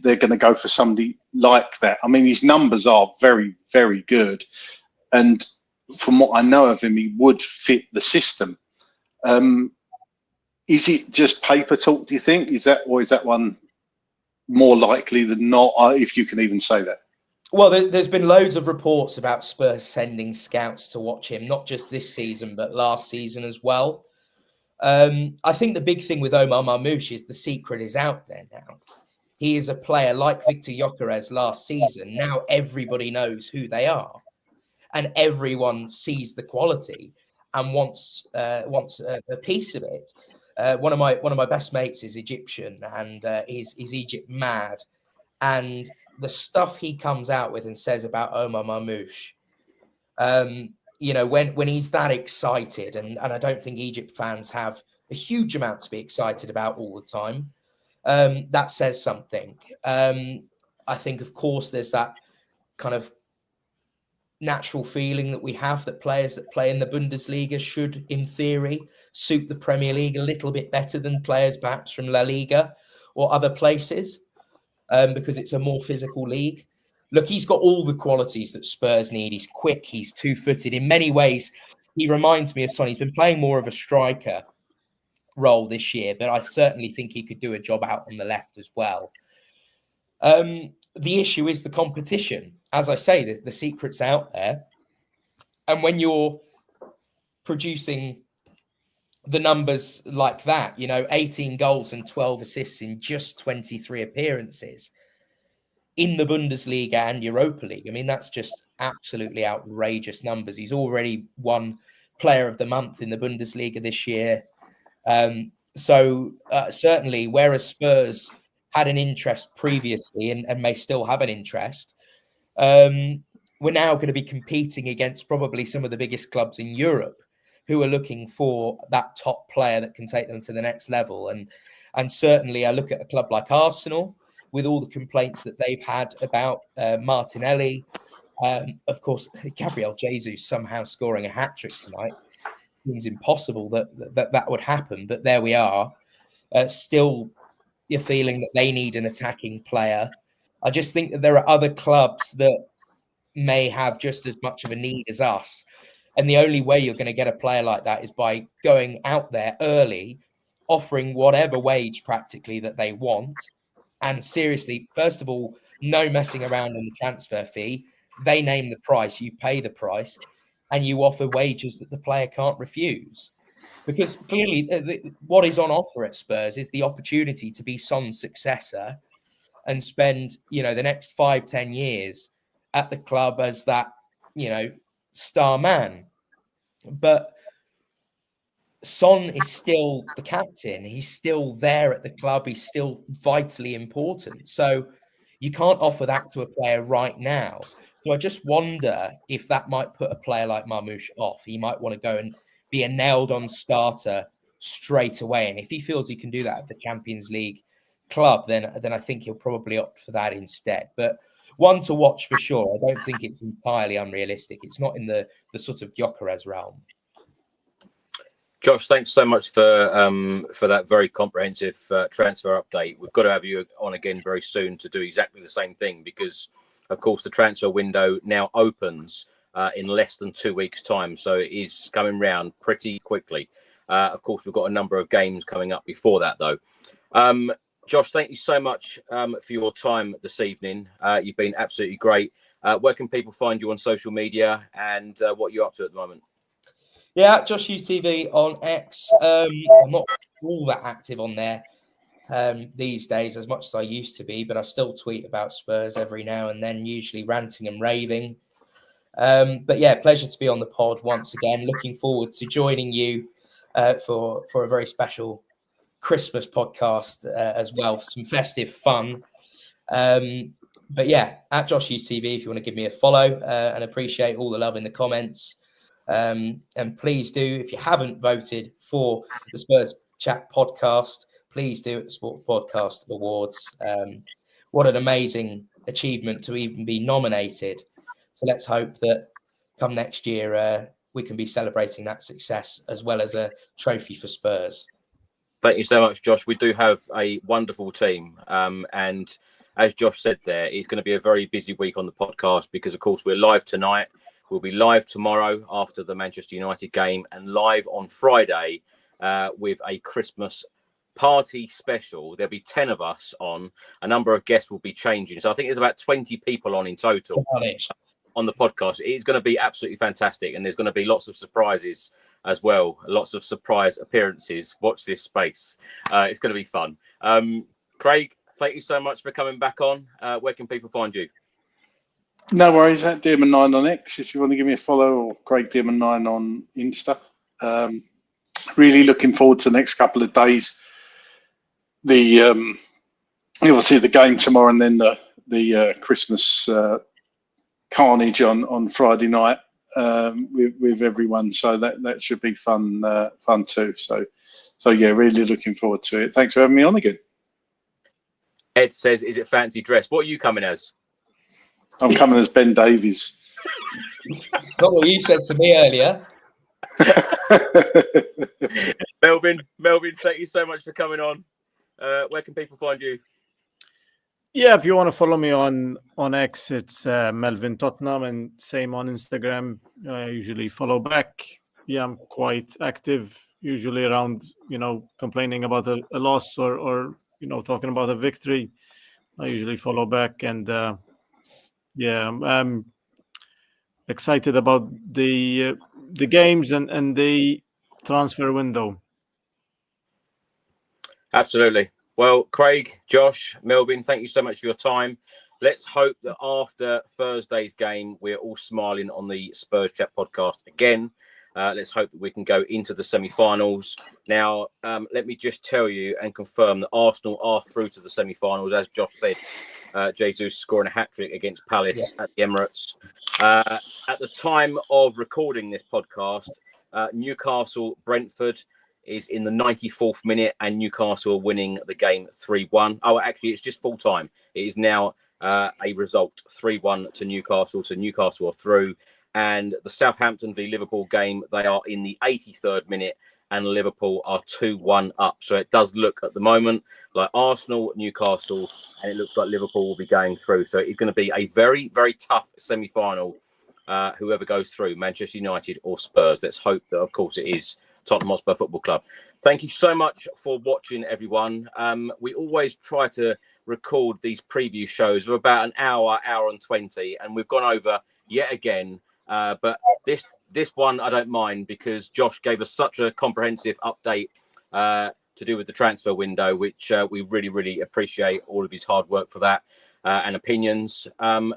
they're going to go for somebody like that? I mean, his numbers are very, very good, and from what I know of him, he would fit the system. Is it just paper talk, do you think? Is that one more likely than not, if you can even say that? Well, there's been loads of reports about Spurs sending scouts to watch him, not just this season, but last season as well. I think the big thing with Omar Mamouche is the secret is out there now. He is a player like Victor Gyökeres last season. Now everybody knows who they are, and everyone sees the quality and wants a piece of it. One of my best mates is Egyptian, and is Egypt mad, and the stuff he comes out with and says about Omar Mamouche, you know, when he's that excited, and I don't think Egypt fans have a huge amount to be excited about all the time, that says something. I think, of course, there's that kind of natural feeling that we have that players that play in the Bundesliga should, in theory, suit the Premier League a little bit better than players perhaps from La Liga or other places. Because it's a more physical league. Look, he's got all the qualities that Spurs need. He's quick. He's two-footed. In many ways, he reminds me of Son. He's been playing more of a striker role this year, but I certainly think he could do a job out on the left as well. The issue is the competition. As I say, the secret's out there. And when you're producing the numbers like that, you know, 18 goals and 12 assists in just 23 appearances in the Bundesliga and Europa League. I mean, that's just absolutely outrageous numbers. He's already won Player of the Month in the Bundesliga this year. So certainly, whereas Spurs had an interest previously and may still have an interest, we're now going to be competing against probably some of the biggest clubs in Europe who are looking for that top player that can take them to the next level. And certainly I look at a club like Arsenal with all the complaints that they've had about Martinelli. Of course, Gabriel Jesus somehow scoring a hat-trick tonight. Seems impossible that would happen, but there we are. Still, you're feeling that they need an attacking player. I just think that there are other clubs that may have just as much of a need as us. And the only way you're going to get a player like that is by going out there early, offering whatever wage practically that they want. And seriously, first of all, no messing around on the transfer fee. They name the price, you pay the price, and you offer wages that the player can't refuse. Because clearly what is on offer at Spurs is the opportunity to be Son's successor and spend, you know, the next 5-10 years at the club as that, you know, star man. But Son is still the captain. He's still there at the club. He's still vitally important. So you can't offer that to a player right now. So I just wonder if that might put a player like Mamouche off. He might want to go and be a nailed-on starter straight away. And if he feels he can do that at the Champions League club, then I think he'll probably opt for that instead. But one to watch for sure. I don't think it's entirely unrealistic. It's not in the sort of Gyökeres realm. Josh, thanks so much for that very comprehensive transfer update. We've got to have you on again very soon to do exactly the same thing, because, of course, the transfer window now opens in less than 2 weeks' time. So it is coming round pretty quickly. Of course, we've got a number of games coming up before that, though. Josh, thank you so much for your time this evening. You've been absolutely great. Where can people find you on social media, and what you're up to at the moment? Yeah, Josh UTV on X. I'm not all that active on there these days as much as I used to be, but I still tweet about Spurs every now and then, usually ranting and raving. But yeah, pleasure to be on the pod once again. Looking forward to joining you for a very special Christmas podcast as well, for some festive fun. But yeah, at Josh UTV, if you want to give me a follow, and appreciate all the love in the comments. And please do, if you haven't voted for the Spurs Chat podcast, please do at the Sport Podcast Awards. What an amazing achievement to even be nominated. So let's hope that come next year, we can be celebrating that success as well as a trophy for Spurs. Thank you so much, Josh. We do have a wonderful team. And as Josh said there, it's going to be a very busy week on the podcast because, of course, we're live tonight. We'll be live tomorrow after the Manchester United game, and live on Friday with a Christmas party special. There'll be 10 of us on. A number of guests will be changing. So I think there's about 20 people on in total on the podcast. It's going to be absolutely fantastic. And there's going to be lots of surprises as well. Lots of surprise appearances. Watch this space. It's going to be fun. Craig, thank you so much for coming back on. Where can people find you? No worries, at Dearman9 on X if you want to give me a follow, or Craig Dearman9 on Insta. Really looking forward to the next couple of days. Obviously the game tomorrow, and then the Christmas carnage on Friday night with everyone. So that should be fun too. So yeah, really looking forward to it. Thanks for having me on again. Ed says, "Is it fancy dress? What are you coming as?" I'm coming as Ben Davies. Not what you said to me earlier. Melvin, thank you so much for coming on. Where can people find you? Yeah, if you want to follow me on X, it's Melvin Tottenham, and same on Instagram. I usually follow back. Yeah, I'm quite active, usually around, complaining about a loss or talking about a victory. I usually follow back, and yeah, I'm excited about the games and the transfer window. Absolutely. Well, Craig, Josh, Melvin, thank you so much for your time. Let's hope that after Thursday's game, we're all smiling on the Spurs Chat podcast again. Let's hope that we can go into the semi-finals. Now, let me just tell you and confirm that Arsenal are through to the semi-finals. As Josh said, Jesus scoring a hat-trick against Palace at the Emirates. At the time of recording this podcast, Newcastle-Brentford is in the 94th minute, and Newcastle are winning the game 3-1. Oh, actually, it's just full time. It is now a result 3-1 to Newcastle. So Newcastle are through. And the Southampton v Liverpool game, they are in the 83rd minute, and Liverpool are 2-1 up. So it does look at the moment like Arsenal, Newcastle, and it looks like Liverpool will be going through. So it's going to be a very, very tough semi-final, whoever goes through, Manchester United or Spurs. Let's hope that, of course, it is Tottenham Hotspur Football Club. Thank you so much for watching, everyone. We always try to record these preview shows of about an hour and 20, and we've gone over yet again. But this one I don't mind, because Josh gave us such a comprehensive update to do with the transfer window, which we really, really appreciate all of his hard work for that and opinions.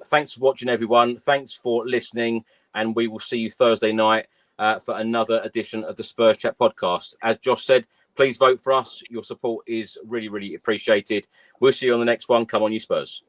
Thanks for watching, everyone. Thanks for listening, and we will see you Thursday night for another edition of the Spurs Chat podcast. As Josh said, please vote for us. Your support is really, really appreciated. We'll see you on the next one. Come on, you Spurs.